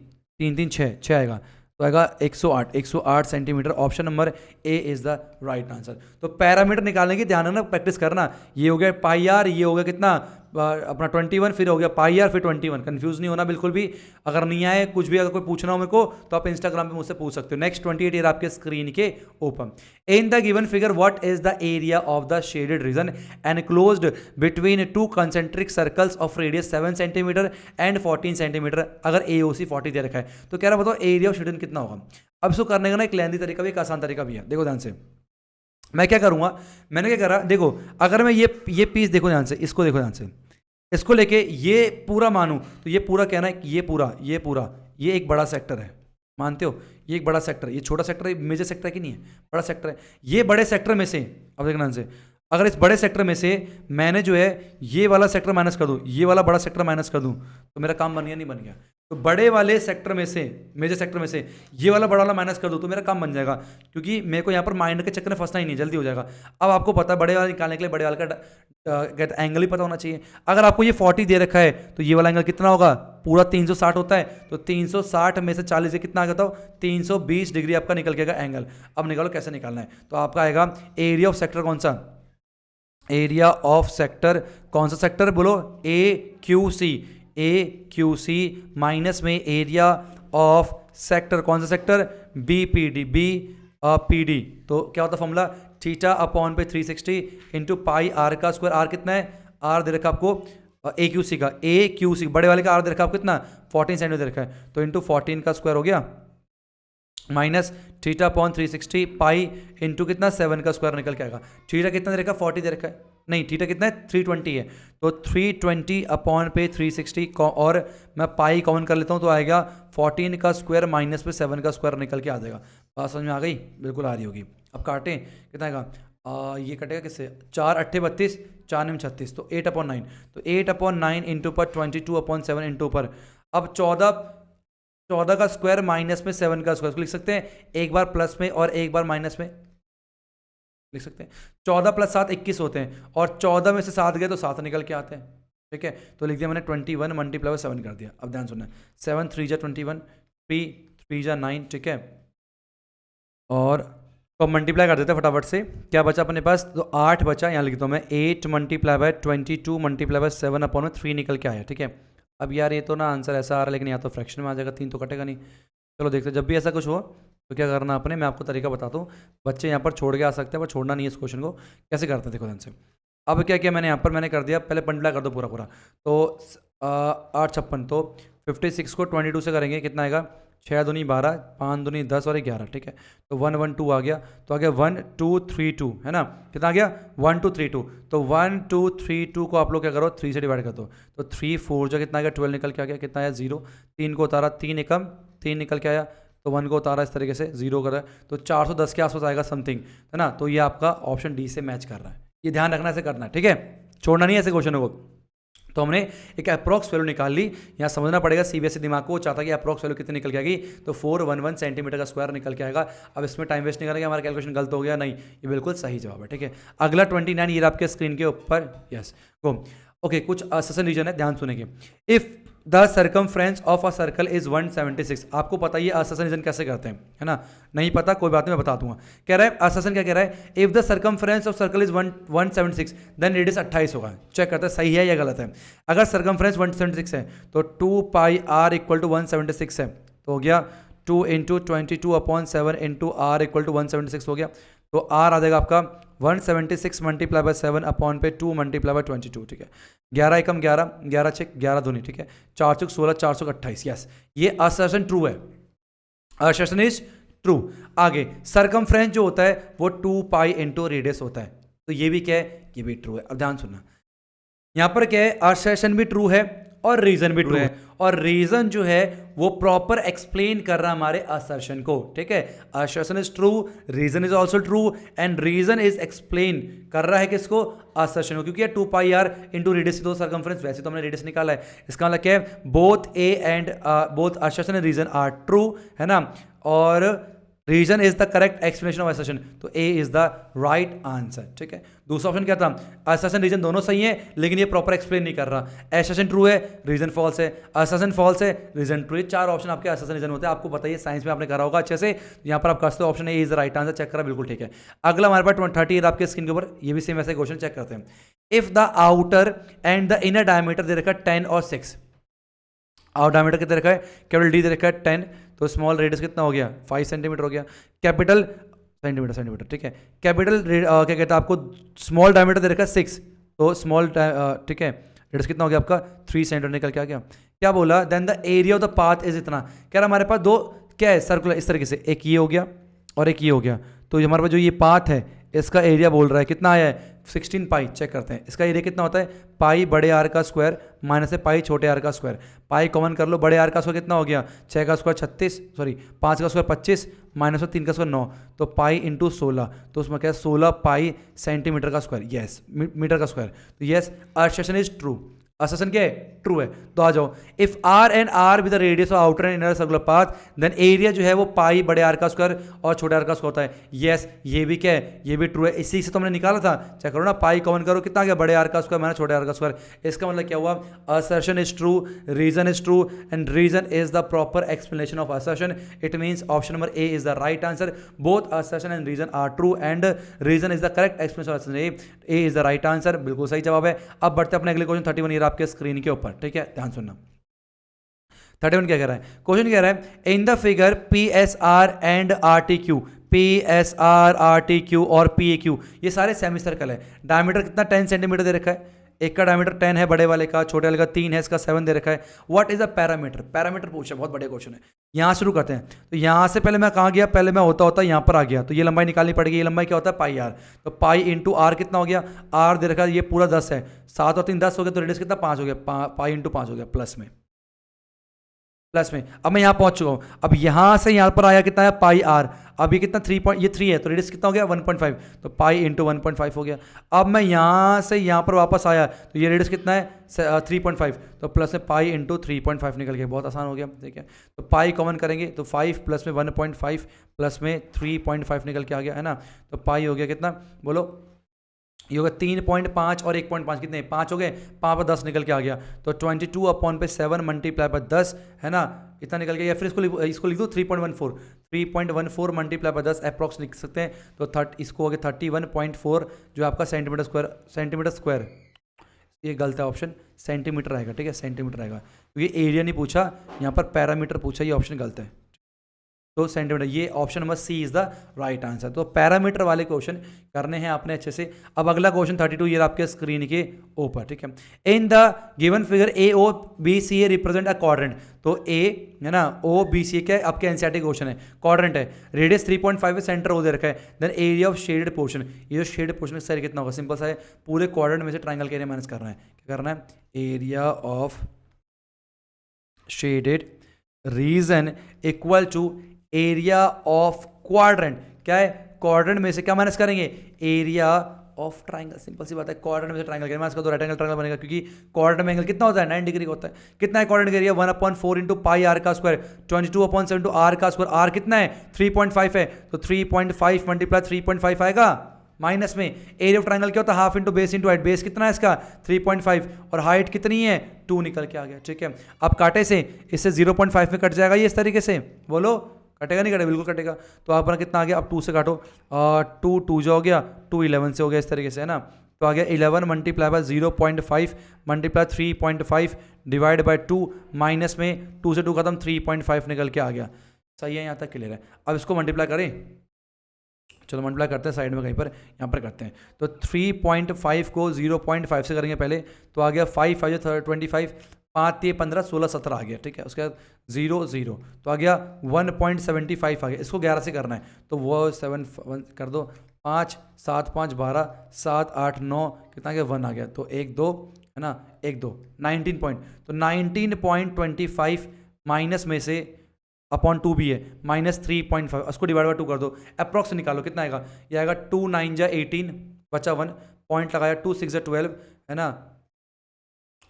3 3 6 आएगा, तो आएगा 108 centimetre. Option number A is the right answer. तो पैरामीटर निकालने की ध्यान रखना, प्रैक्टिस करना। ये हो गया पाई आर, ये हो गया कितना अपना 21, फिर हो गया पाई आर, फिर 21। कंफ्यूज नहीं होना बिल्कुल भी। अगर नहीं आए कुछ भी, अगर कोई पूछना हो मेरे को तो आप इंस्टाग्राम पे मुझसे पूछ सकते हो। नेक्स्ट 28 ईयर आपके स्क्रीन के ऊपर। In the given figure what is the area of the shaded reason enclosed between two concentric circles of radius 7 centimetre and 14 centimetre. अगर AOC 40 दे रखा है तो कह रहा बताओ एरिया ऑफ शेडेड कितना होगा। अब इसको करने का ना एक लेंदी तरीका भी, एक आसान तरीका भी है। देखो ध्यान से, मैं क्या करूंगा, मैंने क्या करा, देखो अगर मैं ये पीस देखो ध्यान से, इसको देखो ध्यान से, इसको लेके ये पूरा मानूं तो ये पूरा कहना है कि ये एक बड़ा सेक्टर है, मानते हो, ये एक बड़ा सेक्टर है, ये छोटा सेक्टर है, मेजर सेक्टर है कि नहीं है, बड़ा सेक्टर है। ये बड़े सेक्टर में से, अब देखना ध्यान से, अगर इस बड़े सेक्टर में से मैंने जो है ये वाला सेक्टर माइनस कर दूं, ये वाला बड़ा सेक्टर माइनस कर दूं, तो मेरा काम बन गया नहीं बन गया। तो बड़े वाले सेक्टर में से, मेजर सेक्टर में से ये वाला बड़ा वाला माइनस कर दूं तो मेरा काम बन जाएगा, क्योंकि मेरे को यहाँ पर माइंड के चक्कर में फंसना ही नहीं, जल्दी हो जाएगा। अब आपको पता है बड़े वाला निकालने के लिए बड़े वाले का कहते एंगल ही पता होना चाहिए। अगर आपको ये 40 दे रखा है तो ये वाला एंगल कितना होगा, पूरा 360 होता है, तो 360 में से 40 से कितना आ जाता हो 320 डिग्री आपका निकल के एंगल। अब निकालो कैसे निकालना है, तो आपका आएगा एरिया ऑफ सेक्टर, कौन सा एरिया ऑफ सेक्टर, कौन सा सेक्टर बोलो, AQC माइनस में एरिया ऑफ सेक्टर, कौन सा सेक्टर BPD। तो क्या होता फॉर्मूला, थीटा अपॉन पे 360 इंटू पाई आर का स्क्वायर। आर कितना है, आर दे रखा आपको AQC का, AQC बड़े वाले का आर दे रखा आपको कितना 14 सेंटीमीटर दे रखा है, तो इंटू 14 का स्क्वायर हो गया minus theta upon 360 pi into कितना 7 का स्क्वायर निकल के आएगा। थीटा कितना दे रखा है 40 दे रखा है, नहीं थीटा कितना है 320 है, तो 320 अपॉन पे 360 और मैं पाई कॉमन कर लेता हूँ तो आएगा 14 का स्क्वायर माइनस पे 7 का स्क्वायर निकल के आ जाएगा। बात समझ में आ गई, बिल्कुल आ रही होगी। अब काटें कितना आएगा, ये कटेगा किससे, 4 8 32 4 9 36, तो 8/9, तो 8/9 इंटू पर 22/7 इंटू पर। अब 14 का स्क्वायर माइनस में 7 का स्क्वायर लिख सकते हैं, एक बार प्लस में और एक बार माइनस में लिख सकते हैं। 14 + 7 21 होते हैं, और 14 में से 7 गए तो 7 निकल के आते हैं, ठीक है। तो लिख दिया मैंने 21 × 7 कर दिया। अब ध्यान सुनना, 7 3 जा 21, 3 3 जा 9, ठीक है। और तो मल्टीप्लाई कर देते हैं फटाफट से, क्या बचा अपने पास, तो 8 बचा, यहाँ लिखता हूँ मैं 8 × 22 × 7/3 निकल के आया, ठीक है। अब यार ये तो ना आंसर ऐसा आ रहा है, लेकिन या तो फ्रैक्शन में आ जाएगा, 3 तो कटेगा नहीं। चलो देखते हैं, जब भी ऐसा कुछ हो तो क्या करना आपने, मैं आपको तरीका बताता हूँ। बच्चे यहाँ पर छोड़ के आ सकते हैं, पर छोड़ना नहीं है इस क्वेश्चन को। कैसे करते हैं देखो ध्यान से। अब क्या किया मैंने यहाँ पर, मैंने कर दिया, पहले मल्टीप्लाई कर दो पूरा पूरा, तो 8 56, तो 56 को 22 से करेंगे, कितना आएगा, 6 दूनी 12, 5 दूनी 10 और 11, ठीक है। तो 1 1 2 आ गया, तो आ गया 1 2 3 2, है ना, कितना आ गया 1 2 3 2, तो 1 2 3 2 को आप लोग क्या करो 3 से डिवाइड कर दो, तो 3 4 जो कितना आ गया 12 निकल के आ गया, कितना आया 0, 3 को उतारा 3 एकम 3 निकल के आया, तो 1 को उतारा इस तरीके से 0 कर रहा है, तो 410 के आसपास आएगा समथिंग, है ना। तो ये आपका ऑप्शन डी से मैच कर रहा है, ये ध्यान रखना, ऐसे करना है, ठीक है, छोड़ना नहीं है ऐसे क्वेश्चन को। तो हमने एक अप्रॉक्स वैल्यू निकाल ली, यहाँ समझना पड़ेगा सीबीएसई दिमाग को, वो चाहता कि अप्रॉक्स वैल्यू कितनी निकल के आएगी, तो 411 सेंटीमीटर का स्क्वायर निकल के आएगा। अब इसमें टाइम वेस्ट नहीं करेंगे, हमारा कैलकुलेशन गलत हो गया, नहीं ये बिल्कुल सही जवाब है, ठीक है। अगला 29 ये आपके स्क्रीन के ऊपर, यस गो, ओके। कुछ अससन रीजन है, ध्यान सुनेंगे। If the circumference of a circle is 176, आपको पता ही है अससन रीजन कैसे करते हैं, है ना, नहीं पता कोई बात नहीं, मैं बता दूंगा। कह रहा है अससन क्या कह रहा है, if the circumference of circle is 176 then radius 28 होगा। चेक करते हैं सही है या गलत है। अगर सर्कमफ्रेंस 176 है तो 2 पाई r = 176 है, तो हो गया 2 × 22/7 × r = 176 हो गया, तो r आ जाएगा आपका 176 × 7/2 × 22, ठीक है। 11 एकम 11, 11 6 11 दूनी, ठीक है, 4 6 16, 4 6 28, यस ये असर्शन ट्रू है, असर्शन इज ट्रू। आगे सर्कमफ्रेंस जो होता है वो 2 पाई × रेडियस होता है, तो ये भी क्या है, ये भी ट्रू है। अब ध्यान सुनना, यहाँ पर क्या है, असर्शन भी ट्रू है और रीजन भी ट्रू है, और रीजन जो है वो प्रॉपर एक्सप्लेन कर रहा है हमारे असर्शन को, ठीक है। Assertion is true, reason is also true, and reason is explain कर रहा है किसको, असर्शन को, क्योंकि 2 पाई r × रेडियस तो सर्कमफ्रेंस, वैसे तो हमने रेडियस निकाला है, इसका मतलब क्या है, both A and both assertion and reason are true, है ना, और reason is the correct explanation of assertion, तो A is the right answer, ठीक है। दूसरा ऑप्शन क्या था, असर्शन रीजन दोनों सही है, लेकिन ये प्रॉपर एक्सप्लेन नहीं कर रहा, असर्शन ट्रू है रीजन फॉल्स है, असर्शन फॉल्स है रीजन ट्रू है। 4 ऑप्शन आपके असर्शन रीजन होते हैं, आपको बताइए साइंस में आपने करा होगा अच्छे से, यहाँ पर आप कर सकते हो, option A is the right answer, check करा बिल्कुल ठीक है। अगला हमारे पास 30 आपके स्क्रीन के ऊपर, ये भी सेम ऐसे क्वेश्चन चेक करते हैं। If the outer and the inner diameter दे रखा है 10 और 6, आउट डायमीटर कितना रखा है, कैपिटल डी दे रखा है 10, तो स्मॉल रेडियस कितना हो गया 5 सेंटीमीटर हो गया, कैपिटल सेंटीमीटर, ठीक है। कैपिटल क्या कहते हैं आपको, स्मॉल डायमीटर दे रखा है 6, तो स्मॉल, ठीक है, रेडियस कितना हो गया आपका 3 सेंटीमीटर निकल के आ गया। क्या बोला, then the area of the path is इतना, कह रहा हमारे पास दो क्या है सर्कुलर इस तरीके से, एक ये हो गया और एक ये हो गया, तो हमारे पास जो ये पाथ है इसका एरिया बोल रहा है कितना आया है 16 पाई, चेक करते हैं इसका एरिया कितना होता है, पाई बड़े आर का स्क्वायर माइनस है पाई छोटे आर का स्क्वायर, पाई कॉमन कर लो, बड़े आर का स्क्वायर कितना हो गया 6 का स्क्वायर 36, सॉरी 5 का स्क्वायर 25 माइनस 3 का स्क्वायर 9, तो पाई इंटू 16, तो उसमें क्या है 16 पाई सेंटीमीटर का स्क्वायर, यस मीटर का स्क्वायर, तो yes assertion is true, assertion क्या है ट्रू है। तो आ जाओ, if R and R with the radius of outer and inner circular path then area जो है वो पाई बड़े आर का स्क्वायर और छोटे आर का स्क्वायर होता है, यस ये भी क्या है, ये भी ट्रू है, इसी से तो हमने निकाला था, चेक करो ना, पाई कॉमन करो कितना आ गया बड़े आर का स्क्वायर माइनस छोटे आर का स्क्वायर, इसका मतलब क्या हुआ, assertion is true, reason is true, and reason is the proper explanation of assertion, it means option number A is the right answer, both assertion and reason are true and reason is the correct explanation of assertion, A is the right answer, बिल्कुल सही जवाब है। अब बढ़ते अपने अगले question 31 आपके screen के ऊपर, ठीक है, ध्यान सुनना। 31 क्या कह रहा है, क्वेश्चन कह रहा है in the figure P S R and R T Q, P S R R T Q और पी ए क्यू ये सारे सेमी सर्कल है, डायमीटर कितना 10 सेंटीमीटर दे रखा है, एक का डायमीटर 10 है बड़े वाले का, छोटे वाले का 3 है, इसका 7 दे रखा है। What is a parameter, parameter पूछा, बहुत बढ़िया क्वेश्चन है। यहाँ शुरू करते हैं। तो यहाँ से पहले मैं कहाँ गया, पहले मैं होता होता यहाँ पर आ गया, तो ये लंबाई निकालनी पड़ेगी। ये लंबाई क्या होता है, पाई आर। तो पाई इंटू आर कितना हो गया, आर दे रखा है, ये पूरा 10 है, 7 और 3 10 हो गया, तो रेडियस कितना 5 हो गया, पाई इंटू 5 हो गया प्लस में। अब मैं यहाँ पहुंच चुका हूँ। अब यहाँ से यहाँ पर आया कितना है, पाई आर। अब ये कितना 3 है, तो रेडियस कितना हो गया 1.5, तो पाई इंटू 1.5 हो गया। अब मैं यहाँ से यहाँ पर वापस आया, तो ये रेडियस कितना है 3.5, तो प्लस में पाई इंटू 3.5 निकल गया। बहुत आसान हो गया, ठीक है। तो पाई कॉमन करेंगे तो 5 प्लस में 1.5 प्लस में 3.5 निकल के आ गया, है ना। तो पाई हो गया कितना, बोलो, ये होगा 3.5 और 1.5 कितने 5 हो गए, 5 पर 10 निकल के आ गया। तो 22 अपॉन पे 7 मल्टीप्लाई बाय 10, है ना, इतना निकल गया। या फिर इसको लिख दो 3.14 मल्टीप्लाई बाय 10 अप्रॉक्स लिख सकते हैं। तो इसको हो गया 31.4 जो आपका सेंटीमीटर स्क्वायर। ये गलत है ऑप्शन, सेंटीमीटर आएगा, ठीक है, सेंटीमीटर आएगा, क्योंकि एरिया नहीं पूछा, यहाँ पर पैरामीटर पूछा, ये ऑप्शन गलत है। तो सेंटीमीटर, ये option number C is the right answer. तो पैरामीटर वाले क्वेश्चन करने हैं आपने अच्छे से। अब अगला क्वेश्चन 32 ये आपके स्क्रीन के ऊपर, ठीक है। In the given figure A O B C A represent a quadrant. तो ए है ना, ओ बी सी ए क्या है, आपके एनसीईआरटी क्वेश्चन है, क्वाड्रेंट है, रेडियस 3.5 है, सेंटर वो दे रखा है, then area of shaded portion. ये जो शेडेड पोर्शन का कितना होगा, सिंपल सा है, पूरे क्वाड्रेंट में से ट्राइंगल के एरिया माइनस करना है। क्या करना है, area of shaded region equal to area of quadrant. क्या है, क्वाड्रेंट में से क्या माइनस करेंगे, एरिया ऑफ ट्राइंगल। सिंपल सी बात है, क्वाड्रेंट में से ट्राइंगल करेंगे माइनस कर दो, राइट एंगल ट्राइंगल बनेगा, क्योंकि क्वाड्रेंट में एंगल कितना होता है 9 डिग्री का होता है। कितना है क्वाड्रेंट का एरिया 1/4 इंटू पाई आर का स्क्वायर, 22/7 इंटू आर का स्क्वायर। आर कितना है 3.5 है, तो 3.5 मल्टीप्लाई 3.5 आएगा, माइनस में एरिया ऑफ ट्राइंगल क्या होता है half into base into height. Base कितना है इसका 3.5 और हाइट कितनी है 2 निकल के आ गया, ठीक है। अब काटे से इससे 0.5 में कट जाएगा ये इस तरीके से, बोलो कटेगा नहीं कटेगा, बिल्कुल कटेगा। तो आप अपना कितना आ गया, अब 2 से काटो, 2 जो हो गया 2 11 से हो गया इस तरीके से, है ना। तो आ गया 11 multiply by 0.5 multiply 3.5 divide by 2 minus में 2 से 2 खत्म 3.5 निकल के आ गया। सही है, यहाँ तक क्लियर है। अब इसको मल्टीप्लाई करें, चलो मल्टीप्लाई करते हैं साइड में कहीं पर, यहाँ पर करते हैं। तो 3.5 को 0.5 से करेंगे पहले, तो आ गया 5 5 25, 5 3 15 16 17 आ गया, ठीक है। उसके बाद 0 0 तो आ गया 1.75 आ गया। इसको 11 से करना है, तो वो 7 कर दो, 5 7 5 12 7 8 9 कितना गया 1 आ गया। तो 1 2 है ना, 1 2 19 पॉइंट, तो 19.25 माइनस में से अपॉन 2 भी है माइनस 3.5, उसको डिवाइड बाय 2 कर दो, अप्रॉक्स निकालो कितना आएगा। ये आएगा 2 9 जा 18 बचा 1 पॉइंट लगाया, 2 6 जा 12 है ना,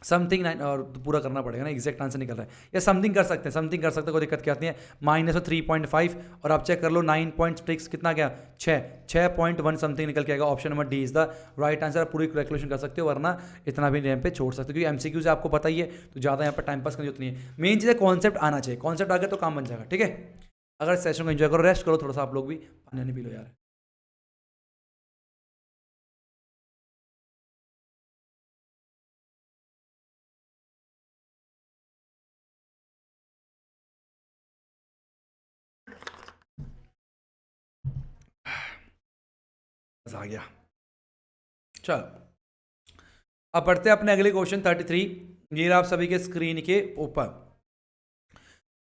समथिंग 9 और पूरा करना पड़ेगा ना, एग्जैक्ट आंसर निकल रहा है। या समथिंग कर सकते हैं, समथिंग कर सकते हैं, कोई दिक्कत क्या आती है। माइनस 3.5 और आप चेक कर लो 9.6 कितना गया 6.1 समथिंग निकल के आएगा। Option number D is the right answer. पूरी कैलकुलेशन कर सकते हो, वरना इतना भी टाइम पे छोड़ सकते हो, क्योंकि एमसीक्यू से आपको पता ही है, तो ज़्यादा यहाँ पर टाइम पास करनी होती नहीं है। मेन चीज़ है कॉन्सेप्ट आना चाहिए, कॉन्सेप्ट आ गया तो काम बन जाएगा, ठीक है। अगर सेशन को एंजॉय करो, रेस्ट करो थोड़ा सा, आप लोग भी पानी पी लो यार। आ गया, चल अब पढ़ते हैं अपने अगले क्वेश्चन 33। ये आप सभी के स्क्रीन के ऊपर।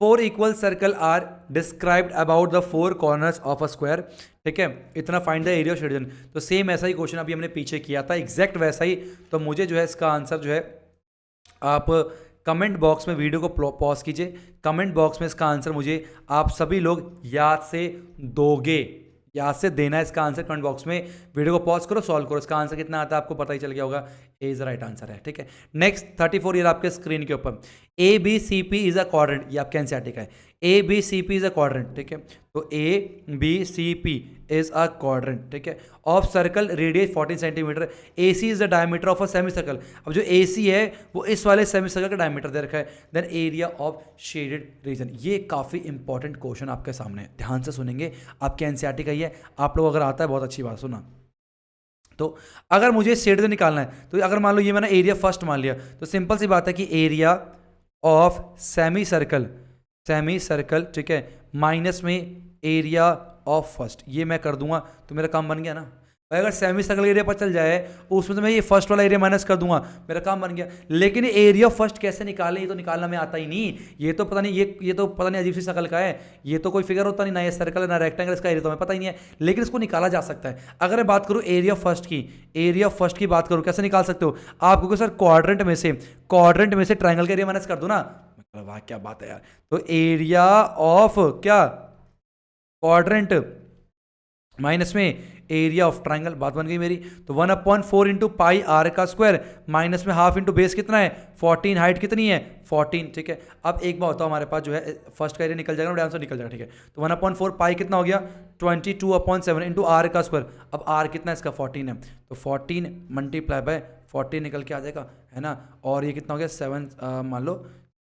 4 equal circle are described about the 4 corners of a square, ठीक है। इतना find the area of shade. तो सेम ऐसा ही क्वेश्चन अभी हमने पीछे किया था, एग्जैक्ट वैसा ही। तो मुझे जो है इसका आंसर जो है, आप कमेंट बॉक्स में वीडियो को पॉज कीजिए, कमेंट बॉक्स में इसका आंसर मुझे आप सभी लोग याद से दोगे, याद से देना है इसका आंसर कमेंट बॉक्स में। वीडियो को पॉज करो, सॉल्व करो, इसका आंसर कितना आता है आपको पता ही चल गया होगा। ए इज द राइट आंसर है, ठीक है। नेक्स्ट 34 ईयर आपके स्क्रीन के ऊपर। A B C P is a quadrant, ये आपके एनसीईआरटी का है। A B C P is a quadrant, ठीक है। तो A B C P is a quadrant, ठीक है, of circle radius 14 centimetre. A C is the diameter of a semi circle. अब जो ए सी है वो इस वाले सेमी सर्कल का डायमीटर दे रखा है। Then area of shaded region. ये काफ़ी इंपॉर्टेंट क्वेश्चन आपके सामने है, ध्यान से सुनेंगे, आपके एनसीईआरटी का ही है। आप लोग अगर आता है बहुत अच्छी बात, सुना। तो अगर मुझे शेड से निकालना है, तो अगर मान लो ये मैंने एरिया फर्स्ट मान लिया, तो सिंपल सी बात है कि एरिया ऑफ सेमी सर्कल, ठीक है, माइनस में एरिया ऑफ फर्स्ट, ये मैं कर दूंगा तो मेरा काम बन गया ना। भाई अगर सेमी सर्कल एरिया पता चल जाए उसमें तो मैं ये फर्स्ट वाला एरिया माइनस कर दूंगा, मेरा काम बन गया। लेकिन एरिया फर्स्ट कैसे निकालें, ये तो निकालना में आता ही नहीं। ये तो पता नहीं, ये तो पता नहीं अजीब सी शक्ल का है, ये तो कोई फिगर होता नहीं, ना ये सर्कल है ना रेक्टेंगल, इसका एरिया तो हमें पता ही नहीं है, लेकिन इसको निकाला जा सकता है। अगर मैं बात करूँ एरिया फर्स्ट की, एरिया फर्स्ट की बात करूँ कैसे निकाल सकते हो आप, क्योंकि सर क्वाड्रेंट में से ट्राइंगल का एरिया माइनस कर दो ना, मतलब वाह क्या बात है यार। तो एरिया ऑफ क्या क्वाड्रेंट माइनस में एरिया ऑफ ट्राइंगल, बात बन गई मेरी। तो 1/4 इंटू पाई आर का स्क्वायर माइनस में हाफ इंटू बेस कितना है 14, हाइट कितनी है 14, ठीक है। अब एक बार होता है हमारे पास जो है फर्स्ट का एरिया निकल जाएगा, आंसर निकल जाएगा, ठीक है। तो 1/4 पाई कितना हो गया 22/7 इंटू आर का स्क्वायर। अब आर कितना है इसका 14 है, तो 14 मल्टीप्लाई बाय 14 निकल के आ जाएगा, है ना। और ये कितना हो गया 7, मान लो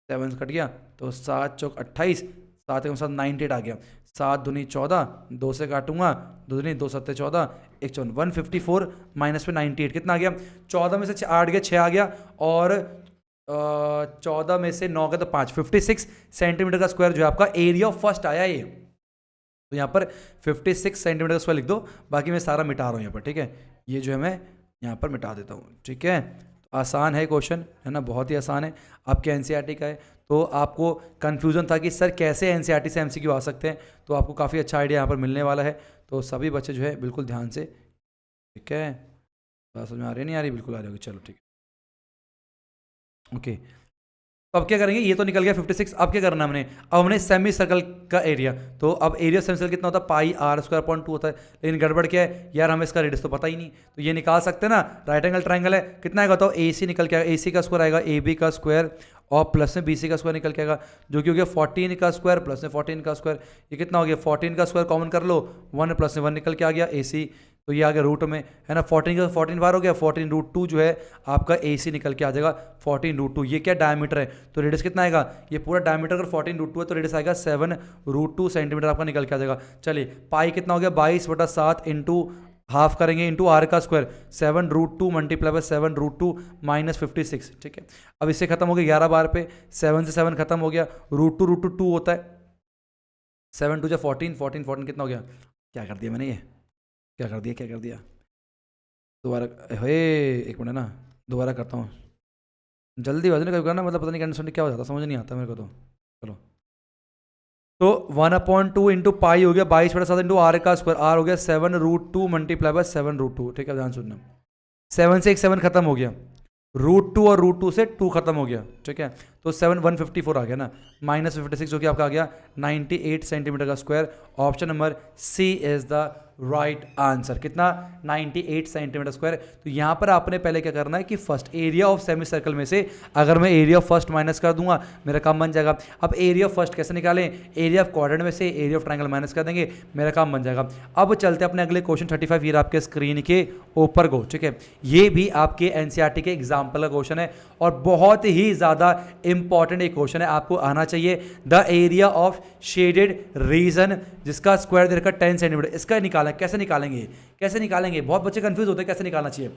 7 कट गया तो 7 चौक 28, 7 के साथ 98 आ गया, 7 दूनी 14, 2 से काटूंगा 2 दूनी 2 सत्ते 14, 1 चौन 154 माइनस में 98 कितना आ गया, 14 में से 8 गया 6 आ गया, और 14 में से 9 गया तो 5, 56 सेंटीमीटर का स्क्वायर जो है आपका एरिया ऑफ फर्स्ट आया ये। तो यहाँ पर 56 सेंटीमीटर का स्क्वायर लिख दो, बाकी मैं सारा मिटा रहा हूँ यहाँ पर, ठीक है। ये जो है मैं यहाँ पर मिटा देता हूँ, ठीक है। तो आसान है क्वेश्चन, है ना, बहुत ही आसान है, आपके एनसीईआरटी का है। तो आपको कन्फ्यूज़न था कि सर कैसे एनसीईआरटी से एमसीक्यू आ सकते हैं, तो आपको काफ़ी अच्छा आइडिया यहाँ पर मिलने वाला है। तो सभी बच्चे जो है बिल्कुल ध्यान से, ठीक है, बात समझ में आ रही नहीं आ रही, बिल्कुल आ रही होगी, चलो ठीक है, ओके। तो अब क्या करेंगे, ये तो निकल गया 56, अब क्या करना हमने, अब हमने सेमी सर्कल का एरिया, तो अब एरिया सेमी सर्कल कितना होता है पाई आर स्क्वायर पॉइंट 2 होता है, लेकिन गड़बड़ क्या है यार, हमें इसका रेडियस तो पता ही नहीं, तो ये निकाल सकते हैं ना, राइट एंगल ट्राइंगल है, कितना आएगा तो ए सी निकल के आएगा, ए सी का स्क्वायर आएगा ए बी का स्क्वायर, और प्लस में बी सी का स्क्वायर निकल के आएगा, जो कि हो गया 14 का स्क्वायर प्लस में 14 का स्क्वायर, ये कितना हो गया 14 का स्क्वायर कॉमन कर लो, 1 प्लस में 1 निकल के आ गया ए सी, तो ये आ गया रूट में, है ना, 14 का 14 बार हो गया, 14√2 जो है आपका ए सी निकल के आ जाएगा 14√2। ये क्या डायमीटर है, तो रेडियस कितना आएगा, ये पूरा डायमीटर अगर 14√2 है तो रेडियस आएगा 7√2 सेंटीमीटर आपका निकल के आ जाएगा। चलिए पाई कितना हो गया 22/7 इंटू हाफ करेंगे इंटू आर का स्क्वायर, 7√2 मल्टीप्लाई बाय 7√2 माइनस 56, ठीक है। अब इससे खत्म हो गया 11 बार पे, 7 से 7 खत्म हो गया, √2 2 होता है, 7 2 14 14 14 कितना हो गया, क्या कर दिया मैंने, ये क्या कर दिया दोबारा, हे एक मिनट ना, दोबारा करता हूँ, जल्दी बात नहीं करना, मतलब पता नहीं अंडरस्टैंड क्या हो जाता, समझ नहीं आता मेरे को, तो चलो। तो 1/2 इंटू पाई हो गया 22/7 इंटू आर का स्क्वायर, आर हो गया 7√2 मल्टीप्लाई बाय 7√2, ठीक है, ध्यान सुनना, 7 से एक 7 खत्म हो गया, √2 और √2 से 2 खत्म हो गया, ठीक है। तो 154 आ गया ना, माइनस 56 जो कि आपका आ गया 98 सेंटीमीटर का square. Option number C is the right answer, कितना 98 सेंटीमीटर स्क्वायर। तो यहाँ पर आपने पहले क्या करना है कि first area of semi circle में से अगर मैं एरिया ऑफ फर्स्ट माइनस कर दूंगा मेरा काम बन जाएगा। अब एरिया ऑफ फर्स्ट कैसे निकालें, एरिया ऑफ क्वाड्रेंट में से एरिया ऑफ ट्रायंगल माइनस कर देंगे, मेरा काम बन जाएगा। अब चलते हैं अपने अगले क्वेश्चन 35, ये आपके स्क्रीन के ऊपर को, ठीक है। ये भी आपके एनसीईआरटी के एग्जाम्पल का क्वेश्चन है और बहुत ही ज़्यादा इंपॉर्टेंट एक क्वेश्चन है, आपको आना चाहिए। The area of shaded reason जिसका स्क्वायर दे रखा 10 सेंटीमीटर, इसका निकालना कैसे निकालेंगे, बहुत बच्चे कंफ्यूज होते हैं कैसे निकालना चाहिए।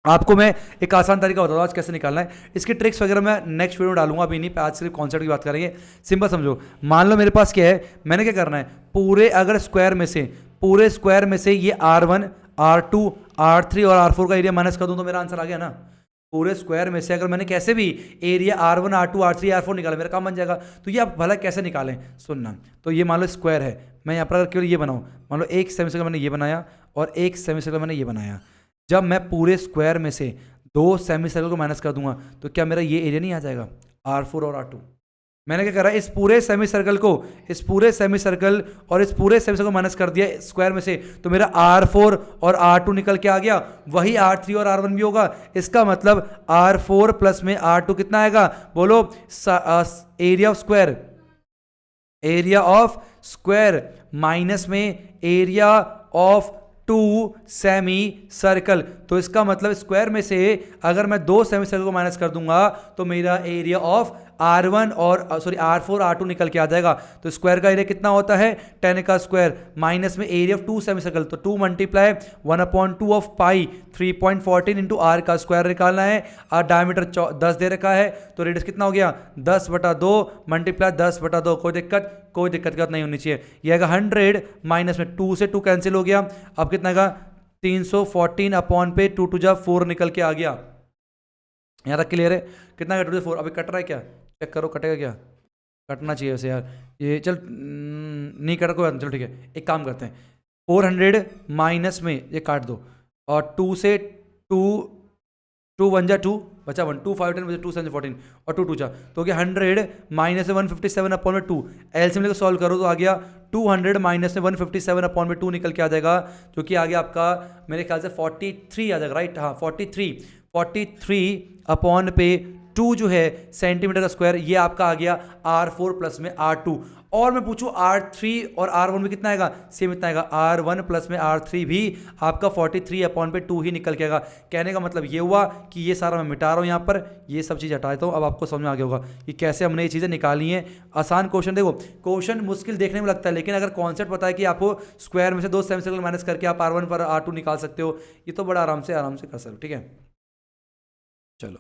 आपको मैं एक आसान तरीका बताता हूँ आज कैसे निकालना है, इसकी ट्रिक्स वगैरह मैं नेक्स्ट वीडियो में डालूंगा, अभी नहीं, आज सिर्फ कॉन्सेप्ट की बात करेंगे। सिंपल समझो, मान लो मेरे पास क्या है, मैंने क्या करना है, पूरे अगर स्क्वायर में से ये R1 R2 R3 और R4 का एरिया माइनस कर दूं तो मेरा आंसर आ गया ना। पूरे स्क्वायर में से अगर मैंने कैसे भी area R1 R2 R3 R4 निकाला मेरा काम बन जाएगा। तो ये आप भला कैसे निकालें, सुनना। तो ये मान लो स्क्वायर है, मैं यहाँ पर अगर केवल ये बनाऊँ, मान लो एक सेमी सर्कल मैंने ये बनाया और एक सेमी सर्कल मैंने ये बनाया, जब मैं पूरे स्क्वायर में से 2 सेमी सर्कल को माइनस कर दूंगा तो क्या मेरा ये एरिया नहीं आ जाएगा R4 और R2। मैंने क्या करा, इस पूरे सेमी सर्कल और इस पूरे सेमी सर्कल को माइनस कर दिया स्क्वायर में से, तो मेरा R4 और R2 निकल के आ गया, वही R3 और R1 भी होगा। इसका मतलब R4 प्लस में R2 कितना आएगा, बोलो, एरिया ऑफ स्क्वायर माइनस में एरिया ऑफ 2 सेमी सर्कल। तो इसका मतलब स्क्वायर में से अगर मैं 2 सेमी सर्कल को माइनस कर दूंगा तो मेरा एरिया ऑफ R4 R2 निकल के आ जाएगा। तो स्क्वायर का एरिया कितना होता है 10 का स्क्वायर माइनस में एरिया ऑफ 2 सेमी सर्कल, तो 2 multiply 1/2 of pi 3.14 into R का स्क्वायर निकालना है। और डायमीटर 10 दे रखा है, तो रेडियस कितना हो गया 10/2 मल्टीप्लाई 10/2। कोई दिक्कत नहीं होनी चाहिए। यह आएगा 100 माइनस में 2 से 2 कैंसिल हो गया, अब कितना आएगा 314 अपॉन पे 2 टू जा 4 निकल के आ गया। यहाँ तक क्लियर है? कितना कट 4? अभी कट रहा है क्या? चेक करो, कटेगा क्या? कटना चाहिए वैसे यार ये। चल नहीं कटा कोई बात नहीं, चलो ठीक है, एक काम करते हैं, 400 माइनस में ये काट दो, और 2 से 2 1 जा 2 बचा 1, 2 5 10 बचा 2 7 14 और 2 2 जा तो क्या 100 माइनस में 157 अपॉन में 2, एलसीएम लेकर सॉल्व करो तो आ गया 200 माइनस में 157 अपॉन में 2 निकल के आ जाएगा, जो कि आ गया आपका मेरे ख्याल से 43 आ जाएगा, राइट? हाँ 43 अपॉन पे 2 जो है सेंटीमीटर का स्क्वायर, ये आपका आ गया R4 प्लस में R2। और मैं पूछूं R3 और R1 में कितना आएगा? सेम इतना आएगा, R1 प्लस में R3 भी आपका 43 अपॉन पे 2 ही निकल के आएगा। कहने का मतलब ये हुआ कि ये सारा मैं मिटा रहा हूँ यहाँ पर, ये सब चीज़ हटा देता हूँ। अब आपको समझ में आ गया होगा कि कैसे हमने ये चीज़ें निकाली हैं। आसान क्वेश्चन, देखो क्वेश्चन मुश्किल देखने में लगता है, लेकिन अगर कॉन्सेप्ट पता है कि आपको स्क्वायर में से 2 सेमी सर्कल माइनस करके आप R1 पर R2 निकाल सकते हो, ये तो बड़ा आराम से कर सकते हो। ठीक है, चलो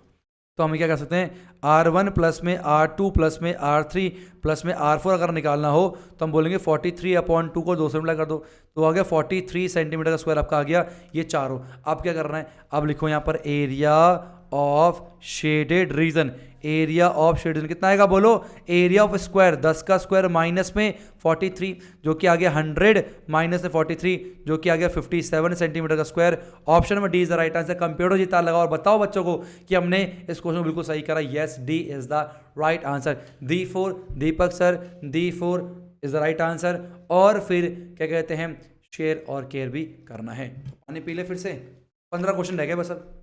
तो हम क्या कर सकते हैं, R1 प्लस में R2 प्लस में R3 प्लस में R4 अगर निकालना हो तो हम बोलेंगे 43 अपॉन 2 को 2 से मल्टीप्लाई कर दो, तो आ गया 43 सेंटीमीटर का स्क्वायर आपका आ गया, ये चारों। अब क्या करना है, अब लिखो यहाँ पर area of shaded reason. Area of shaded reason कितना आएगा बोलो? एरिया ऑफ स्क्वायर 10 का स्क्वायर माइनस में 43 जो कि आ गया 100 माइनस में 43 जो कि आ गया 57 सेंटीमीटर का स्क्वायर। ऑप्शन में D is the right answer. Computer जी तार लगाओ और बताओ बच्चों को कि हमने इस क्वेश्चन को बिल्कुल सही करा। Yes, D is the right answer. D4 Deepak sir, D4 is the right answer. और फिर क्या कहते हैं, शेयर और केयर भी करना है। पानी पी ले फिर से, 15 क्वेश्चन रह गए बस अब।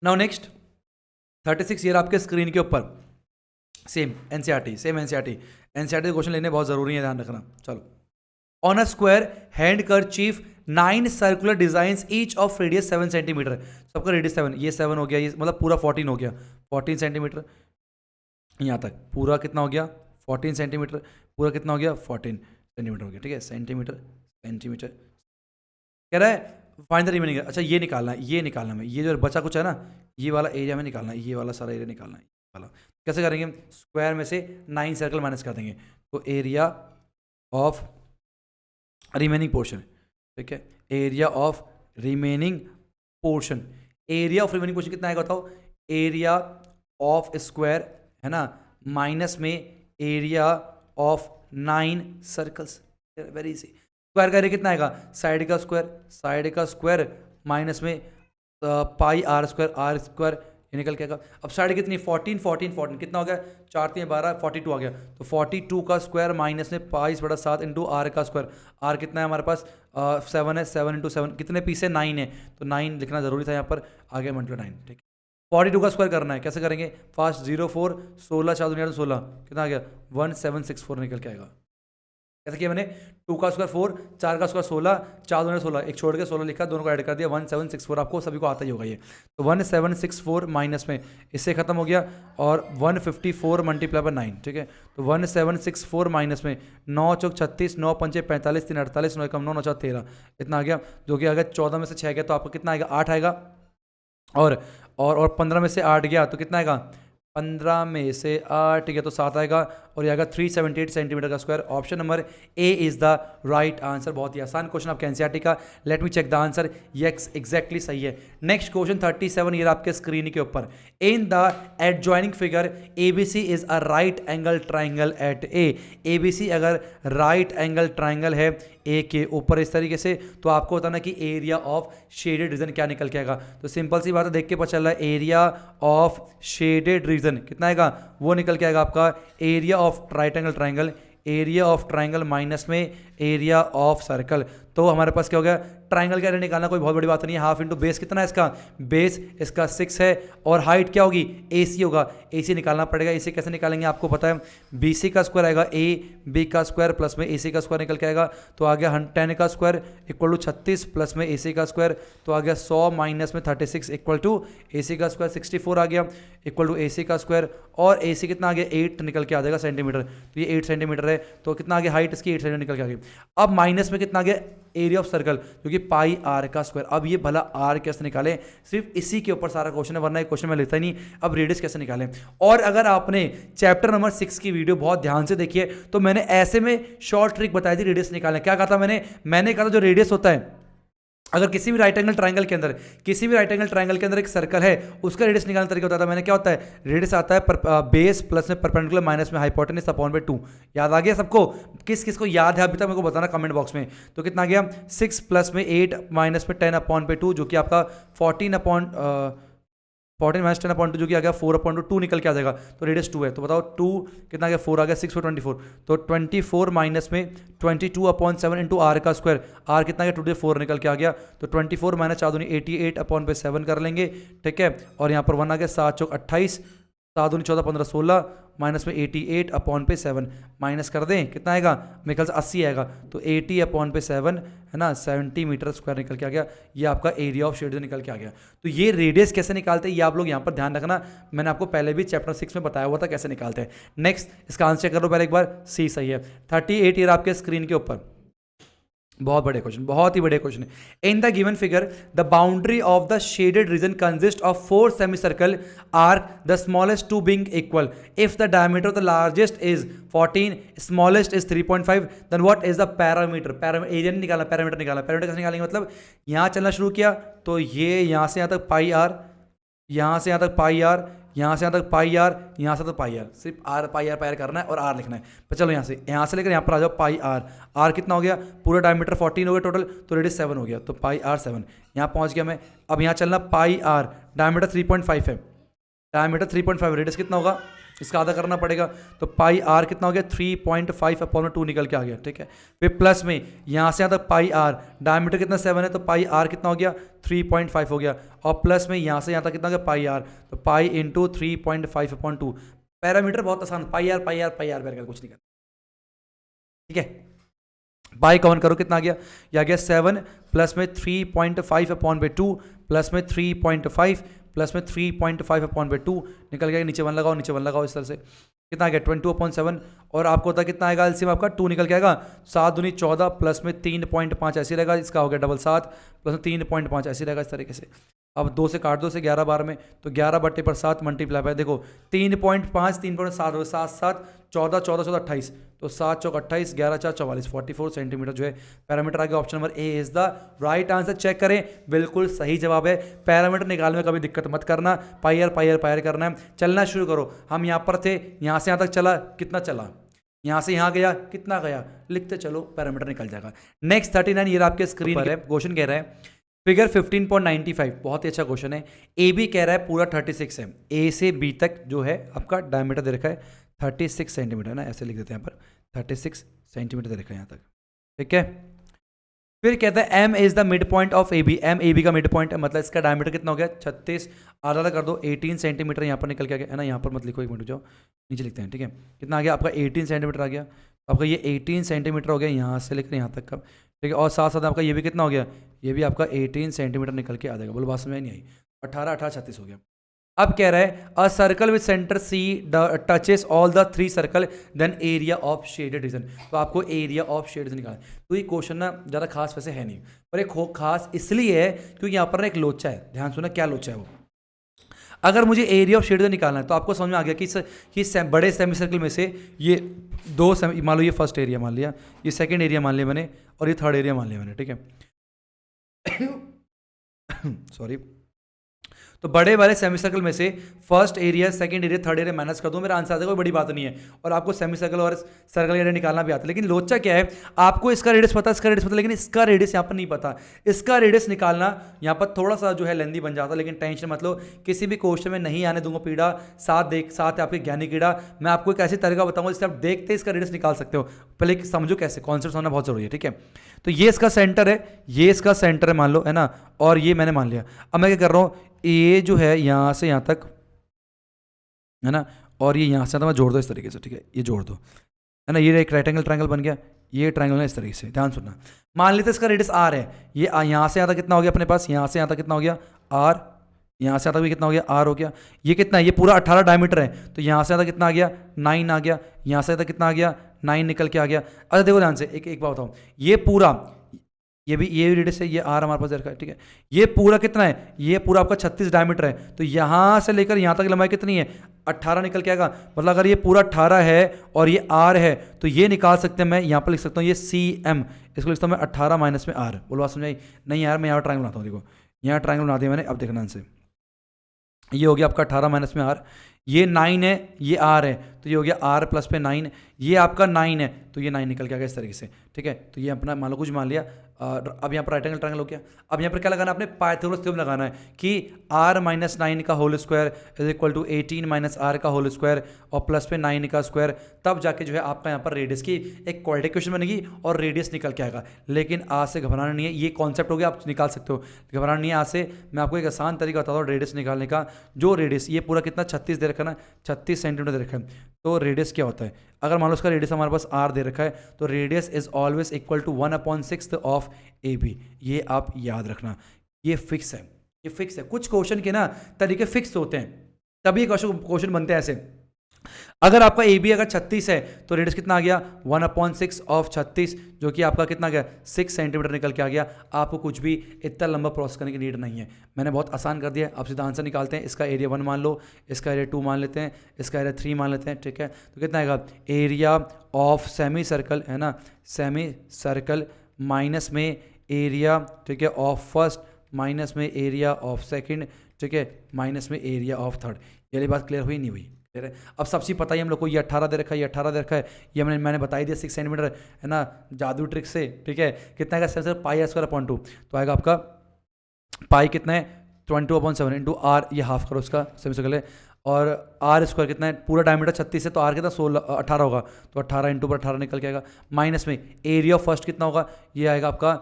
नाउ नेक्स्ट 36 ईयर आपके स्क्रीन के ऊपर सेम एनसीईआरटी के क्वेश्चन लेने बहुत जरूरी है, ध्यान रखना। चलो, on a square handkerchief 9 circular design each of radius 7 centimetre. सबका रेडियस 7, ये 7 हो गया, ये मतलब पूरा 14 हो गया, 14 सेंटीमीटर। यहाँ तक पूरा कितना हो गया? 14 सेंटीमीटर। पूरा कितना हो गया? 14 सेंटीमीटर हो गया। ठीक है, सेंटीमीटर कह रहा है फाइंड द रिमेनिंग। अच्छा ये निकालना है, ये जो बचा कुछ है ना, ये वाला एरिया में निकालना है, ये वाला सारा एरिया निकालना है वाला। कैसे करेंगे? स्क्वायर में से 9 सर्कल माइनस कर देंगे, तो एरिया ऑफ रिमेनिंग पोर्शन। ठीक है, area of remaining portion. Area of remaining portion कितना आएगा बताओ? एरिया ऑफ स्क्वायर है ना, माइनस में area of 9 circles. Very easy. Square का एरिया कितना आएगा? साइड का स्क्वायर माइनस में पाई आर स्क्वायर ये निकल के आएगा। अब साइड कितनी? 14 कितना हो गया? 4 3 12 42 आ गया, तो 42 का स्क्वायर माइनस में पाई बड़ा 7 इंटू आर का स्क्वायर। आर कितना है हमारे पास? 7 है, 7 इंटू 7 कितने पीस है? 9 है, तो 9 लिखना जरूरी था यहाँ पर, आगे मल्टीप्लाई 9। ठीक है, 42 का स्क्वायर करना है, कैसे करेंगे? फास्ट 04 16 4 2 16 कितना आ गया? 1764 निकल के आएगा। कैसे किया मैंने? 2 का स्क्वायर 4, 4 का स्क्वायर 16, 4 2 16, एक छोड़ के 16 लिखा, दोनों को ऐड कर दिया, 1764। आपको सभी को आता ही होगा ये, तो 1764 माइनस में इससे खत्म हो गया, और 154 मल्टीप्लाई बाय 9। ठीक है, तो 1764 माइनस में 9 चौक 36, 9 पंचे 45, 3 48, 9 कम 9 9 13 इतना आ गया, जो कि अगर 14 में से 6 गया तो आपको कितना आएगा? 8 आएगा। और 15 में से 8 गया तो कितना आएगा? 15 में से 8 गया तो 7 आएगा, और ये आएगा 378 सेंटीमीटर का square. Option number A is the right answer. बहुत ही आसान क्वेश्चन आपके एनसीईआरटी का। Let me check the answer. Yes, exactly सही है। नेक्स्ट क्वेश्चन 37 ये आपके स्क्रीन के ऊपर। In the adjoining figure ABC is a right angle triangle at A. ABC अगर राइट एंगल ट्राइंगल है ए के ऊपर इस तरीके से, तो आपको बताना कि एरिया ऑफ शेडेड रीजन क्या निकल के आएगा। तो सिंपल सी बात है, देख के पता चल रहा है, एरिया ऑफ शेडेड रीजन कितना आएगा? वो निकल के आएगा आपका area of right angle triangle, area of triangle minus में एरिया ऑफ सर्कल। तो हमारे पास क्या हो गया? ट्राइंगल का एरिया निकालना कोई बहुत बड़ी बात नहीं है। हाफ इंटू बेस कितना है इसका? बेस इसका 6 है, और हाइट क्या होगी? AC होगा, AC निकालना पड़ेगा। AC कैसे निकालेंगे आपको पता है, BC का स्क्वायर आएगा AB का स्क्वायर प्लस में AC का स्क्वायर निकल के आएगा, तो आ गया 10 का स्क्वायर इक्वल टू 36 प्लस में AC का स्क्वायर, तो आ गया 100 माइनस में 36 इक्वल टू AC का स्क्वायर 64 आ गया इक्वल टू AC का स्क्वायर, और AC कितना आ गया? 8 निकल के आ जाएगा सेंटीमीटर, तो ये 8 सेंटीमीटर है, तो कितना आ गया? हाइट इसकी 8 सेंटीमीटर निकल के आ गई। अब माइनस में कितना आ गया? एरिया ऑफ सर्कल जो कि पाई आर का स्क्वायर। अब ये भला आर कैसे निकालें, सिर्फ इसी के ऊपर सारा क्वेश्चन है, वरना एक क्वेश्चन में लेता ही नहीं। अब रेडियस कैसे निकालें, और अगर आपने चैप्टर नंबर 6 की वीडियो बहुत ध्यान से देखी है तो मैंने ऐसे में शॉर्ट ट्रिक बताई थी रेडियस निकालने। क्या कहा था मैंने कहा था जो रेडियस होता है, अगर किसी भी राइट एंगल ट्रायंगल के अंदर एक सर्कल है, उसका रेडियस निकालने तरीका होता था। मैंने क्या होता है, रेडियस आता है बेस प्लस में परपेंडिकुलर माइनस में हाइपोटेनस अपॉन बाय 2। याद आ गया सबको? किस किस को याद है अभी तक मेरे को बताना कमेंट बॉक्स में। तो कितना गया 6 प्लस में 8 माइनस में 10 अपॉन बाय 2 जो कि आपका 14 माइनस 10 अपॉन 2 जो कि आ गया 4 अपॉन 2 निकल के आ जाएगा। तो रेडियस 2 है, तो बताओ 2 कितना गया, 4 आ गया, 6 4 24। तो 24 माइनस में 22 अपॉन 7 इंटू आर का स्क्वायर, आर कितना गया 24 निकल के आ गया। तो 24 माइनस 4 दूनी 88 अपॉन पे 7 कर लेंगे, ठीक है। और यहाँ पर 1 आ गया, 7 चौक 28, 7 दूनी 14 15 16 माइनस में 88 अपॉन पे 7 माइनस कर दें, कितना आएगा, मेरे ख्याल से 80 आएगा। तो 80 अपॉन पे 7 है ना, 70 मीटर स्क्वायर निकल के आ गया। ये आपका एरिया ऑफ शेड निकल के आ गया। तो ये रेडियस कैसे निकालते हैं ये आप लोग यहाँ पर ध्यान रखना, मैंने आपको पहले भी चैप्टर 6 में बताया हुआ था कैसे निकालते हैं। नेक्स्ट इसका आंसर करो पहले एक बार, सी सही है। 38 ईयर आपके स्क्रीन के ऊपर, बहुत बड़े क्वेश्चन, बहुत ही बड़े क्वेश्चन है। In the given figure the boundary of the shaded region consist of 4 semicircle arc, the smallest 2 being equal. If the diameter of the largest is 14, smallest is 3.5, then what is the parameter. Area नहीं निकालना, parameter निकालना। Parameter कैसे निकालेंगे, मतलब यहाँ चलना शुरू किया तो ये यहाँ से यहाँ तक पाई आर, यहाँ से यहाँ तक पाई आर, यहाँ से यहाँ तक पाई आर, यहाँ से तक पाई आर, सिर्फ आर पाई आर करना है और आर लिखना है। पर चलो यहाँ से लेकर यहाँ पर आ जाओ, पाई आर, आर कितना हो गया, पूरा डायमीटर 14 हो गया टोटल, तो रेडियस 7 हो गया, तो पाई आर 7। यहाँ पहुँच गया मैं। अब यहाँ चलना पाई आर, डायमीटर 3.5 है, डायमीटर 3.5, रेडियस कितना होगा, इसका आधा करना पड़ेगा। तो पाई आर कितना हो गया, 3.5 अपॉन 2 निकल के आ गया, ठीक है। फिर प्लस में यहाँ से यहाँ तक पाई आर, डायमीटर कितना 7 है, तो पाई आर कितना हो गया, 3.5 हो गया। और प्लस में यहाँ से यहाँ तक कितना हो गया, पाई आर, तो पाई इंटू 3.5 अपॉन 2। पैरामीटर बहुत आसान, pi R pi R pi R बैर कुछ नहीं करना, ठीक है। पाई कौन करो, कितना आ गया, यह आ गया 7 प्लस में 3.5 अपॉन बाई 2 प्लस में 3.5 प्लस में 3.5 अपॉन बाई 2 निकल गया। नीचे 1 लगाओ, नीचे 1 लगाओ, इस तरह से कितना आ गया 22/7। और आपको होता कितना आएगा एलसीएम आपका 2 निकल के आएगा, 7 दूनी 14 प्लस में 3.5 ऐसे रहेगा, इसका हो गया 7 प्लस में 3.5 ऐसे रहेगा, इस तरीके से। अब 2 से काट दो, से 11 बार में, तो 11/7 मल्टीप्लाई बाय, देखो 3.5 3.7 7 7 14 14 14 28, तो 7 चौक 28 11 4 44 44 सेंटीमीटर जो है पैरामीटर आ गया। Option number A is the right answer. Check करें, बिल्कुल सही जवाब है। पैरामीटर निकालने में कभी दिक्कत मत करना, पाई आर करना है। चलना शुरू करो, हम यहाँ पर थे, यहाँ से यहाँ तक चला, कितना चला, यहाँ से यहाँ गया, कितना गया, लिखते चलो, पैरामीटर निकल जाएगा। नेक्स्ट 39 ये आपके स्क्रीन पर है, क्वेश्चन कह रहा है फिगर 15.95, बहुत ही अच्छा क्वेश्चन है। ए बी कह रहा है पूरा 36 है, ए से बी तक जो है आपका डायमीटर दे रखा है 36 सेंटीमीटर ना, ऐसे लिख देते हैं यहाँ पर 36 सेंटीमीटर दे रखा है यहाँ तक, ठीक है। फिर कहता है M is the mid point of A B, M A B का मिड पॉइंट है, मतलब इसका डायमीटर कितना हो गया 36, आधा कर दो 18 सेंटीमीटर यहाँ पर निकल के आ गया है ना। यहाँ पर मत लिखो, एक मिनट जाओ, नीचे लिखते हैं, ठीक है। कितना आ गया आपका 18 सेंटीमीटर आ गया, आपका ये 18 सेंटीमीटर हो गया यहाँ से लेकर यहाँ तक का, ठीक है। और साथ साथ आपका ये भी कितना हो गया, ये भी आपका 18 सेंटीमीटर निकल के आ जाएगा। बोलो बात समझ नहीं आई, 18 18 36 हो गया। अब कह रहा है a circle with centre C touches all the 3 circle then area of shaded region. तो आपको एरिया ऑफ शेड रीजन निकालना है। तो ये क्वेश्चन ना ज़्यादा खास वैसे है नहीं, पर एक खास इसलिए है क्योंकि यहाँ पर ना एक लोचा है, ध्यान सुना क्या लोचा है वो। अगर मुझे एरिया ऑफ शेड निकालना है तो आपको समझ में आ गया कि बड़े सेमी सर्कल में से ये 2 मान लो, ये फर्स्ट एरिया मान लिया, ये सेकंड एरिया मान लिया मैंने, और ये थर्ड एरिया मान लिया मैंने, ठीक है। सॉरी। तो बड़े वाले सेमी सर्कल में से first area, second area, third area minus कर दो, मेरा आंसर आ जाएगा, कोई बड़ी बात नहीं है। और आपको सेमी सर्कल और सर्कल एरिया निकालना भी आता है। लेकिन लोचा क्या है, आपको इसका रेडियस पता है, इसका रेडियस पता, लेकिन इसका रेडियस यहाँ पर नहीं पता। इसका रेडियस निकालना यहाँ पर थोड़ा सा जो है लेंदी बन जाता है, लेकिन टेंशन मत लो, किसी भी क्वेश्चन में नहीं आने दूंगा पीड़ा। साथ है आपके ज्ञानी कीड़ा। मैं आपको एक ऐसी तरीका बताऊंगा जिससे आप देखते इसका रेडियस निकाल सकते हो। पहले समझो कैसे, कॉन्सेप्ट होना बहुत जरूरी है, ठीक है। तो ये इसका सेंटर है, ये इसका सेंटर है मान लो, है ना, और ये मैंने मान लिया। अब मैं क्या कर रहा हूँ, ये जो है यहाँ से यहाँ तक है ना, और ये यहाँ से तो मैं जोड़ दो इस तरीके से, ठीक है, ये जोड़ दो, है ना। ये एक राइट एंगल ट्रायंगल बन गया, ये ट्रायंगल है इस तरीके से, ध्यान सुनना। मान लेते इसका रेडियस आर है, ये यहाँ से यहाँ तक कितना हो गया अपने पास, यहाँ से यहाँ तक कितना हो गया आर, यहाँ से यहाँ तक भी कितना हो गया आर हो गया। ये कितना है, ये पूरा 18 डायमीटर है, तो यहाँ से यहाँ तक कितना आ गया 9 आ गया, यहाँ से तक कितना आ गया 9 निकल के आ गया। अच्छा देखो ध्यान से, एक बात बताऊँ, ये पूरा ये रेडियस है, ये आर हमारे पास दे रखा है, ठीक है। ये पूरा कितना है, ये पूरा आपका 36 डायमीटर है, तो यहाँ से लेकर यहाँ तक लंबाई कितनी है, 18 निकल के आएगा। मतलब अगर ये पूरा 18 है और ये आर है तो ये निकाल सकते हैं, मैं यहाँ पर लिख सकता हूँ ये सी एम, इसको लिखता हूँ मैं 18 माइनस में आर। बोलो बात समझाई नहीं यार, मैं यहाँ ट्राइंगल बनाता हूँ, देखो यहाँ ट्राइंगल बना दिया मैंने। अब देखना से ये हो गया आपका 18 माइनस में आर, ये 9 है, ये आर है, तो ये हो गया आर प्लस पे 9, ये आपका 9 है, तो ये 9 निकल के आ गया इस तरीके से, ठीक है। तो ये अपना मान लो कुछ मान लिया। अब यहाँ पर राइट एंगल ट्रायंगल हो गया। अब यहाँ पर क्या लगाना है, अपने पाइथागोरस थ्योरम लगाना है कि r माइनस 9 का whole square is equal to 18 minus R का होल स्क्वायर और प्लस पे 9 का स्क्वायर। तब जाके जो है आपका यहाँ पर रेडियस की एक क्वाड्रेटिक इक्वेशन बनेगी और रेडियस निकल के आएगा। लेकिन आज से घबराना नहीं है, ये कॉन्सेप्ट हो गया, आप निकाल सकते हो, घबराना नहीं है। आज से मैं आपको एक आसान तरीका बताता हूँ रेडियस निकालने का। जो रेडियस ये पूरा कितना 36 दे रखा है ना, 36 सेंटीमीटर दे रखा है, तो रेडियस क्या होता है, अगर मान लो उसका रेडियस हमारे पास r दे रखा है तो radius is always equal to 1/6 of AB। ये आप याद रखना, ये फिक्स है, ये फिक्स है। कुछ क्वेश्चन के ना तरीके फिक्स होते हैं, तभी क्वेश्चन बनते हैं ऐसे। अगर आपका AB अगर 36 है तो रेडियस कितना आ गया 1/6 ऑफ 36, जो कि आपका कितना गया 6 सेंटीमीटर निकल के आ गया। आपको कुछ भी इतना लंबा प्रोसेस करने की नीड नहीं है, मैंने बहुत आसान कर दिया। अब सीधा आंसर निकालते हैं। इसका एरिया 1 मान लो, इसका एरिया 2 मान लेते हैं, इसका एरिया 3 मान लेते हैं, ठीक है। तो कितना आएगा एरिया ऑफ सेमी सर्कल, है ना, सेमी सर्कल माइनस में एरिया, ठीक है, ऑफ फर्स्ट माइनस में एरिया ऑफ सेकंड, ठीक है, माइनस में एरिया ऑफ थर्ड। ये वाली बात क्लियर हुई नहीं हुई? अब सबसे पता ही हम लोग को ये 18 दे रखा है, ये 18 दे रखा है, ये मैंने बताई दिया 6 सेंटीमीटर, है ना, जादू ट्रिक से, ठीक है। कितना आएगा सर पाई स्क्वायर अपॉन 2, तो आएगा आपका पाई कितना है 22/7 इंटू आर, ये हाफ करो उसका सेमी सर्कल है, और आर स्क्वायर कितना है, पूरा डायमीटर 36 है तो आर कितना 18 होगा, तो 18 इंटू पर 18 निकल के आएगा। माइनस में एरिया ऑफ फर्स्ट कितना होगा, ये आएगा आपका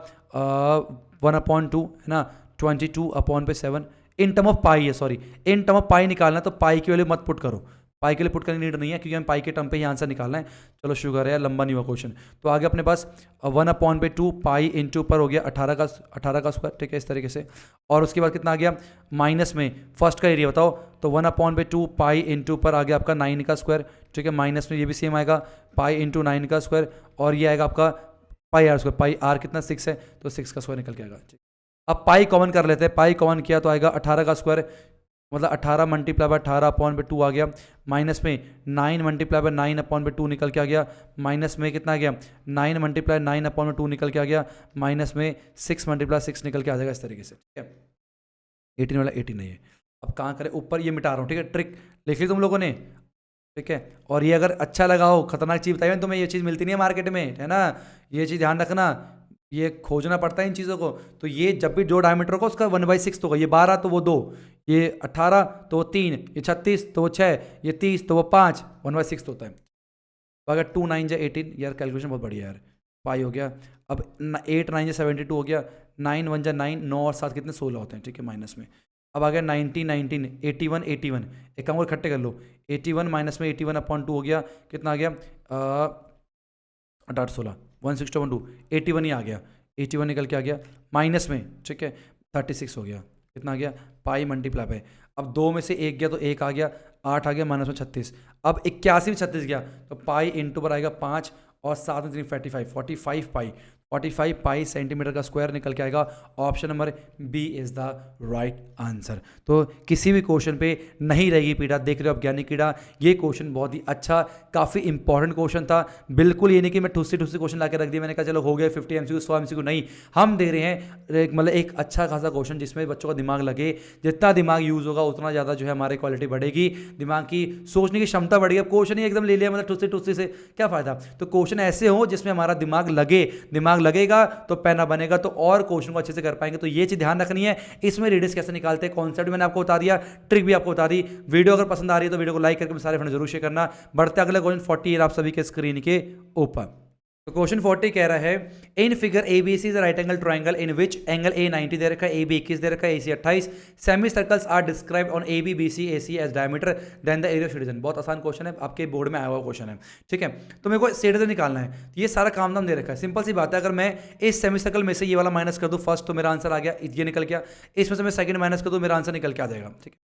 1/2, है ना, 22/7 इन टर्म ऑफ पाई है, सॉरी इन टर्म ऑफ पाई निकालना, तो पाई की वैल्यू मत पुट करो, पाई के लिए पुट करने की नीड नहीं है क्योंकि हम पाई के टर्म पे ही आंसर निकालना है। चलो शुगर है, लंबा नहीं हुआ क्वेश्चन। तो आगे अपने पास 1/2 पाई इंटू पर हो गया 18 का स्क्वायर, ठीक है, इस तरीके से। और उसके बाद कितना आ गया माइनस में फर्स्ट का एरिया बताओ, तो 1/2 पाई इंटू पर आ गया आपका 9 का स्क्वायर, ठीक है, माइनस में ये भी सेम आएगा पाई इंटू 9 का स्क्वायर, और ये आएगा आपका पाई आर स्क्वायर, पाई आर कितना 6 है तो 6 का स्क्वायर निकल के आएगा। अब पाई कॉमन कर लेते हैं, पाई कॉमन किया तो आएगा 18 का स्क्वायर, मतलब 18 मल्टीप्लाई बाय 18/2 आ गया, माइनस में 9 मल्टीप्लाई बाय 9/2 निकल के आ गया, माइनस में कितना आ गया 9 मल्टीप्लाई 9/2 निकल के आ गया, माइनस में 6 मल्टीप्लाई 6 निकल के आ जाएगा इस तरीके से, ठीक है। 18 वाला 18 नहीं है। अब कहाँ करें, ऊपर ये मिटा रहा हूँ, ठीक है, ट्रिक लिख ली तुम लोगों ने, ठीक है। और ये अगर अच्छा लगा हो, खतरनाक चीज़ बताइए, तुम्हें ये चीज़ मिलती नहीं है मार्केट में, है ना, ये चीज़ ध्यान रखना, ये खोजना पड़ता है इन चीज़ों को। तो ये जब भी 2 डायमीटर होगा उसका 1/6 होगा, ये 12 तो वो 2, ये 18 तो वो 3, ये 36 तो वो 6, ये 30 तो वो 5, 1/6 होता है। तो अगर 2 9 जा 18, यार कैलकुलेशन बहुत बढ़िया यार, पाई हो गया। अब 8 9 जा 72 हो गया, 9 1 जा 9, 9 और 7 कितने 16 होते हैं, ठीक है, माइनस में। अब आ गया 90 19 81 81, एक काम और इकट्ठे कर लो, 81 माइनस में 81/2 हो गया, कितना आ गया 8 16 1/6/2, 81 ही आ गया, 81 निकल के आ गया, माइनस में, ठीक है, 36 हो गया, कितना आ गया पाई मल्टीप्लाई पे। अब 2 में से 1 गया तो 1 आ गया, 8 आ गया, माइनस में 36। अब 81 में 36 गया तो पाई इंटू पर आएगा 5 और 7 में 45 पाई सेंटीमीटर का स्क्वायर निकल के आएगा। Option number B is the right answer. तो किसी भी क्वेश्चन पे नहीं रहेगी पीड़ा, देख रहे हो आप ज्ञानी कीड़ा, ये क्वेश्चन बहुत ही अच्छा, काफ़ी इंपॉर्टेंट क्वेश्चन था। बिल्कुल ये नहीं कि मैं ठुस्सी क्वेश्चन ला के रख दिया, मैंने कहा चलो हो गया 50 MCQ 100 MCQ, नहीं, हम दे रहे हैं मतलब एक अच्छा खासा क्वेश्चन जिसमें बच्चों का दिमाग लगे। जितना दिमाग यूज़ होगा उतना ज़्यादा जो है हमारी क्वालिटी बढ़ेगी, दिमाग की सोचने की क्षमता बढ़ेगी। अब क्वेश्चन ही एकदम ले लिया मतलब ठुस्सी से क्या फ़ायदा। तो क्वेश्चन ऐसे हो जिसमें हमारा दिमाग लगे, दिमाग लगेगा तो पैना बनेगा, तो और क्वेश्चन को अच्छे से कर पाएंगे। तो ये चीज़ ध्यान रखनी है। इसमें रेडियस कैसे निकालते हैं, कॉन्सेप्ट मैंने आपको बता दिया, ट्रिक भी आपको बता दी। वीडियो अगर पसंद आ रही है तो वीडियो को लाइक करके सारे फ्रेंड जरूर शेयर करना। बढ़ते अगले क्वेश्चन 48 आप सभी के स्क्रीन के ऊपर। तो क्वेश्चन 40 कह रहा है in figure ABC is right angle triangle in which angle A 90 दे रखा है, AB 21 दे रखा है, AC 28, semicircles are describe on AB BC AC as diameter then the area of citizen. बहुत आसान क्वेश्चन है, आपके बोर्ड में आया हुआ क्वेश्चन है, ठीक है। तो मेरे को सेंटर निकालना है, ये सारा काम दाम दे रखा है, सिंपल सी बात है। अगर मैं इस सेमी सर्कल में से ये वाला माइनस कर दूं फर्स्ट तो मेरा आंसर आ गया, ये निकल गया। इसमें से मैं सेकंड माइनस कर दूं, मेरा आंसर निकल के आ जाएगा, ठीक है।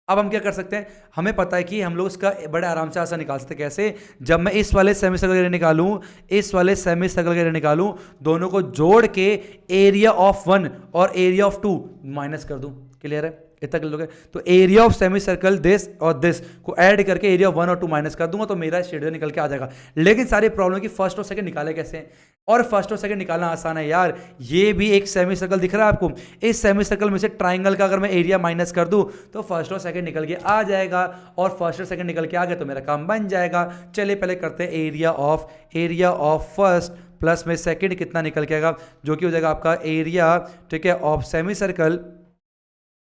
अब हम क्या कर सकते हैं, हमें पता है कि हम लोग इसका बड़े आराम से आसान निकाल सकते हैं। कैसे? जब मैं इस वाले सेमी सर्कल का एरिया निकालूं, इस वाले सेमी सर्कल का एरिया निकालूं, दोनों को जोड़ के एरिया ऑफ 1 और एरिया ऑफ 2 माइनस कर दूं। क्लियर है? इतना क्लियर हो गया? तो area of semi circle this और दिस को ऐड करके एरिया ऑफ 1 और 2 माइनस कर दूंगा तो मेरा शेड निकल के आ जाएगा। लेकिन सारी प्रॉब्लम की फर्स्ट और सेकंड निकाले कैसे? और फर्स्ट और सेकंड निकालना आसान है यार। ये भी एक सेमी सर्कल दिख रहा है आपको, इस सेमी सर्कल में से ट्राइंगल का अगर मैं एरिया माइनस कर दूं तो फर्स्ट और सेकंड निकल के आ जाएगा, और फर्स्ट और सेकंड निकल के आ गया तो मेरा काम बन जाएगा। चलिए पहले करते हैं एरिया ऑफ फर्स्ट प्लस में सेकंड कितना निकल के आएगा, जो कि हो जाएगा आपका एरिया, ठीक है, ऑफ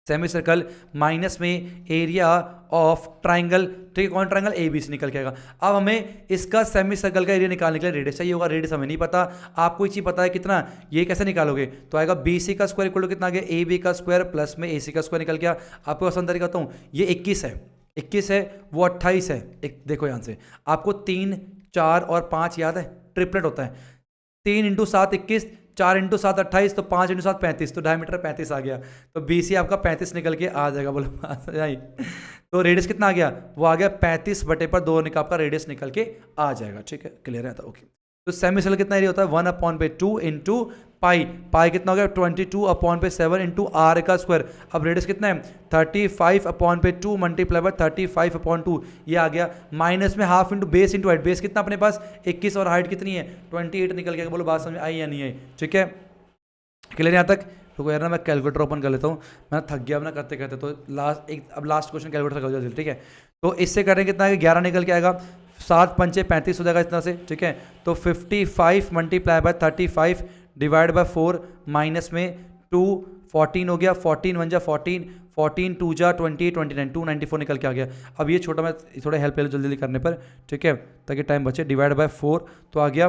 सेमी सर्कल माइनस में एरिया ऑफ ट्राइंगल, ठीक है, कौन ट्राइंगल? ए बी सी निकल के आएगा। अब हमें इसका सेमी सर्कल का एरिया निकालने के लिए रेडियस चाहिए होगा। रेडियस हमें नहीं पता, आपको ये चीज पता है कितना, ये कैसे निकालोगे? तो आएगा बी सी का स्क्वायर इक्वल टू कितना आ गया? ए बी का स्क्वायर प्लस में ए सी का स्क्वायर निकल गया। आपको आसान तरीका बताऊं, ये 21 है, वो 28 है। देखो यहाँ से आपको 3, 4 और 5 याद है, ट्रिपलेट होता है। 3 इंटू 7 21, 4 इंटू 7 28, तो 5 इंटू 7 35, तो डायमीटर 35 आ गया। तो बी सी आपका 35 निकल के आ जाएगा। बोलो तो रेडियस कितना आ गया? वो आ गया 35/2 आपका रेडियस निकल के आ जाएगा। ठीक है, क्लियर है? ओके, तो सेमी सर्कल कितना एरिया होता है? 1/2 इंटू पाई कितना हो गया? 22/7 इंटू आर का स्क्वायर। अब रेडियस कितना है? 35/2 मल्टीप्लाई बाय 35/2, ये आ गया। माइनस में half into base into height, base कितना अपने पास 21 और हाइट कितनी है 28 निकल के। बोलो बात समझ आई या नहीं आई? ठीक है, क्लियर यहाँ तक? तो यार ना मैं कैलकुलेटर ओपन कर लेता हूँ, मैं थक गया अपना करते करते। तो अब लास्ट क्वेश्चन कैलकुलेटर कर दो, ठीक है। तो इससे करें कितना आएगा? 11 निकल के आएगा, 7 पंचे 35 हो जाएगा इतना से, ठीक है। तो 55 multiply by 35 divide by 4 minus में 2 14 हो गया, 14 1 जा 14, 14 2 जा 20 29 294 निकल के आ गया। अब ये छोटा मैं थोड़ा हेल्प ले लो जल्दी जल्दी करने पर, ठीक है, ताकि टाइम बचे। डिवाइड बाय 4 तो आ गया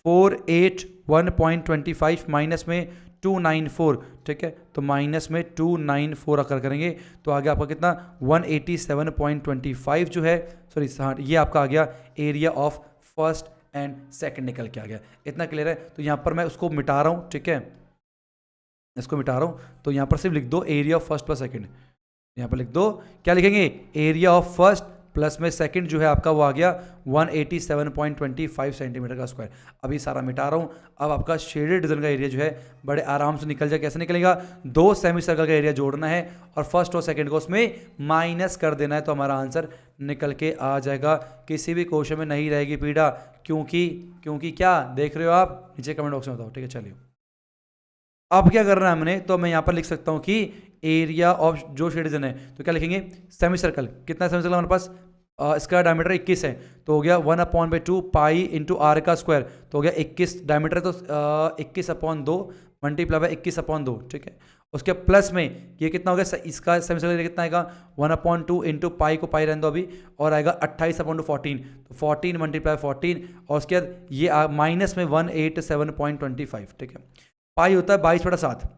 481.25 माइनस में 294, ठीक है। तो माइनस में 294 अगर करेंगे तो आ गया आपका कितना 187.25 जो है, सॉरी हाँ, ये आपका आ गया area of first and second निकल के आ गया। इतना क्लियर है? तो यहाँ पर मैं उसको मिटा रहा हूँ, ठीक है, इसको मिटा रहा हूँ। तो यहाँ पर सिर्फ लिख दो area of first plus second. यहाँ पर लिख दो, क्या लिखेंगे? एरिया ऑफ फर्स्ट प्लस में सेकंड जो है आपका वो आ गया 187.25 सेंटीमीटर का स्क्वायर। अभी सारा मिटा रहा हूँ। अब आपका शेडेड डिजाइन का एरिया जो है बड़े आराम से निकल जाए। कैसे निकलेगा? 2 सेमी सर्कल का एरिया जोड़ना है और फर्स्ट और सेकंड को उसमें माइनस कर देना है, तो हमारा आंसर निकल के आ जाएगा। किसी भी क्वेश्चन में नहीं रहेगी पीड़ा, क्योंकि क्या देख रहे हो आप? नीचे कमेंट बॉक्स में बताओ, ठीक है। चलिए अब क्या करना है हमने, तो मैं यहाँ पर लिख सकता हूँ कि एरिया ऑफ जो शेड डिजाइन है, तो क्या लिखेंगे? Semi circle. कितना सेमी सर्कल हमारे पास? इसका डायमीटर 21 है, तो हो गया 1/2 पाई इंटू आर का स्क्वायर, तो हो गया 21 डायमीटर, तो 21/2 मल्टीप्लाई बाय 21/2, ठीक है। उसके प्लस में ये कितना हो गया? इसका सेमी सर्कल कितना आएगा? 1/2 इंटू पाई को पाई रहने दो अभी, और आएगा 28/2 14, तो 14 मल्टीप्लाई 14, और उसके बाद ये माइनस में 187.25, ठीक है। पाई होता है 22/7,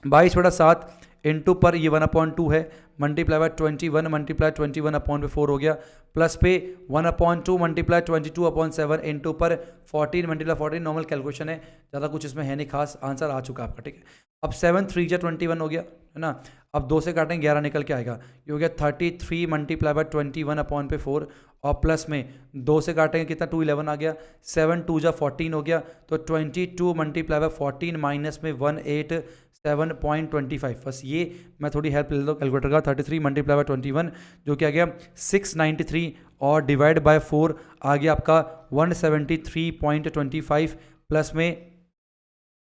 22/7 इंटू पर ये 1/2 है, मल्टीप्लाई बाय 21 मल्टीप्लाई 21/4 हो गया, प्लस पे 1/2 मल्टीप्लाई 22/7 इंटू पर 14 मल्टीप्लाई 14। नॉर्मल कैलकुलेशन है, ज़्यादा कुछ इसमें है नहीं खास, आंसर आ चुका आपका, ठीक है। अब 7 3 जा 21 हो गया, है ना। अब 2 से काटेंगे 11 निकल के आएगा, ये हो गया 33 मल्टीप्लाई बाय 21/4, और प्लस में 2 से काटेंगे कितना 211 आ गया, 7 2 जा 14 हो गया, तो 22 मल्टीप्लाई बाय 14 माइनस में 187.25। बस ये मैं थोड़ी हेल्प ले लो कैलकुलेटर का। 33 मल्टीप्लाई बाय 21 जो कि आ गया 693, और डिवाइड बाय 4 आ गया आपका 173.25, प्लस में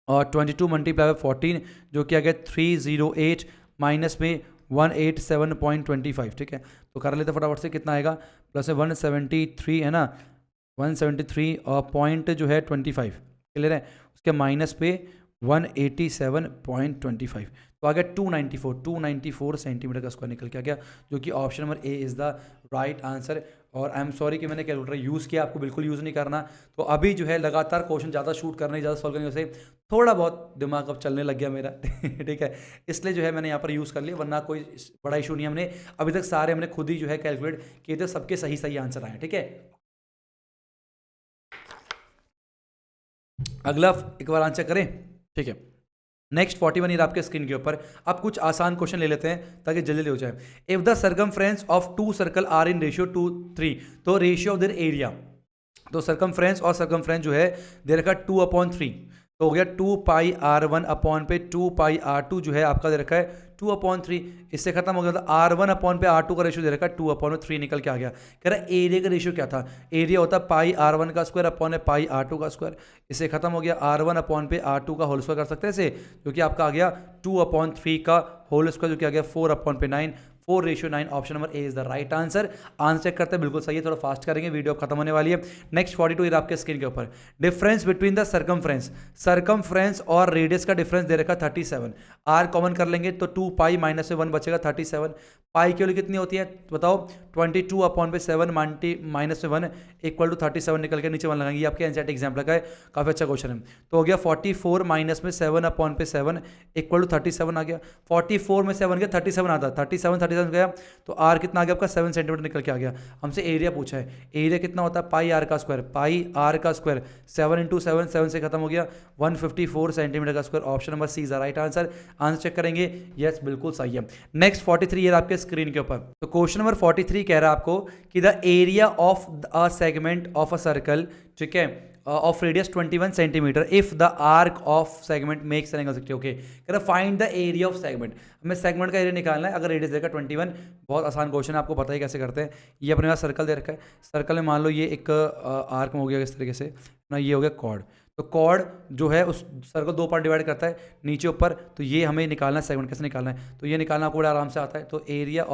और 22 मल्टीप्लाई बाय 14 जो कि आ गया 308 माइनस में 187.25, ठीक है। तो कर लेते फटाफट से, कितना आएगा? प्लस में 173 है ना, 173 और पॉइंट जो है 25, क्लियर है। उसके माइनस पे 187.25, तो आ गया 294 सेंटीमीटर का स्क्वायर निकल के आ गया, जो कि option number A is the right answer. और आई एम सॉरी कि मैंने कैलकुलेटर यूज़ किया, आपको बिल्कुल यूज़ नहीं करना। तो अभी जो है लगातार क्वेश्चन ज़्यादा शूट करने, ज़्यादा सॉल्व करने से थोड़ा बहुत दिमाग अब चलने लग गया मेरा ठीक है, इसलिए जो है मैंने यहाँ पर यूज़ कर लिया, वरना कोई बड़ा इशू नहीं है। हमने अभी तक सारे हमने खुद ही जो है कैलकुलेट किए थे, सबके सही सही आंसर आए, ठीक है। अगला एक बार आंसर करें, ठीक है। नेक्स्ट 41 ईयर आपके स्क्रीन के ऊपर। अब कुछ आसान क्वेश्चन ले लेते हैं ताकि जल्दी जल्दी हो जाए। If the circumference of two circle are in ratio 2:3, तो रेशियो ऑफ देयर एरिया, तो सर्कमफ्रेंस और सर्कमफ्रेंस जो है दे रखा 2/3, तो हो गया 2πr1 अपॉन पे 2πr2 जो है आपका दे रखा है 2/3। इससे खत्म हो गया, तो R1 अपॉन पे R2 का रेशियो दे रखा है 2/3 निकल के आ गया। कह रहा है एरिया का रेशियो क्या था, एरिया होता है πr1 का स्क्वायर अपॉन πr2 का स्क्वायर। इससे खत्म हो गया, R1 अपॉन पे R2 का होल स्क्वायर कर सकते हैं इसे, जो कि आपका आ गया 2/3 का होल स्क्वायर, जो कि आ गया 4/9। 4:9, option number A is the right answer. Answer check करते हैं, बिल्कुल सही है, थोड़ा फास्ट करेंगे, वीडियो खत्म होने वाली है। नेक्स्ट 42 इधर आपके स्क्रीन के ऊपर। डिफरेंस बिटवीन द सर्कमफ्रेंस और रेडियस का डिफरेंस दे रखा 37। आर कॉमन कर लेंगे तो 2π माइनस से 1 बचेगा 37। पाई की वैल्यू कितनी होती है बताओ, 22 अपॉन पे 7 माइनस से 1 इक्वल टू 37 निकल के नीचे 1 लगाएंगे। ये आपके एनसीईआरटी एग्जाम लगा है, काफ़ी अच्छा क्वेश्चन है। तो हो गया 44 माइनस में 7 अपॉन पे 7 इक्वल टू 37 आ गया। 44 में 7 गया 37 आता, 37 गया, तो आर कितना आ गया आपका 7 सेंटीमीटर निकल के आ गया। हमसे एरिया पूछा है, एरिया कितना होता है पाई आर का स्क्वायर, पाई आर का स्क्वायर 7 इंटू 7, 7 से खत्म हो गया 154 सेंटीमीटर का square. Option number C is the right answer. Answer check करेंगे, यस बिल्कुल सही है। नेक्स्ट 43 ये आपके स्क्रीन के ऊपर। तो क्वेश्चन नंबर 43 कह रहा है आपको कि the area of a segment of a circle, ठीक है, of radius 21 centimetre if the arc of segment makes an angle 60। Okay, कह रहा find the area of segment, हमें सेगमेंट का एरिया निकालना है। अगर रेडियस देगा 21, बहुत आसान क्वेश्चन है, आपको पता ही कैसे करते हैं। ये अपने पास सर्कल दे रखा है, सर्कल में मान लो ये एक आर्क में हो गया इस तरीके से ना, ये हो गया कॉर्ड। तो कॉर्ड जो है उस सर्कल 2 पार्ट डिवाइड करता है नीचे ऊपर, तो ये हमें निकालना है सेगमेंट, कैसे निकालना है, तो ये निकालना आपको बड़ा आराम से आता है। तो एरिया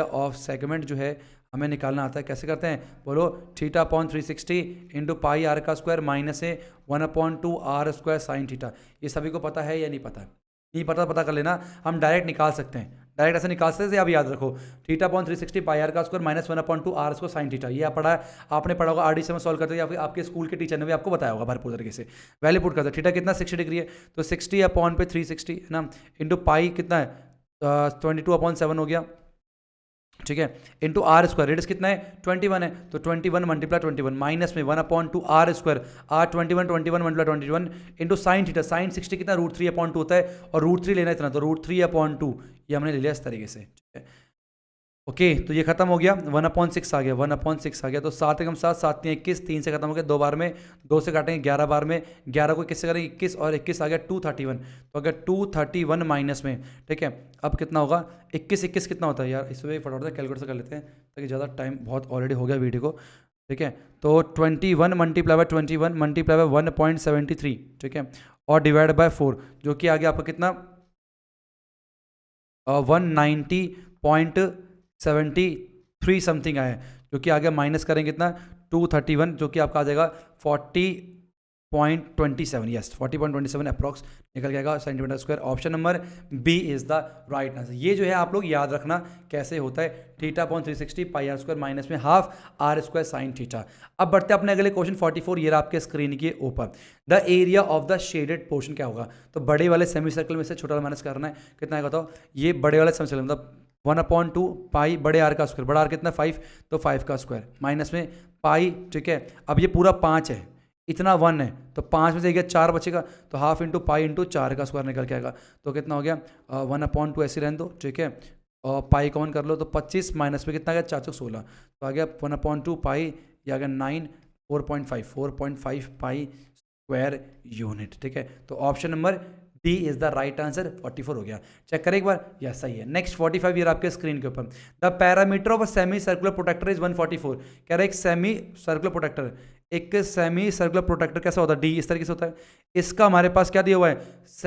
ऑफ सेगमेंट जो है हमें निकालना आता है, कैसे करते हैं बोलो, θ/360 इंटू पाई आर का स्क्वायर माइनस है 1/2 आर स्क्वायर साइन थीटा। ये सभी को पता है या नहीं पता? नहीं पता कर लेना, हम डायरेक्ट निकाल सकते हैं, डायरेक्ट ऐसे निकाल सकते हैं। आप याद रखो θ/360 पाई आर का square minus 1/2 R square sine theta. ये आप पढ़ा है, आपने पढ़ा होगा RDC में सॉल्व करते हैं, या फिर आपके स्कूल के टीचर ने भी आपको बताया होगा भरपूर तरीके से। वैल्यू पुट करते हैं, थीटा कितना 60 डिग्री है, तो 60/360 है ना, इंटू पाई कितना है 22/7 हो गया, ठीक है, इंटू आर स्क्वायर, रेडियस कितना है 21 है, तो 21 मल्टीप्लाई 21 माइनस में 1/2 R square, R 21 multiply 21 into sine theta, sine 60 कितना √3/2 होता है, और √3 लेना इतना, तो √3/2 ये हमने ले लिया इस तरीके से, ठीक है। ओके, तो ये खत्म हो गया, 1/6 आ गया, 1/6 आ गया, तो 7 एकम 7, 7 3 21, 3 से खत्म हो गया, 2 बार में, 2 से काटेंगे 11 बार में, 11 को किससे करेंगे 21, और 21 आ गया 231, तो अगर 231 माइनस में, ठीक है, अब कितना होगा 21 कितना होता है यार, इसमें फटाफट से कैलकुलेट कर लेते हैं ताकि ज़्यादा टाइम बहुत ऑलरेडी हो गया वीडियो को, ठीक है। तो 21 मल्टीप्लाई बाय 21 मल्टीप्लाई बाय 1.73, ठीक है, और डिवाइड बाय 4, जो कि आ गया आपका कितना 190.73 समथिंग आया, जो कि आ गया, माइनस करेंगे कितना 231, जो कि आपका आ जाएगा 40.27, यस 40.27 अप्रॉक्स निकल जाएगा centimetre square. Option number B is the right answer. ये जो है आप लोग याद रखना कैसे होता है, θ/360 पाई आर स्क्वायर माइनस में half R square sine theta. अब बढ़ते हैं अपने अगले क्वेश्चन 44, ये आपके स्क्रीन के ऊपर। The area of the shaded portion क्या होगा, तो बड़े वाले सेमी सर्कल में से छोटा वाला माइनस करना है, कितना है बताओ, ये बड़े वाले सेमी सर्कल मतलब 1/2 पाई बड़े आर का स्क्वायर, बड़ा आर कितना 5, तो 5 का स्क्वायर माइनस में पाई, ठीक है। अब ये पूरा 5 है, इतना 1 है, तो 5 में से गया 4 बचेगा, तो हाफ इंटू पाई इंटू 4 का स्क्वायर निकल के आएगा, तो कितना हो गया 1/2 ऐसे रहने दो, ठीक है, और पाई कॉमन कर लो, तो 25 माइनस में कितना आ गया 4 16, तो आ गया 1/2 पाई, ये आ गया 9, 4.5 पाई स्क्वायर यूनिट, ठीक है। तो option number D is the right answer, 44 हो गया। चेक करें एक बार, यस सही है। नेक्स्ट 45 ये आपके स्क्रीन के ऊपर। The parameter of a semicircular protractor is 144। कह रहा है एक सेमी सर्कुलर प्रोटेक्टर कैसा होता है, डी इस तरीके से होता है। इसका हमारे पास क्या दिया हुआ है,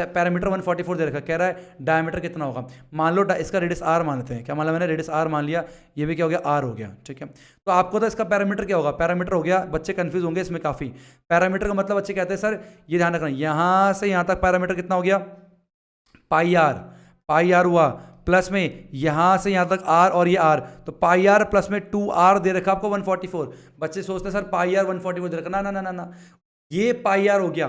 पैरामीटर 144 दे रखा है। कह रहा है डायमीटर कितना होगा, मान लो इसका रेडियस आर मानते हैं, क्या मान लिया मैंने, रेडियस आर मान लिया, ये भी क्या हो गया आर हो गया, ठीक है। तो आपको तो इसका पैरामीटर क्या होगा, पैरामीटर हो गया, बच्चे कंफ्यूज होंगे इसमें काफ़ी। पैरामीटर का मतलब बच्चे कहते हैं सर ये ध्यान रखना, यहाँ से यहाँ तक पैरामीटर कितना हो गया पाई आर हुआ, प्लस में यहां से यहां तक आर और ये आर, तो पाई आर प्लस में 2r दे रखा आपको 144। बच्चे सोचते हैं सर पाई आर 144 दे रखा, ना, ये पाई आर हो गया,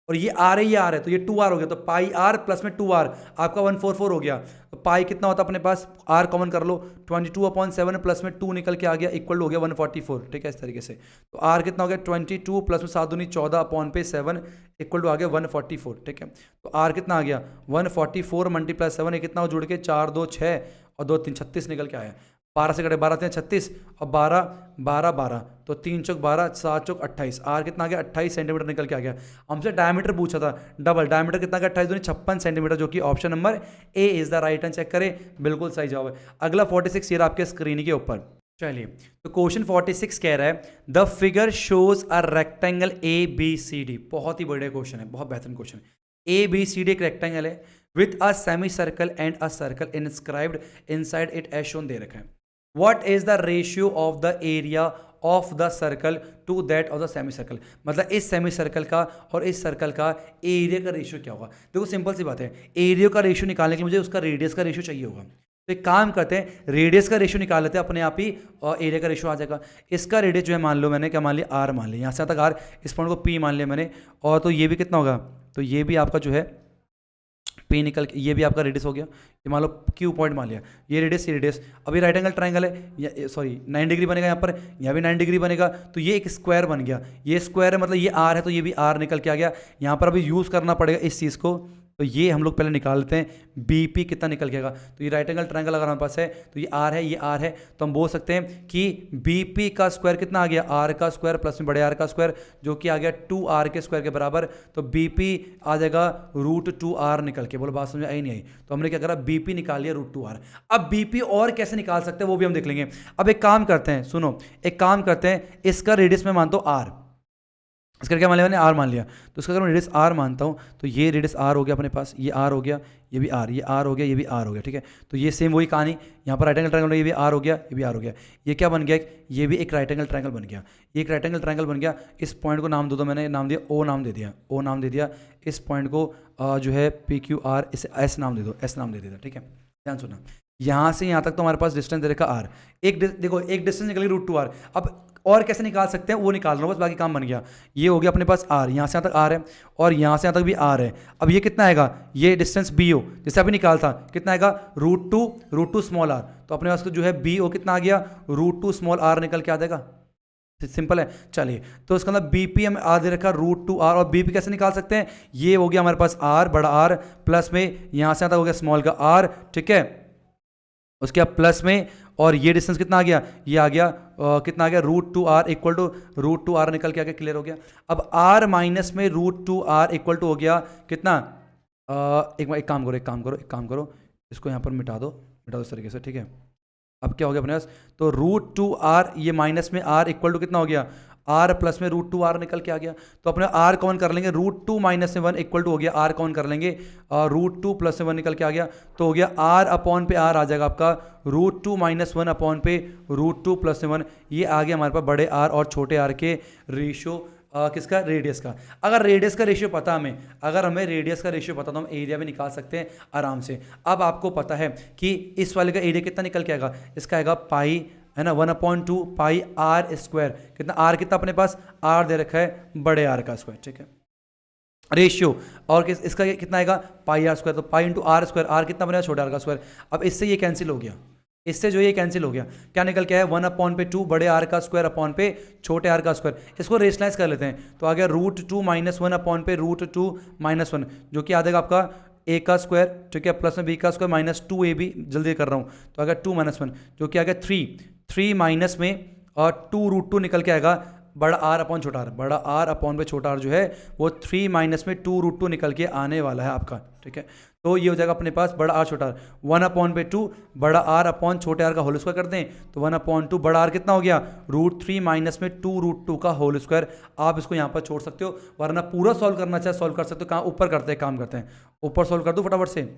और ये आर है, ये आर है, तो ये 2r हो गया, तो पाई आर प्लस में 2r आपका 144 हो गया। तो पाई कितना होता है अपने पास, आर कॉमन कर लो, 22/7 प्लस में 2 निकल के आ गया, इक्वल हो गया 144। ठीक है, इस तरीके से। तो आर कितना हो गया 22 प्लस में 7 दूनी 14/7 इक्वल टू आ गया 144। ठीक है, तो आर कितना आ गया 144 मल्टीप्लाई 7, कितना हो जुड़ के 4 2 6 और 2 3 36 निकल के आया। 12 से कटे 12 3 36 और 12 12 12, तो 3 चौक 12 7 चौक 28। आर कितना आ गया 28 सेंटीमीटर निकल के आ गया। हमसे डायमीटर पूछा था, डबल डायमीटर कितना का 28 दूनी 56 सेंटीमीटर, जो कि option number A is the right answer. Check करें, बिल्कुल सही जवाब है। अगला 46 ये आपके स्क्रीन के ऊपर। चलिए, तो क्वेश्चन 46 कह रहा है the figure shows a rectangle A B C D. बहुत ही बढ़िया क्वेश्चन है, बहुत बेहतरीन क्वेश्चन है। ए बी सी डी एक रेक्टेंगल है with a semi circle and a circle inscribed inside it as shown दे रखा है। What is the ratio of the area of the circle to that of the semi circle. मतलब इस semi circle का और इस circle का area का रेशियो क्या होगा। देखो सिंपल सी बात है, एरिया का रेशियो निकालने के लिए मुझे उसका रेडियस का रेशियो चाहिए होगा। तो एक काम करते हैं, रेडियस का रेशियो निकाल लेते हैं, अपने आप ही और एरिया का रेशियो आ जाएगा। इसका रेडियस जो है मान लो मैंने क्या मान लिया, आर मान लिया, यहाँ से तक आर, इस पॉइंट को पी मान लिया मैंने, और तो ये भी कितना होगा, तो ये भी आपका जो है पी निकल के, ये भी आपका रेडियस हो गया। ये मान लो क्यू पॉइंट मान लिया, ये रेडियस। अभी राइट एंगल ट्राइंगल है, सॉरी 9 डिग्री बनेगा यहाँ पर, यहाँ भी 9 डिग्री बनेगा, तो ये एक स्क्वायर बन गया। ये स्क्वायर है मतलब ये आर है, तो ये भी आर निकल के आ गया। यहाँ पर अभी यूज़ करना पड़ेगा इस चीज़ को, तो ये हम लोग पहले निकाल लेते हैं, बी पी कितना निकल के आएगा। तो ये राइट एंगल ट्राइंगल अगर हमारे पास है, तो ये आर है, ये आर है, तो हम बोल सकते हैं कि बी पी का स्क्वायर कितना आ गया, आर का स्क्वायर प्लस में बड़े आर का स्क्वायर, जो कि आ गया 2r के स्क्वायर के बराबर। तो बी पी आ जाएगा √2r निकल के। बोलो बात समझ आई नहीं आई। तो हमने क्या करा, बी पी निकाल लिया √2r। अब बी पी और कैसे निकाल सकते हैं वो भी हम देख लेंगे। अब एक काम करते हैं, सुनो, एक काम करते हैं, इसका रेडियस में मानता हूँ आर, इसका क्या मान लिया मैंने, आर मान लिया। तो इसका अगर मैं रेडियस आर मानता हूँ, तो ये रेडियस आर हो गया अपने पास, ये आर हो गया, ये भी आर, ये आर हो गया, ये भी आर हो गया। ठीक है, तो ये सेम वही कहानी, यहाँ पर राइट एंगल ट्रायंगल, ये भी आर हो गया, ये भी आर हो गया। ये क्या बन गया, ये भी एक राइट एंगल ट्रायंगल बन गया, ये एक राइट एंगल ट्रायंगल बन गया। इस पॉइंट को नाम दो, तो मैंने नाम दिया ओ, नाम दे दिया ओ, नाम दे दिया। इस पॉइंट को जो है पी क्यू आर, इसे एस नाम दे दो, एस नाम दे दिया। ठीक है, ध्यान सुना, यहाँ से यहाँ तक तो हमारे पास डिस्टेंस दे रखा आर, एक देखो एक डिस्टेंस निकल गई √2r। अब और कैसे निकाल सकते हैं वो निकाल रहा हूँ, बस बाकी काम बन गया। ये हो गया अपने पास आर, यहाँ से यहाँ तक आर है और यहाँ से यहाँ तक भी आर है। अब ये कितना आएगा, ये डिस्टेंस बी ओ जैसे अभी निकाल था, कितना आएगा √2 स्मॉल आर। तो अपने पास जो है बी ओ कितना आ गया, √2 स्मॉल आर निकल के आ जाएगा। सिंपल है। चलिए, तो इसका मतलब बी पी हम आ दे रखा √2r, और बी पी कैसे निकाल सकते हैं, ये हो गया हमारे पास आर, बड़ा आर, प्लस में यहाँ से यहाँ तक हो गया स्मॉल का आर। ठीक है, उसके बाद प्लस में, और ये डिस्टेंस कितना आ गया, ये आ गया कितना आ गया √2r इक्वल टू √2r निकल के आ गया, क्लियर हो गया। अब r माइनस में √2r इक्वल टू हो गया कितना, एक काम करो, इसको यहाँ पर मिटा दो इस तरीके से। ठीक है, अब क्या हो गया अपने पास, तो √2r, ये माइनस में r इक्वल टू कितना हो गया, r प्लस में √2r निकल के आ गया। तो अपने r कॉमन कर लेंगे, √2 माइनस में 1 इक्वल टू हो गया, r कॉमन कर लेंगे, √2 प्लस में 1 निकल के आ गया, तो हो गया r अपॉन पे r आ जाएगा आपका √2 माइनस 1 अपॉन पे √2 प्लस में 1। ये आ गया हमारे पास बड़े r और छोटे r के रेशियो, किसका, रेडियस का। अगर रेडियस का रेशियो पता हमें, अगर हमें रेडियस का रेशियो पता तो हम एरिया भी निकाल सकते हैं आराम से। अब आपको पता है कि इस वाले का एरिया कितना निकल के आएगा, इसका आएगा पाई, है ना, 1/2 पाई आर स्क्वायर। कितना आर, कितना अपने पास आर दे रखा है, बड़े आर का स्क्वायर। ठीक है, रेशियो, और इसका कितना आएगा, पाई आर स्क्वायर, तो pi into R square, R कितना बनेगा, छोटे आर का स्क्वायर। अब इससे ये कैंसिल हो गया, इससे जो ये कैंसिल हो गया, क्या निकल के आया, 1/2 बड़े आर का स्क्वायर अपॉन पे छोटे आर का स्क्वायर। इसको रेशनलाइज कर लेते हैं, तो आ गया √2 माइनस 1 अपॉन पे √2 माइनस 1, जो कि आ जाएगा आपका a का स्क्वायर, ठीक है, प्लस में b का स्क्वायर माइनस 2ab, जल्दी कर रहा हूँ, तो आ गया 2 माइनस 1, जो कि आ गया 3 माइनस में और 2√2 निकल के आएगा, बड़ा आर अपॉन छोटा आर, बड़ा आर अपॉन पे छोटा आर जो है वो 3 माइनस में 2√2 निकल के आने वाला है आपका। ठीक है, तो ये हो जाएगा अपने पास बड़ा आर छोटा आर, 1/2 बड़ा आर अपॉन छोटे आर का होल स्क्वायर कर दें, तो 1/2 बड़ा आर कितना हो गया, √3 माइनस में 2√2 का होल स्क्वायर। आप इसको यहाँ पर छोड़ सकते हो, वरना पूरा सॉल्व करना चाहे सॉल्व कर सकते हो। कहाँ ऊपर करते हैं, काम करते हैं, ऊपर सॉल्व कर दो फटाफट से,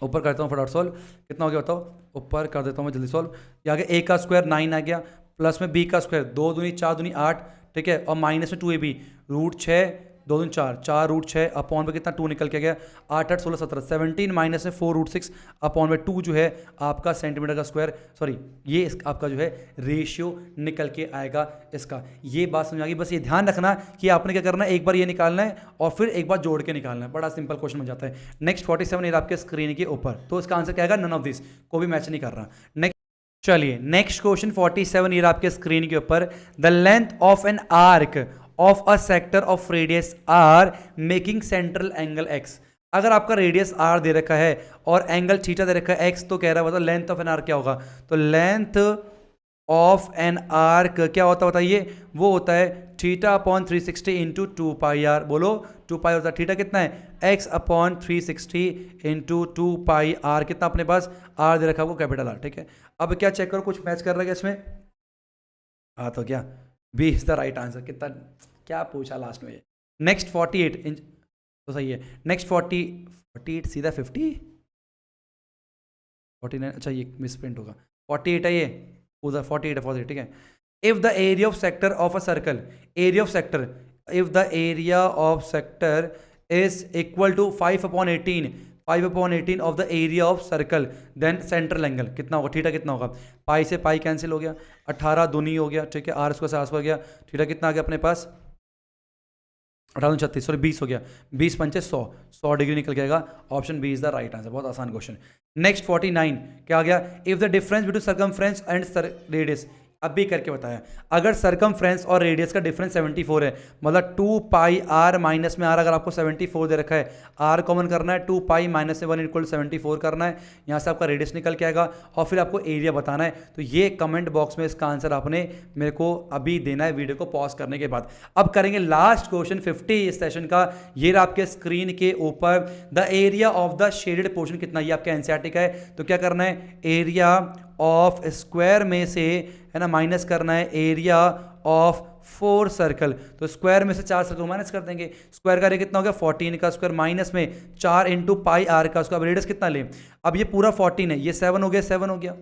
ऊपर करता हूँ फटाफट सॉल्व। कितना हो गया बताओ, ऊपर कर देता हूँ मैं जल्दी सॉल्व। ये आ गया a का स्क्वायर 9 आ गया, प्लस में b का स्क्वायर 2 दूनी 4 दूनी 8, ठीक है, और माइनस में 2ab, √6 2 दूनी 4, 4 रूट 6 अपॉन में कितना 2 निकल के गया, 8 8 16 17, 17 माइनस में 4 रूट 6 अपॉन में 2 जो है आपका सेंटीमीटर का स्क्वायर, सॉरी ये आपका जो है रेशियो निकल के आएगा इसका। ये बात समझ आ गई। बस ये ध्यान रखना कि आपने क्या करना है, एक बार ये निकालना है और फिर एक बार जोड़ के निकालना है, बड़ा सिंपल क्वेश्चन बन जाता है। नेक्स्ट 47 ये आपके स्क्रीन के ऊपर, तो इसका आंसर क्या आएगा, नन ऑफ दिस, को भी मैच नहीं कर रहा। नेक्स्ट चलिए नेक्स्ट क्वेश्चन 47 ये आपके स्क्रीन के ऊपर, the length of an arc of a sector of radius R making central angle X. अगर आपका रेडियस आर दे रखा है और एंगल थीटा दे रखा है एक्स, तो कह रहा है बताओ लेंथ ऑफ एन आर्क क्या होगा। तो लेंथ ऑफ एन आर्क क्या होता है बताइए, वो होता है theta upon 360 into 2 pi R. बोलो 2 पाई होता है, थीटा कितना है, x upon 360 into 2 pi R, कितना अपने पास आर दे रखा है वो कैपिटल आर, ठीक है। अब क्या चेक करो कुछ मैच कर रहा है इसमें, हाँ तो क्या B is the right answer. कितना क्या पूछा लास्ट में। नेक्स्ट 48 इंच तो सही है। नेक्स्ट 48 सीधा 50 49, अच्छा ये मिसप्रिंट होगा, 48 है ये उधर, 48 ठीक है। If the area of sector of a circle, area of sector, if the area of sector is equal to 5/18 of the area of circle, then central angle कितना होगा, थीटा कितना होगा, पाई से पाई कैंसिल हो गया, 18 दूनी हो गया, ठीक है, आर स्क्वायर से आर स्क्वायर गया, थीटा कितना आ गया अपने पास 18 सॉरी 20 हो गया, 20 पंचे 100 डिग्री निकल जाएगा। Option B is the right answer, बहुत आसान क्वेश्चन। नेक्स्ट 49 क्या आ गया, if the difference between circumference and radius, अब भी करके बताया, अगर सर्कमफ्रेंस और रेडियस का डिफरेंस 74 है, मतलब 2 पाई आर माइनस में आर, अगर आपको 74 दे रखा है, आर कॉमन करना है, 2 पाई माइनस से 1 इक्वल 74 करना है, यहाँ से आपका रेडियस निकल के आएगा और फिर आपको एरिया बताना है। तो ये कमेंट बॉक्स में इसका आंसर आपने मेरे को अभी देना है वीडियो को पॉज करने के बाद। अब करेंगे लास्ट क्वेश्चन 50 इस सेशन का, ये आपके स्क्रीन के ऊपर, the area of the shaded portion कितना, ये आपका एनसीईआरटी का है, तो क्या करना है, एरिया ऑफ स्क्वायर में से है ना माइनस करना है एरिया ऑफ 4 सर्कल, तो स्क्वायर में से 4 सर्कल माइनस कर देंगे, स्क्वायर का एरिया कितना हो गया 14 का स्क्वायर माइनस में 4 इंटू पाई आर का, उसका रेडियस कितना ले, अब ये पूरा 14 है, ये 7 हो गया, 7 हो गया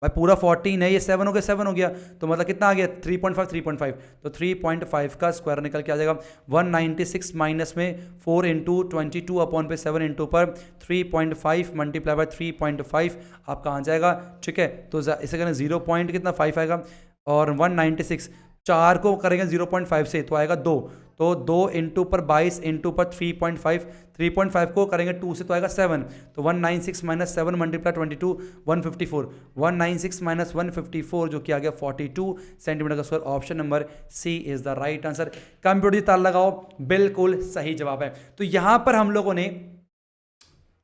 भाई, पूरा 14 है, ये 7 हो गया, 7 हो गया, तो मतलब कितना आ गया 3.5, तो 3.5 का स्क्वायर निकल के आ जाएगा 196 माइनस में 4 इंटू 22 अपॉन पे 7 इंटू पर 3.5 मल्टीप्लाई बाय 3.5 आपका आ जाएगा, ठीक है। तो इसे करें 0 पॉइंट कितना 5 आएगा, और 196 4 को करेंगे 0.5 से तो आएगा 2, तो 2 इंटू पर 22 इंटू पर 3.5 को करेंगे 2 से तो आएगा 7, तो 196 माइनस 7 मल्टीप्लाई 22 154, 196 माइनस 154 जो कि आ गया 42 सेंटीमीटर का square. Option number C is the right answer. Computer जी ताल लगाओ, बिल्कुल सही जवाब है। तो यहां पर हम लोगों ने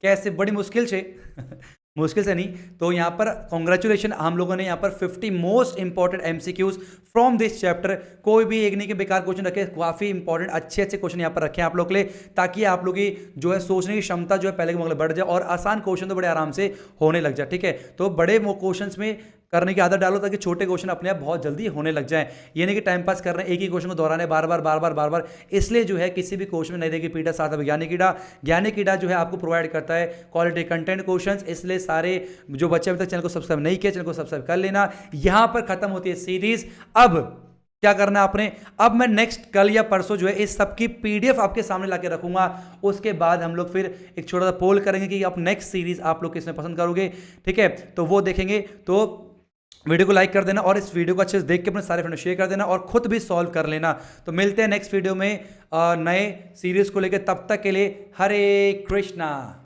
कैसे बड़ी मुश्किल से मुश्किल से नहीं, तो यहाँ पर कॉन्ग्रेचुलेशन, हम लोगों ने यहाँ पर 50 most important MCQs from this chapter, कोई भी एक नहीं के बेकार क्वेश्चन रखे, काफ़ी इंपॉर्टेंट अच्छे क्वेश्चन यहाँ पर रखे हैं आप लोग के लिए, ताकि आप लोग की जो है सोचने की क्षमता जो है पहले के मुकाबले बढ़ जाए और आसान क्वेश्चन तो बड़े आराम से होने लग जाए, ठीक है। तो बड़े क्वेश्चन में करने की आदत डालो ताकि छोटे क्वेश्चन अपने आप बहुत जल्दी होने लग जाए। ये नहीं कि टाइम पास कर रहे हैं, एक ही क्वेश्चन को दोहराने बार बार, इसलिए जो है किसी भी क्वेश्चन में नहीं देगी पीटा साथ में ज्ञानी कीड़ा जो है आपको प्रोवाइड करता है क्वालिटी कंटेंट क्वेश्चंस। इसलिए सारे जो बच्चे अभी तक चैनल को सब्सक्राइब नहीं किया, चैनल को सब्सक्राइब कर लेना। यहां पर खत्म होती है सीरीज। अब क्या करना है आपने, अब मैं नेक्स्ट कल या परसों जो है इस सब की पीडीएफ आपके सामने लाके रखूंगा। उसके बाद हम लोग फिर एक छोटा सा पोल करेंगे कि आप नेक्स्ट सीरीज आप लोग किसमें पसंद करोगे, ठीक है। तो वो देखेंगे, तो वीडियो को लाइक कर देना और इस वीडियो को अच्छे से देख के अपने सारे फ्रेंड शेयर कर देना और खुद भी सॉल्व कर लेना। तो मिलते हैं नेक्स्ट वीडियो में नए सीरीज को लेकर, तब तक के लिए हरे कृष्णा।